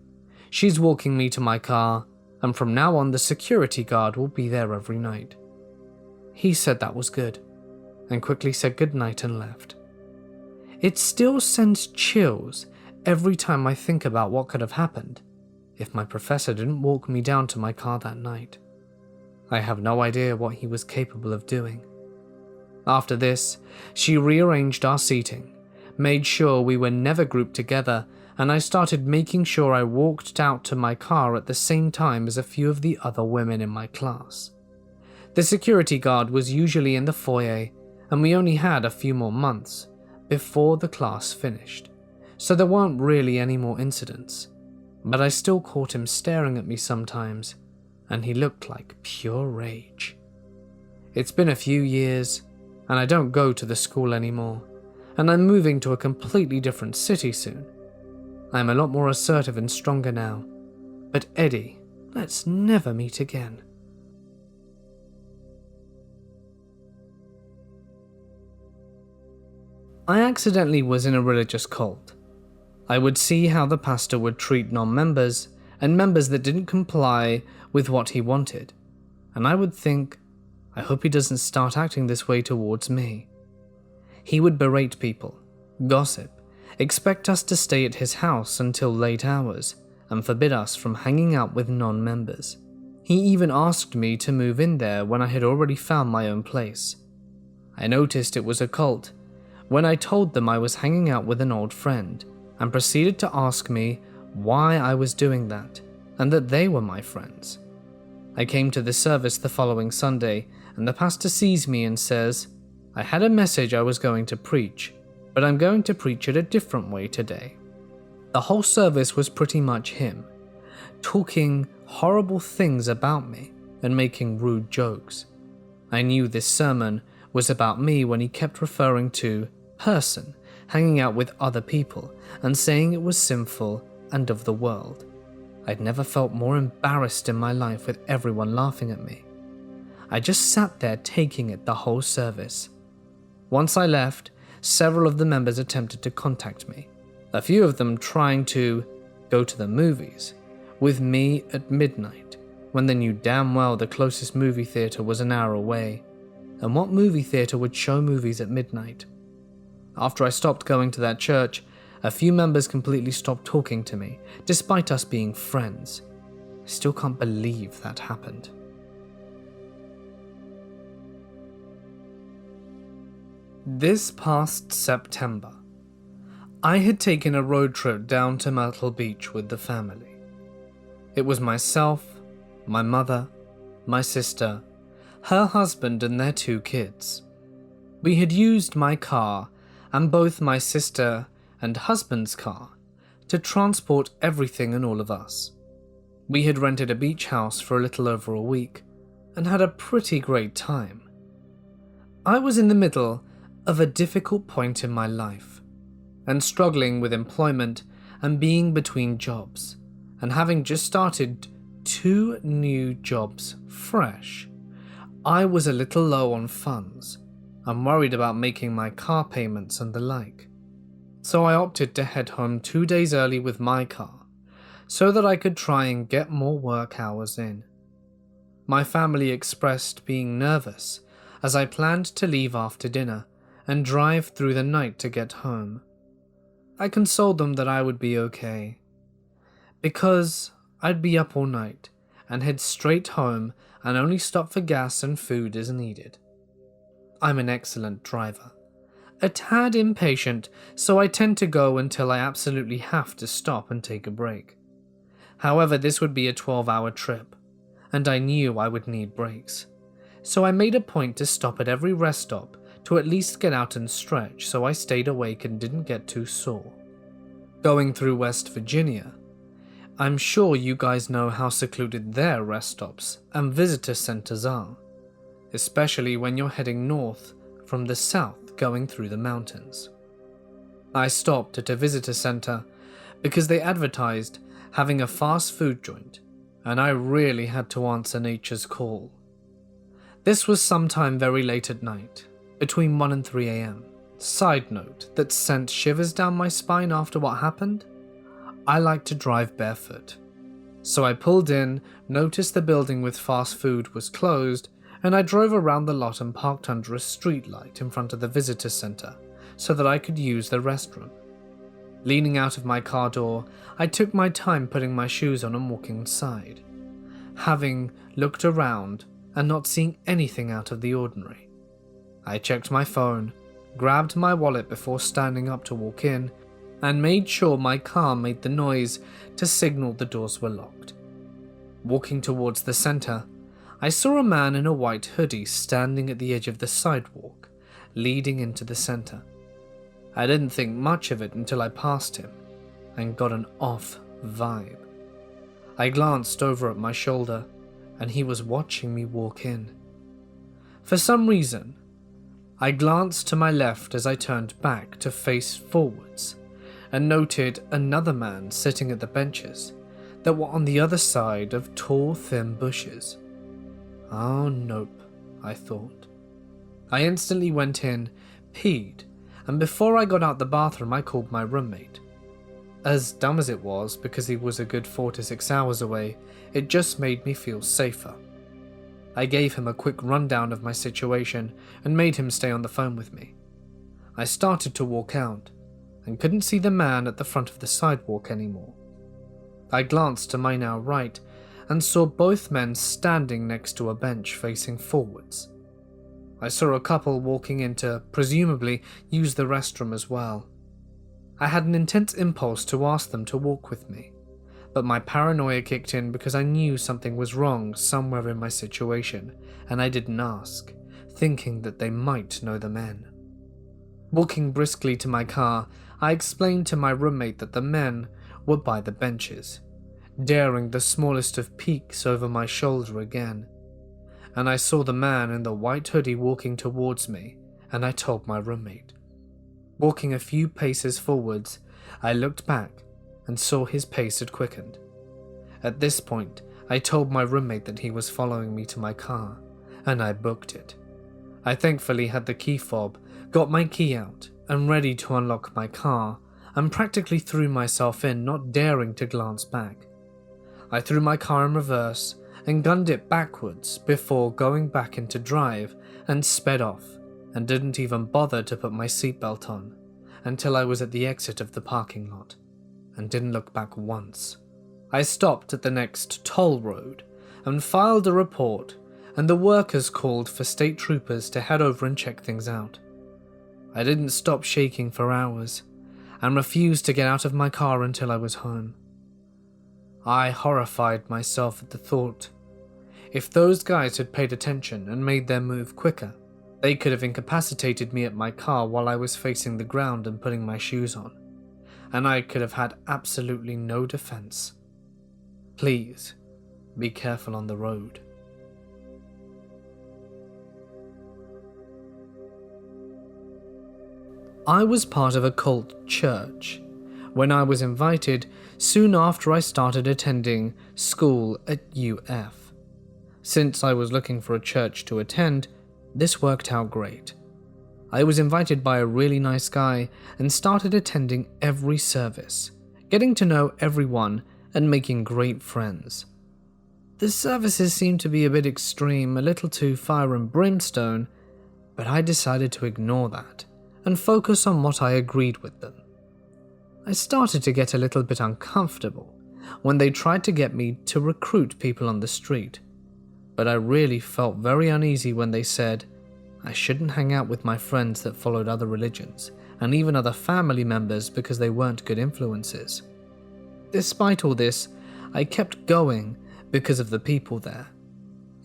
She's walking me to my car, and from now on the security guard will be there every night. He said that was good, and quickly said goodnight and left. It still sends chills every time I think about what could have happened if my professor didn't walk me down to my car that night. I have no idea what he was capable of doing. After this, she rearranged our seating, made sure we were never grouped together, and I started making sure I walked out to my car at the same time as a few of the other women in my class. The security guard was usually in the foyer, and we only had a few more months before the class finished, so there weren't really any more incidents, but I still caught him staring at me sometimes, and he looked like pure rage. It's been a few years, and I don't go to the school anymore, and I'm moving to a completely different city soon. I'm a lot more assertive and stronger now, but Eddie, let's never meet again. I accidentally was in a religious cult. I would see how the pastor would treat non-members and members that didn't comply with what he wanted, and I would think, I hope he doesn't start acting this way towards me. He would berate people, gossip, expect us to stay at his house until late hours, and forbid us from hanging out with non-members. He even asked me to move in there when I had already found my own place. I noticed it was a cult when I told them I was hanging out with an old friend, and proceeded to ask me why I was doing that, and that they were my friends. I came to the service the following Sunday, and the pastor sees me and says, I had a message I was going to preach, but I'm going to preach it a different way today. The whole service was pretty much him, talking horrible things about me and making rude jokes. I knew this sermon was about me when he kept referring to person, hanging out with other people, and saying it was sinful and of the world. I'd never felt more embarrassed in my life with everyone laughing at me. I just sat there taking it the whole service. Once I left, several of the members attempted to contact me, a few of them trying to go to the movies with me at midnight when they knew damn well the closest movie theatre was an hour away, and what movie theatre would show movies at midnight? After I stopped going to that church, a few members completely stopped talking to me, despite us being friends. I still can't believe that happened. This past September, I had taken a road trip down to Myrtle Beach with the family. It was myself, my mother, my sister, her husband and their 2 kids. We had used my car and both my sister and husband's car to transport everything and all of us. We had rented a beach house for a little over a week and had a pretty great time. I was in the middle of a difficult point in my life and struggling with employment and being between jobs, and having just started 2 new jobs fresh, I was a little low on funds and worried about making my car payments and the like. So I opted to head home 2 days early with my car so that I could try and get more work hours in. My family expressed being nervous as I planned to leave after dinner and drive through the night to get home. I consoled them that I would be okay, because I'd be up all night and head straight home and only stop for gas and food as needed. I'm an excellent driver, a tad impatient, so I tend to go until I absolutely have to stop and take a break. However, this would be a 12-hour trip, and I knew I would need breaks, so I made a point to stop at every rest stop to at least get out and stretch, so I stayed awake and didn't get too sore. Going through West Virginia, I'm sure you guys know how secluded their rest stops and visitor centers are, especially when you're heading north from the south going through the mountains. I stopped at a visitor center because they advertised having a fast food joint, and I really had to answer nature's call. This was sometime very late at night, between 1 and 3 a.m. Side note that sent shivers down my spine after what happened: I like to drive barefoot. So I pulled in, noticed the building with fast food was closed, and I drove around the lot and parked under a street light in front of the visitor center so that I could use the restroom. Leaning out of my car door, I took my time putting my shoes on and walking inside, having looked around and not seeing anything out of the ordinary. I checked my phone, grabbed my wallet before standing up to walk in, and made sure my car made the noise to signal the doors were locked. Walking towards the center, I saw a man in a white hoodie standing at the edge of the sidewalk, leading into the center. I didn't think much of it until I passed him, and got an off vibe. I glanced over at my shoulder, and he was watching me walk in. For some reason, I glanced to my left as I turned back to face forwards, and noted another man sitting at the benches that were on the other side of tall, thin bushes. Oh nope, I thought. I instantly went in, peed, and before I got out the bathroom I called my roommate. As dumb as it was, because he was a good 4 to 6 hours away, it just made me feel safer. I gave him a quick rundown of my situation and made him stay on the phone with me. I started to walk out and couldn't see the man at the front of the sidewalk anymore. I glanced to my now right and saw both men standing next to a bench facing forwards. I saw a couple walking in to, presumably, use the restroom as well. I had an intense impulse to ask them to walk with me, but my paranoia kicked in because I knew something was wrong somewhere in my situation, and I didn't ask, thinking that they might know the men. Walking briskly to my car, I explained to my roommate that the men were by the benches, daring the smallest of peeks over my shoulder again, and I saw the man in the white hoodie walking towards me, and I told my roommate. Walking a few paces forwards, I looked back and saw his pace had quickened. At this point, I told my roommate that he was following me to my car, and I booked it. I thankfully had the key fob, got my key out, and ready to unlock my car, and practically threw myself in, not daring to glance back. I threw my car in reverse and gunned it backwards before going back into drive and sped off, and didn't even bother to put my seatbelt on until I was at the exit of the parking lot, and didn't look back once. I stopped at the next toll road and filed a report, and the workers called for state troopers to head over and check things out. I didn't stop shaking for hours, and refused to get out of my car until I was home. I horrified myself at the thought. If those guys had paid attention and made their move quicker, they could have incapacitated me at my car while I was facing the ground and putting my shoes on, and I could have had absolutely no defense. Please, be careful on the road. I was part of Occult church when I was invited soon after I started attending school at UF. Since I was looking for a church to attend, this worked out great. I was invited by a really nice guy and started attending every service, getting to know everyone and making great friends. The services seemed to be a bit extreme, a little too fire and brimstone, but I decided to ignore that and focus on what I agreed with them. I started to get a little bit uncomfortable when they tried to get me to recruit people on the street, but I really felt very uneasy when they said I shouldn't hang out with my friends that followed other religions and even other family members because they weren't good influences. Despite all this, I kept going because of the people there.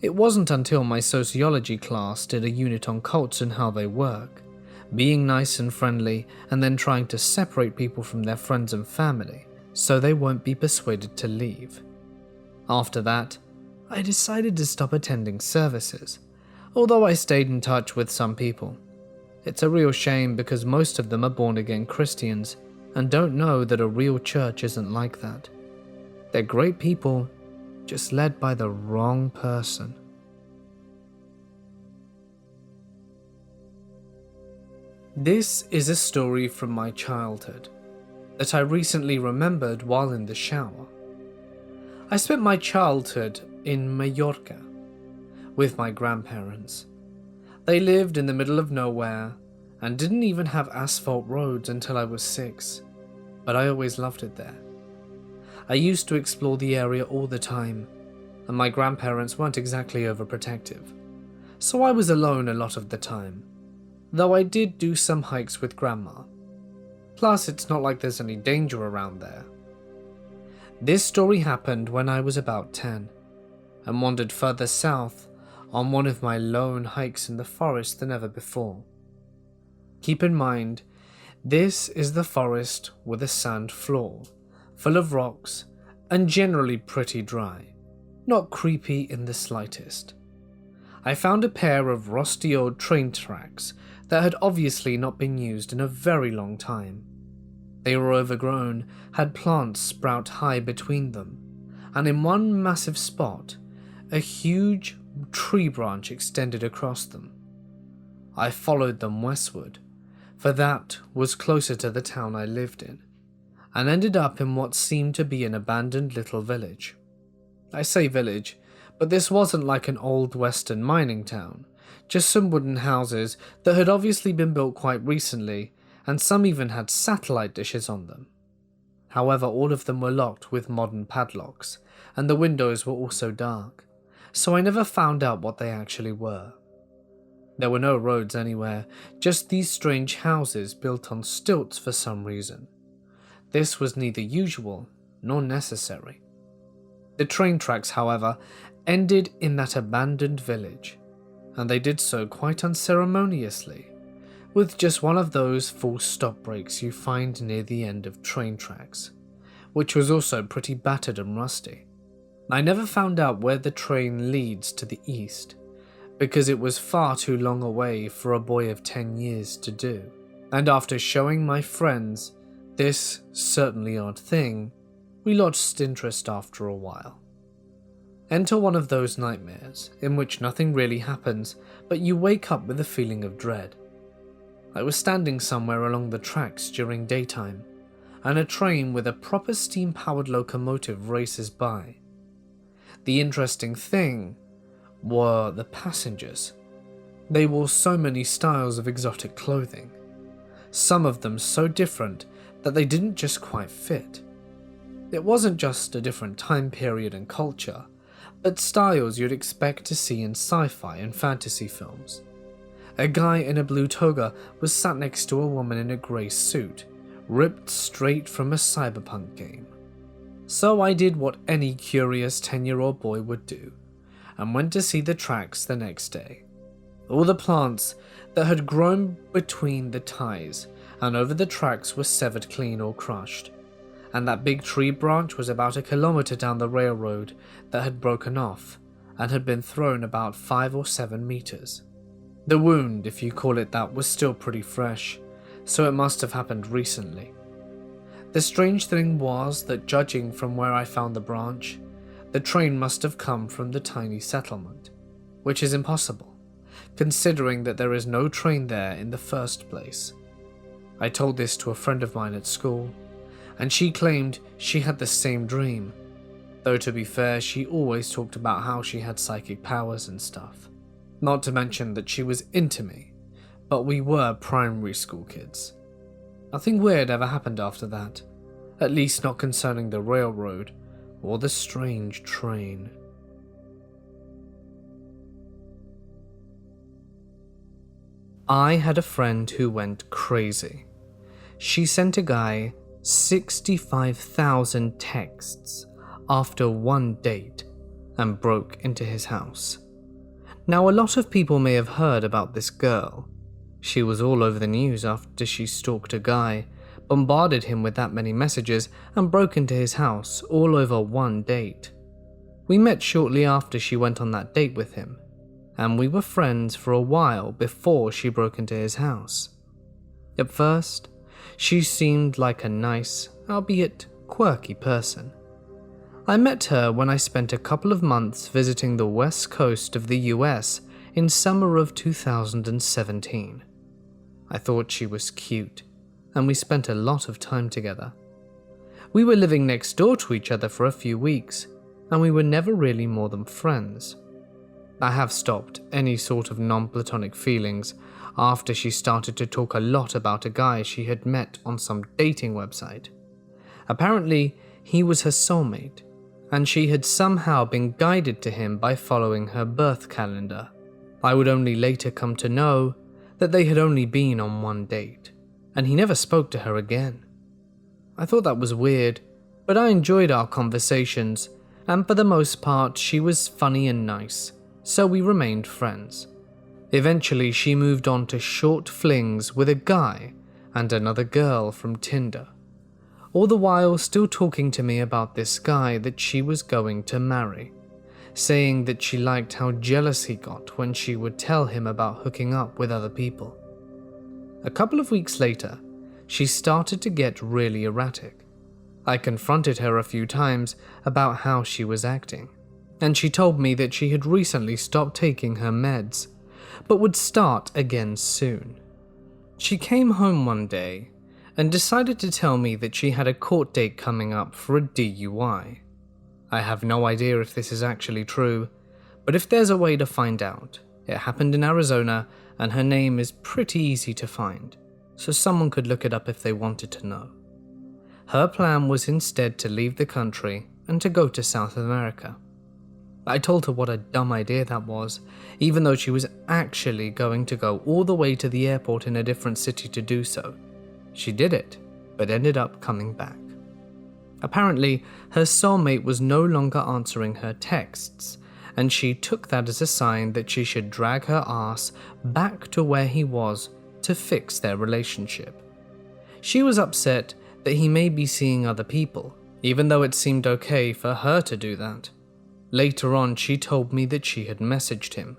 It wasn't until my sociology class did a unit on cults and how they work, being nice and friendly and then trying to separate people from their friends and family so they won't be persuaded to leave. After that, I decided to stop attending services, although I stayed in touch with some people. It's a real shame because most of them are born-again Christians and don't know that a real church isn't like that. They're great people, just led by the wrong person. This is a story from my childhood that I recently remembered while in the shower. I spent my childhood in Mallorca with my grandparents. They lived in the middle of nowhere and didn't even have asphalt roads until I was 6, but I always loved it there. I used to explore the area all the time, and my grandparents weren't exactly overprotective, so I was alone a lot of the time, though I did do some hikes with Grandma. Plus, it's not like there's any danger around there. This story happened when I was about 10, and wandered further south on one of my lone hikes in the forest than ever before. Keep in mind, this is the forest with a sand floor, full of rocks, and generally pretty dry, not creepy in the slightest. I found a pair of rusty old train tracks that had obviously not been used in a very long time. They were overgrown, had plants sprout high between them, and in one massive spot, a huge tree branch extended across them. I followed them westward, for that was closer to the town I lived in, and ended up in what seemed to be an abandoned little village. I say village, but this wasn't like an old western mining town, just some wooden houses that had obviously been built quite recently, and some even had satellite dishes on them. However, all of them were locked with modern padlocks, and the windows were also dark, so I never found out what they actually were. There were no roads anywhere, just these strange houses built on stilts for some reason. This was neither usual nor necessary. The train tracks, however, ended in that abandoned village, and they did so quite unceremoniously, with just one of those full stop breaks you find near the end of train tracks, which was also pretty battered and rusty. I never found out where the train leads to the east, because it was far too long away for a boy of 10 years to do, and after showing my friends this certainly odd thing, we lost interest after a while. Enter one of those nightmares in which nothing really happens, but you wake up with a feeling of dread. I was standing somewhere along the tracks during daytime, and a train with a proper steam-powered locomotive races by. The interesting thing were the passengers. They wore so many styles of exotic clothing, some of them so different that they didn't just quite fit. It wasn't just a different time period and culture, but styles you'd expect to see in sci-fi and fantasy films. A guy in a blue toga was sat next to a woman in a grey suit, ripped straight from a cyberpunk game. So I did what any curious 10-year-old boy would do, and went to see the tracks the next day. All the plants that had grown between the ties and over the tracks were severed clean or crushed, and that big tree branch was about a kilometre down the railroad that had broken off and had been thrown about 5 or 7 metres. The wound, if you call it that, was still pretty fresh, so it must have happened recently. The strange thing was that, judging from where I found the branch, the train must have come from the tiny settlement, which is impossible, considering that there is no train there in the first place. I told this to a friend of mine at school, and she claimed she had the same dream, though to be fair, she always talked about how she had psychic powers and stuff. Not to mention that she was into me, but we were primary school kids. Nothing weird ever happened after that, at least not concerning the railroad or the strange train. I had a friend who went crazy. She sent a guy 65,000 texts after one date and broke into his house. Now, a lot of people may have heard about this girl. She was all over the news after she stalked a guy, bombarded him with that many messages, and broke into his house all over one date. We met shortly after she went on that date with him, and we were friends for a while before she broke into his house. At first, she seemed like a nice, albeit quirky person. I met her when I spent a couple of months visiting the west coast of the US in summer of 2017. I thought she was cute, and we spent a lot of time together. We were living next door to each other for a few weeks, and we were never really more than friends. I have stopped any sort of non-platonic feelings after she started to talk a lot about a guy she had met on some dating website. Apparently, he was her soulmate, and she had somehow been guided to him by following her birth calendar. I would only later come to know that they had only been on one date, and he never spoke to her again. I thought that was weird, but I enjoyed our conversations, and for the most part she was funny and nice, so we remained friends. Eventually she moved on to short flings with a guy and another girl from Tinder, all the while still talking to me about this guy that she was going to marry, saying that she liked how jealous he got when she would tell him about hooking up with other people. A couple of weeks later, she started to get really erratic. I confronted her a few times about how she was acting, and she told me that she had recently stopped taking her meds, but would start again soon. She came home one day and decided to tell me that she had a court date coming up for a DUI. I have no idea if this is actually true, but if there's a way to find out, it happened in Arizona and her name is pretty easy to find, so someone could look it up if they wanted to know. Her plan was instead to leave the country and to go to South America. I told her what a dumb idea that was, even though she was actually going to go all the way to the airport in a different city to do so. She did it, but ended up coming back. Apparently, her soulmate was no longer answering her texts, and she took that as a sign that she should drag her ass back to where he was to fix their relationship. She was upset that he may be seeing other people, even though it seemed okay for her to do that. Later on, she told me that she had messaged him,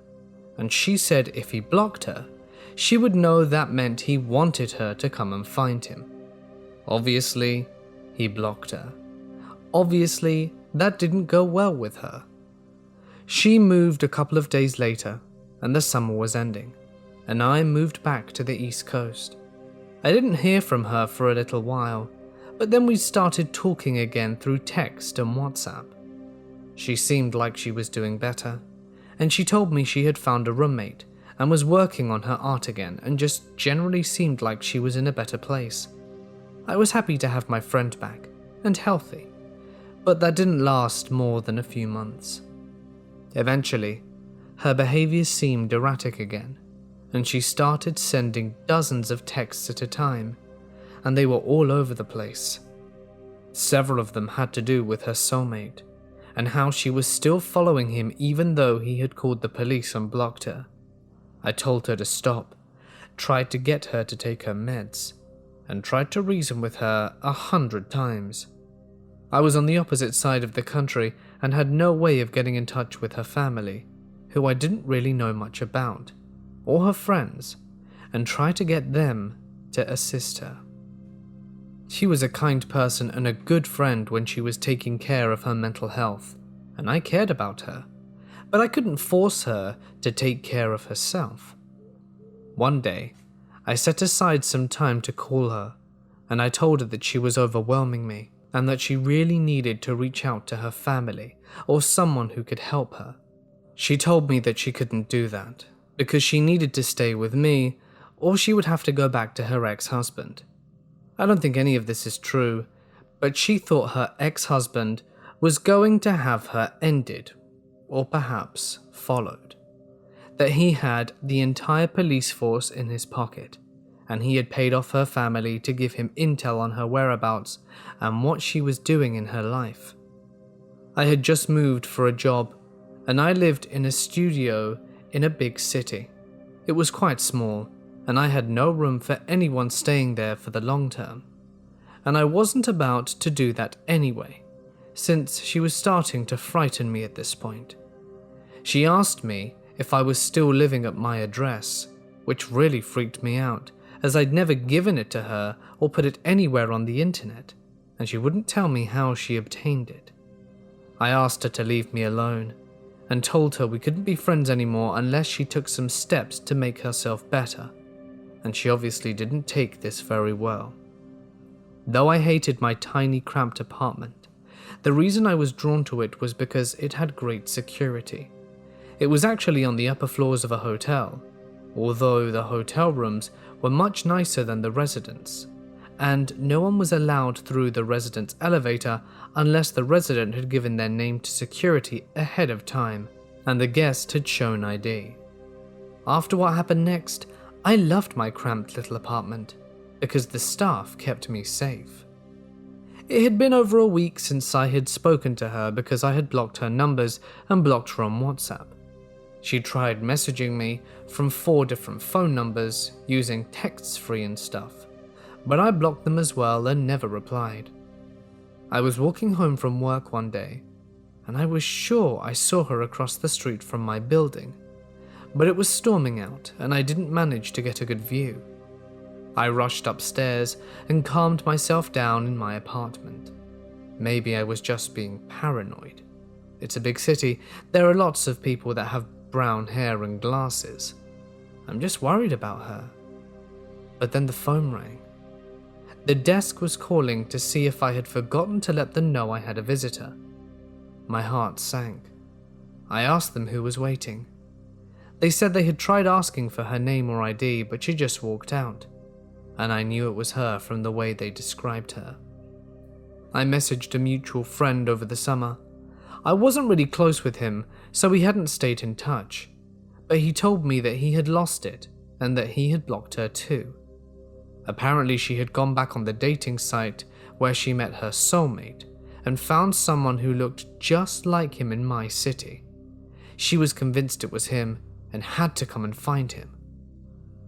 and she said if he blocked her, she would know that meant he wanted her to come and find him. Obviously, he blocked her. Obviously, that didn't go well with her. She moved a couple of days later, and the summer was ending, and I moved back to the East Coast. I didn't hear from her for a little while, but then we started talking again through text and WhatsApp. She seemed like she was doing better, and she told me she had found a roommate and was working on her art again and just generally seemed like she was in a better place. I was happy to have my friend back, and healthy, but that didn't last more than a few months. Eventually, her behavior seemed erratic again, and she started sending dozens of texts at a time, and they were all over the place. Several of them had to do with her soulmate, and how she was still following him even though he had called the police and blocked her. I told her to stop, tried to get her to take her meds, and tried to reason with her 100 times. I was on the opposite side of the country and had no way of getting in touch with her family, who I didn't really know much about, or her friends, and tried to get them to assist her. She was a kind person and a good friend when she was taking care of her mental health, and I cared about her, but I couldn't force her to take care of herself. One day, I set aside some time to call her, and I told her that she was overwhelming me and that she really needed to reach out to her family or someone who could help her. She told me that she couldn't do that because she needed to stay with me or she would have to go back to her ex-husband. I don't think any of this is true, but she thought her ex-husband was going to have her ended, or perhaps followed. That he had the entire police force in his pocket, and he had paid off her family to give him intel on her whereabouts and what she was doing in her life. I had just moved for a job, and I lived in a studio in a big city. It was quite small, and I had no room for anyone staying there for the long term. And I wasn't about to do that anyway, since she was starting to frighten me at this point. She asked me if I was still living at my address, which really freaked me out, as I'd never given it to her or put it anywhere on the internet, and she wouldn't tell me how she obtained it. I asked her to leave me alone, and told her we couldn't be friends anymore unless she took some steps to make herself better, and she obviously didn't take this very well. Though I hated my tiny cramped apartment, the reason I was drawn to it was because it had great security. It was actually on the upper floors of a hotel, although the hotel rooms were much nicer than the residence, and no one was allowed through the residence elevator unless the resident had given their name to security ahead of time and the guest had shown ID. After what happened next, I loved my cramped little apartment because the staff kept me safe. It had been over a week since I had spoken to her because I had blocked her numbers and blocked her on WhatsApp. She tried messaging me from 4 different phone numbers using texts free and stuff, but I blocked them as well and never replied. I was walking home from work one day, and I was sure I saw her across the street from my building, but it was storming out and I didn't manage to get a good view. I rushed upstairs and calmed myself down in my apartment. Maybe I was just being paranoid. It's a big city, there are lots of people that have brown hair and glasses. I'm just worried about her. But then the phone rang. The desk was calling to see if I had forgotten to let them know I had a visitor. My heart sank. I asked them who was waiting. They said they had tried asking for her name or ID, but she just walked out, and I knew it was her from the way they described her. I messaged a mutual friend over the summer. I wasn't really close with him, so we hadn't stayed in touch, but he told me that he had lost it and that he had blocked her too. Apparently she had gone back on the dating site where she met her soulmate and found someone who looked just like him in my city. She was convinced it was him and had to come and find him.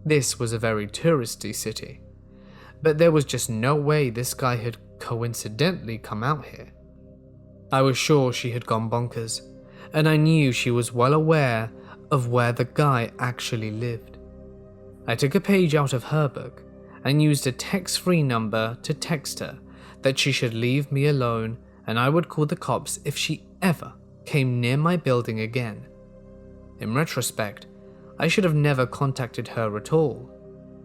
This was a very touristy city, but there was just no way this guy had coincidentally come out here. I was sure she had gone bonkers, and I knew she was well aware of where the guy actually lived. I took a page out of her book and used a text-free number to text her that she should leave me alone and I would call the cops if she ever came near my building again. In retrospect, I should have never contacted her at all,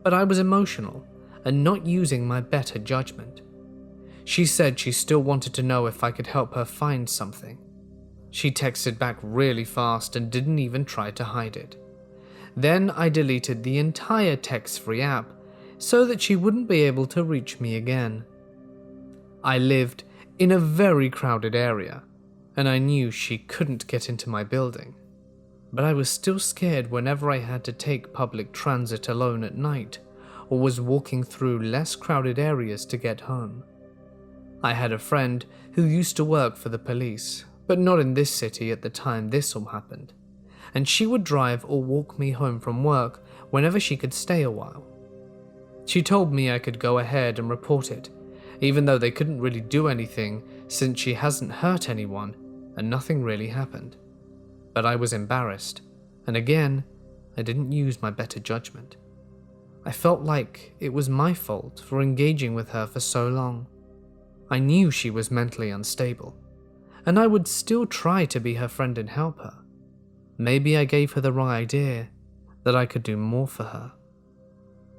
but I was emotional and not using my better judgment. She said she still wanted to know if I could help her find something. She texted back really fast and didn't even try to hide it. Then I deleted the entire text-free app so that she wouldn't be able to reach me again. I lived in a very crowded area, and I knew she couldn't get into my building. But I was still scared whenever I had to take public transit alone at night or was walking through less crowded areas to get home. I had a friend who used to work for the police, but not in this city at the time this all happened, and she would drive or walk me home from work whenever she could stay a while. She told me I could go ahead and report it, even though they couldn't really do anything since she hasn't hurt anyone and nothing really happened. But I was embarrassed, and again, I didn't use my better judgment. I felt like it was my fault for engaging with her for so long. I knew she was mentally unstable, and I would still try to be her friend and help her. Maybe I gave her the wrong idea that I could do more for her.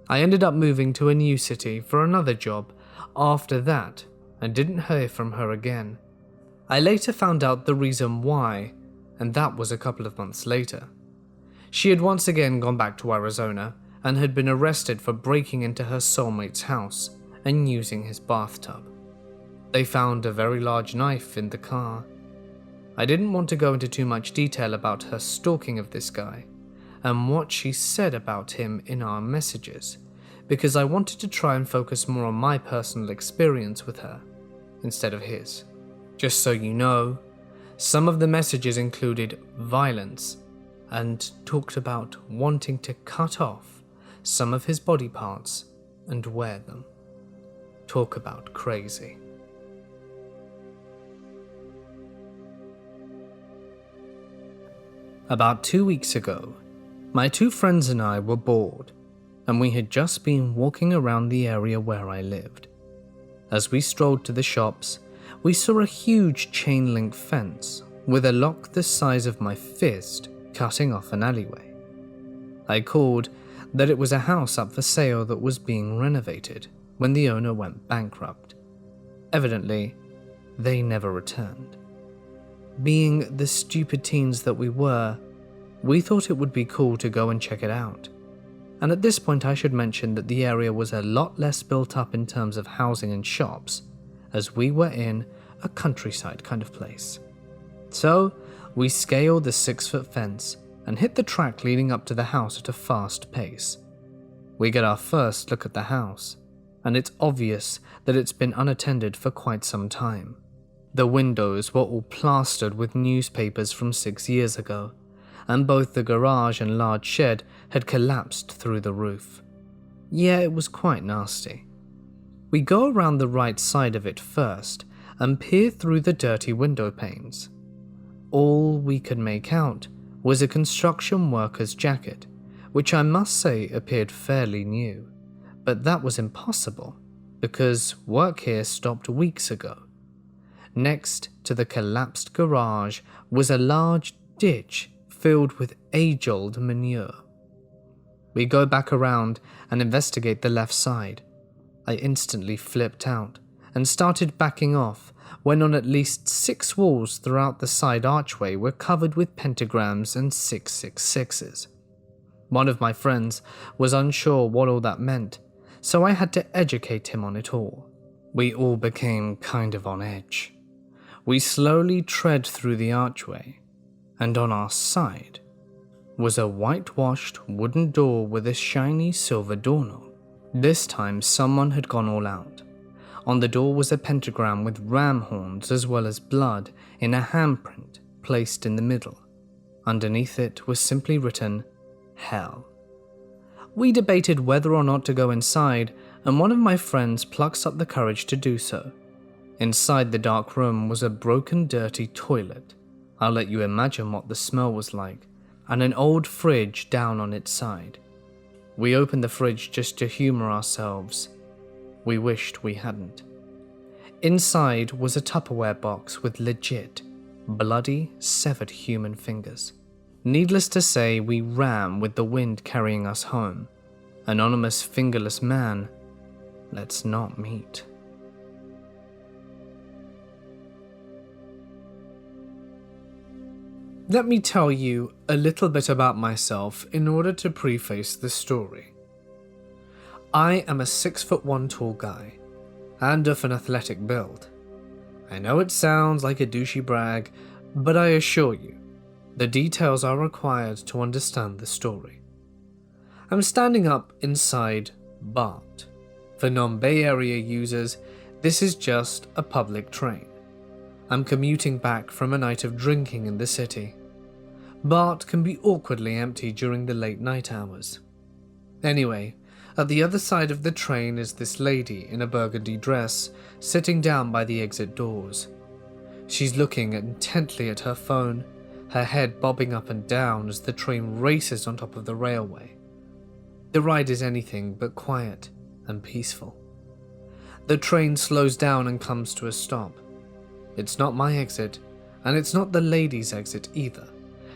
I ended up moving to a new city for another job after that and didn't hear from her again. I later found out the reason why, and that was a couple of months later. She had once again gone back to Arizona and had been arrested for breaking into her soulmate's house and using his bathtub. They found a very large knife in the car. I didn't want to go into too much detail about her stalking of this guy and what she said about him in our messages, because I wanted to try and focus more on my personal experience with her instead of his. Just so you know, some of the messages included violence and talked about wanting to cut off some of his body parts and wear them. Talk about crazy. About 2 weeks ago, my two friends and I were bored, and we had just been walking around the area where I lived. As we strolled to the shops, we saw a huge chain-link fence with a lock the size of my fist cutting off an alleyway. I called that it was a house up for sale that was being renovated when the owner went bankrupt. Evidently, they never returned. Being the stupid teens that we were, we thought it would be cool to go and check it out. And at this point I should mention that the area was a lot less built up in terms of housing and shops, as we were in a countryside kind of place. So, we scaled the 6-foot fence and hit the track leading up to the house at a fast pace. We get our first look at the house, and it's obvious that it's been unattended for quite some time. The windows were all plastered with newspapers from 6 years ago, and both the garage and large shed had collapsed through the roof. Yeah, it was quite nasty. We go around the right side of it first and peer through the dirty window panes. All we could make out was a construction worker's jacket, which I must say appeared fairly new, but that was impossible because work here stopped weeks ago. Next to the collapsed garage was a large ditch filled with age-old manure. We go back around and investigate the left side. I instantly flipped out and started backing off when on at least 6 walls throughout the side archway were covered with pentagrams and 666s. One of my friends was unsure what all that meant, so I had to educate him on it all. We all became kind of on edge. We slowly tread through the archway, and on our side was a whitewashed wooden door with a shiny silver doorknob. This time someone had gone all out. On the door was a pentagram with ram horns as well as blood in a handprint placed in the middle. Underneath it was simply written, Hell. We debated whether or not to go inside, and one of my friends plucks up the courage to do so. Inside the dark room was a broken, dirty toilet. I'll let you imagine what the smell was like, and an old fridge down on its side. We opened the fridge just to humor ourselves. We wished we hadn't. Inside was a Tupperware box with legit, bloody, severed human fingers. Needless to say, we ran with the wind carrying us home. Anonymous fingerless man, let's not meet. Let me tell you a little bit about myself in order to preface the story. I am a 6'1" tall guy, and of an athletic build. I know it sounds like a douchey brag, but I assure you, the details are required to understand the story. I'm standing up inside BART. For non-Bay Area users, this is just a public train. I'm commuting back from a night of drinking in the city. BART can be awkwardly empty during the late night hours. Anyway, at the other side of the train is this lady in a burgundy dress, sitting down by the exit doors. She's looking intently at her phone, her head bobbing up and down as the train races on top of the railway. The ride is anything but quiet and peaceful. The train slows down and comes to a stop. It's not my exit, and it's not the lady's exit either,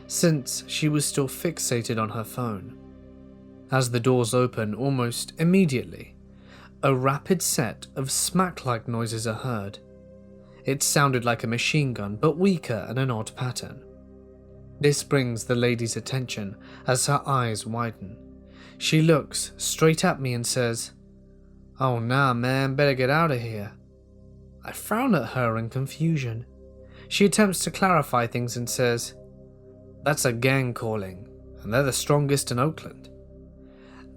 since she was still fixated on her phone. As the doors open almost immediately, a rapid set of smack-like noises are heard. It sounded like a machine gun, but weaker and an odd pattern. This brings the lady's attention as her eyes widen. She looks straight at me and says, "Oh nah man, better get out of here." I frown at her in confusion. She attempts to clarify things and says, "That's a gang calling, and they're the strongest in Oakland.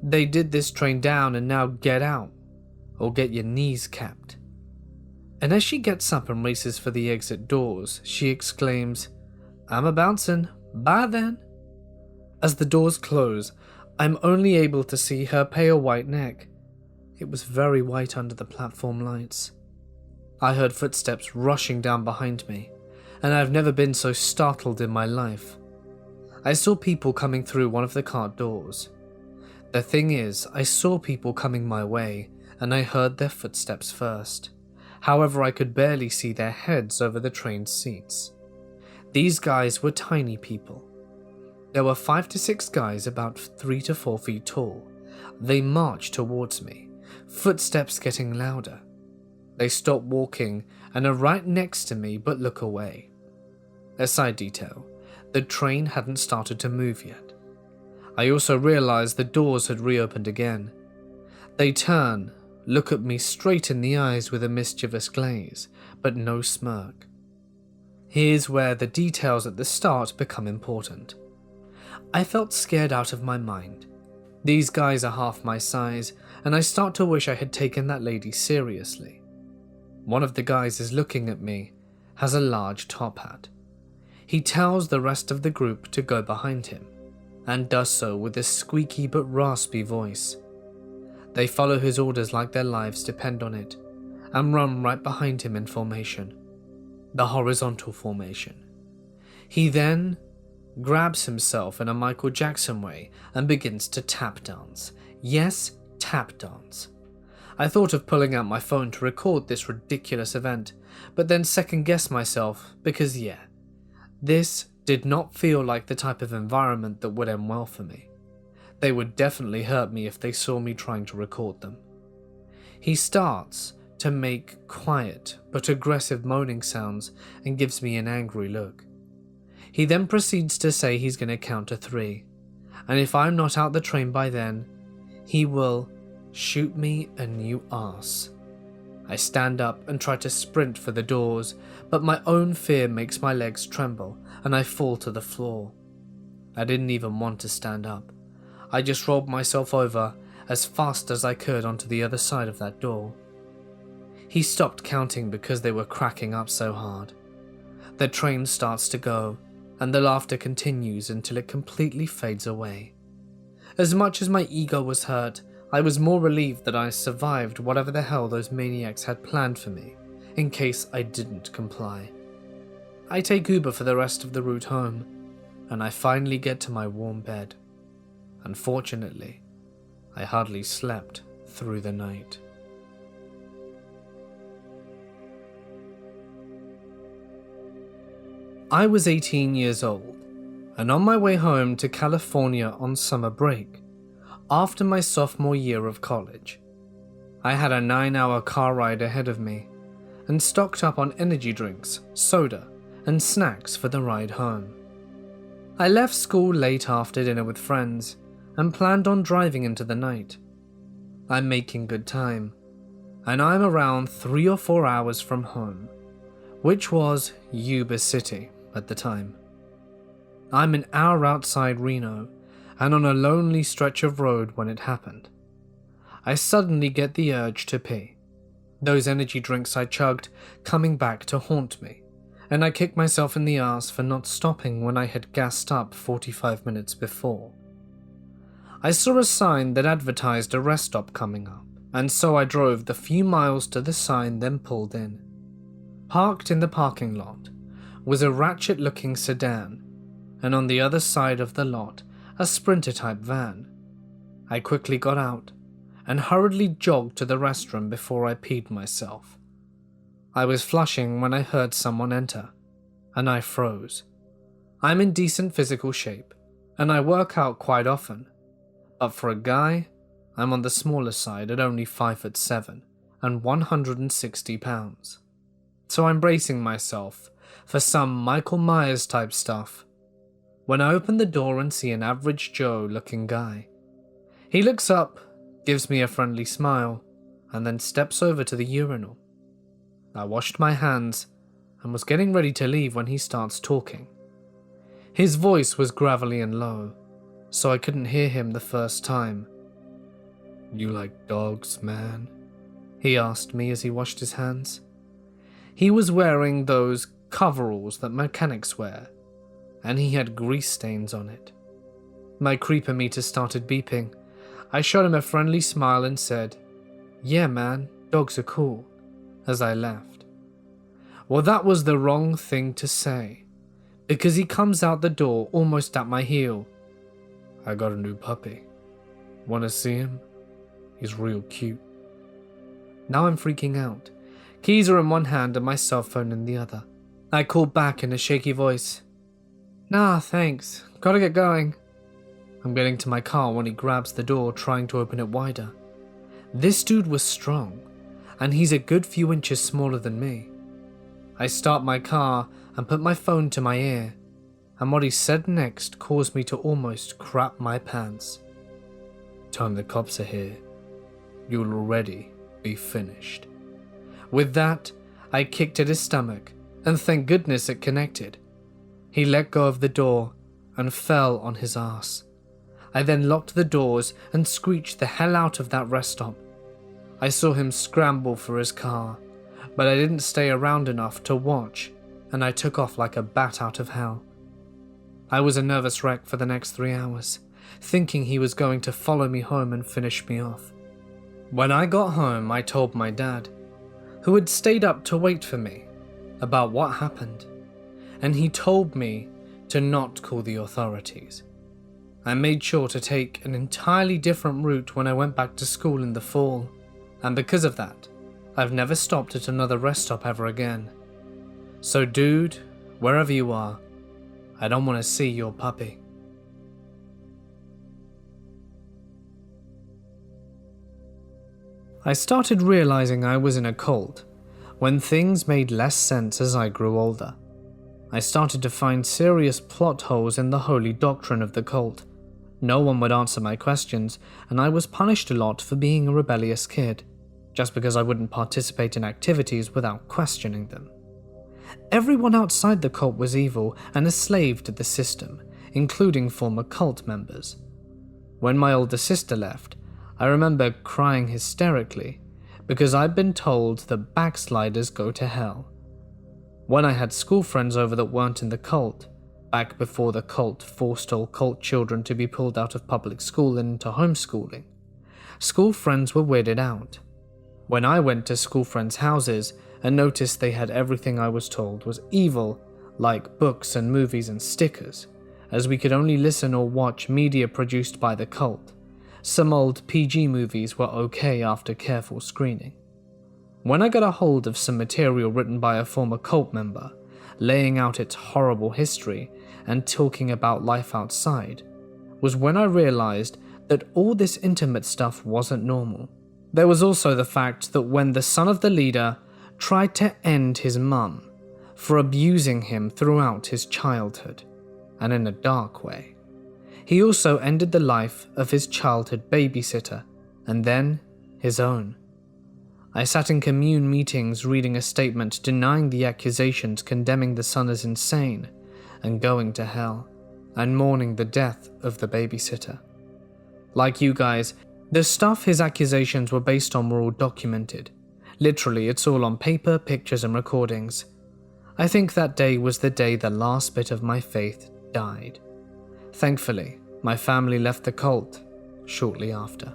They did this train down and now get out, or get your knees capped." And as she gets up and races for the exit doors, she exclaims, "I'm a bouncin', bye then." As the doors close, I'm only able to see her pale white neck. It was very white under the platform lights. I heard footsteps rushing down behind me, and I've never been so startled in my life. I saw people coming through one of the cart doors. The thing is, I saw people coming my way, and I heard their footsteps first. However, I could barely see their heads over the train's seats. These guys were tiny people. There were 5 to 6 guys about 3 to 4 feet tall. They marched towards me, footsteps getting louder. They stop walking and are right next to me but look away. A side detail, the train hadn't started to move yet. I also realized the doors had reopened again. They turn, look at me straight in the eyes with a mischievous glaze, but no smirk. Here's where the details at the start become important. I felt scared out of my mind. These guys are half my size, and I start to wish I had taken that lady seriously. One of the guys is looking at me, has a large top hat. He tells the rest of the group to go behind him, and does so with a squeaky but raspy voice. They follow his orders like their lives depend on it, and run right behind him in formation, the horizontal formation. He then grabs himself in a Michael Jackson way and begins to tap dance. Yes, tap dance. I thought of pulling out my phone to record this ridiculous event, but then second-guessed myself because this did not feel like the type of environment that would end well for me. They would definitely hurt me if they saw me trying to record them. He starts to make quiet but aggressive moaning sounds and gives me an angry look. He then proceeds to say he's going to count to 3, and if I'm not out the train by then, he will shoot me a new arse. I stand up and try to sprint for the doors, but my own fear makes my legs tremble and I fall to the floor. I didn't even want to stand up. I just rolled myself over as fast as I could onto the other side of that door. He stopped counting because they were cracking up so hard. The train starts to go, and the laughter continues until it completely fades away. As much as my ego was hurt, I was more relieved that I survived whatever the hell those maniacs had planned for me, in case I didn't comply. I take Uber for the rest of the route home, and I finally get to my warm bed. Unfortunately, I hardly slept through the night. I was 18 years old. and on my way home to California on summer break, after my sophomore year of college. I had a 9-hour car ride ahead of me and stocked up on energy drinks, soda, and snacks for the ride home. I left school late after dinner with friends and planned on driving into the night. I'm making good time, and I'm around 3 or 4 hours from home, which was Yuba City at the time. I'm an hour outside Reno and on a lonely stretch of road when it happened. I suddenly get the urge to pee. Those energy drinks I chugged coming back to haunt me, and I kick myself in the ass for not stopping when I had gassed up 45 minutes before. I saw a sign that advertised a rest stop coming up, and so I drove the few miles to the sign, then pulled in. Parked in the parking lot was a ratchet-looking sedan, and on the other side of the lot, a Sprinter-type van. I quickly got out and hurriedly jogged to the restroom before I peed myself. I was flushing when I heard someone enter, and I froze. I'm in decent physical shape, and I work out quite often, but for a guy, I'm on the smaller side at only 5'7" and 160 pounds. So I'm bracing myself for some Michael Myers type stuff when I open the door and see an average Joe looking guy. He looks up, gives me a friendly smile, and then steps over to the urinal. I washed my hands and was getting ready to leave when he starts talking. His voice was gravelly and low, so I couldn't hear him the first time. "You like dogs, man?" he asked me as he washed his hands. He was wearing those coveralls that mechanics wear, and he had grease stains on it. My creeper meter started beeping. I shot him a friendly smile and said, "Yeah man, dogs are cool," as I left. Well, that was the wrong thing to say, because he comes out the door almost at my heel. "I got a new puppy. Wanna see him? He's real cute." Now I'm freaking out. Keys are in one hand and my cell phone in the other. I call back in a shaky voice, "Nah, thanks. Gotta get going." I'm getting to my car when he grabs the door, trying to open it wider. This dude was strong, and he's a good few inches smaller than me. I start my car and put my phone to my ear, and what he said next caused me to almost crap my pants. "Tell him the cops are here. You'll already be finished." With that, I kicked at his stomach, and thank goodness it connected. He let go of the door and fell on his ass. I then locked the doors and screeched the hell out of that rest stop. I saw him scramble for his car, but I didn't stay around enough to watch, and I took off like a bat out of hell. I was a nervous wreck for the next 3 hours, thinking he was going to follow me home and finish me off. When I got home, I told my dad, who had stayed up to wait for me, about what happened, and he told me to not call the authorities. I made sure to take an entirely different route when I went back to school in the fall, and because of that, I've never stopped at another rest stop ever again. So dude, wherever you are, I don't want to see your puppy. I started realizing I was in a cult when things made less sense as I grew older. I started to find serious plot holes in the holy doctrine of the cult. No one would answer my questions, and I was punished a lot for being a rebellious kid, just because I wouldn't participate in activities without questioning them. Everyone outside the cult was evil and a slave to the system, including former cult members. When my older sister left, I remember crying hysterically because I'd been told that backsliders go to hell. When I had school friends over that weren't in the cult, back before the cult forced all cult children to be pulled out of public school and into homeschooling, school friends were weirded out. When I went to school friends' houses and noticed they had everything I was told was evil, like books and movies and stickers, as we could only listen or watch media produced by the cult. Some old PG movies were okay after careful screening. When I got a hold of some material written by a former cult member, laying out its horrible history and talking about life outside was when I realized that all this intimate stuff wasn't normal. There was also the fact that when the son of the leader tried to end his mum for abusing him throughout his childhood, and in a dark way, he also ended the life of his childhood babysitter and then his own. I sat in commune meetings reading a statement denying the accusations, condemning the son as insane and going to hell, and mourning the death of the babysitter. Like you guys, the stuff his accusations were based on were all documented. Literally, it's all on paper, pictures and recordings. I think that day was the day the last bit of my faith died. Thankfully, my family left the cult shortly after.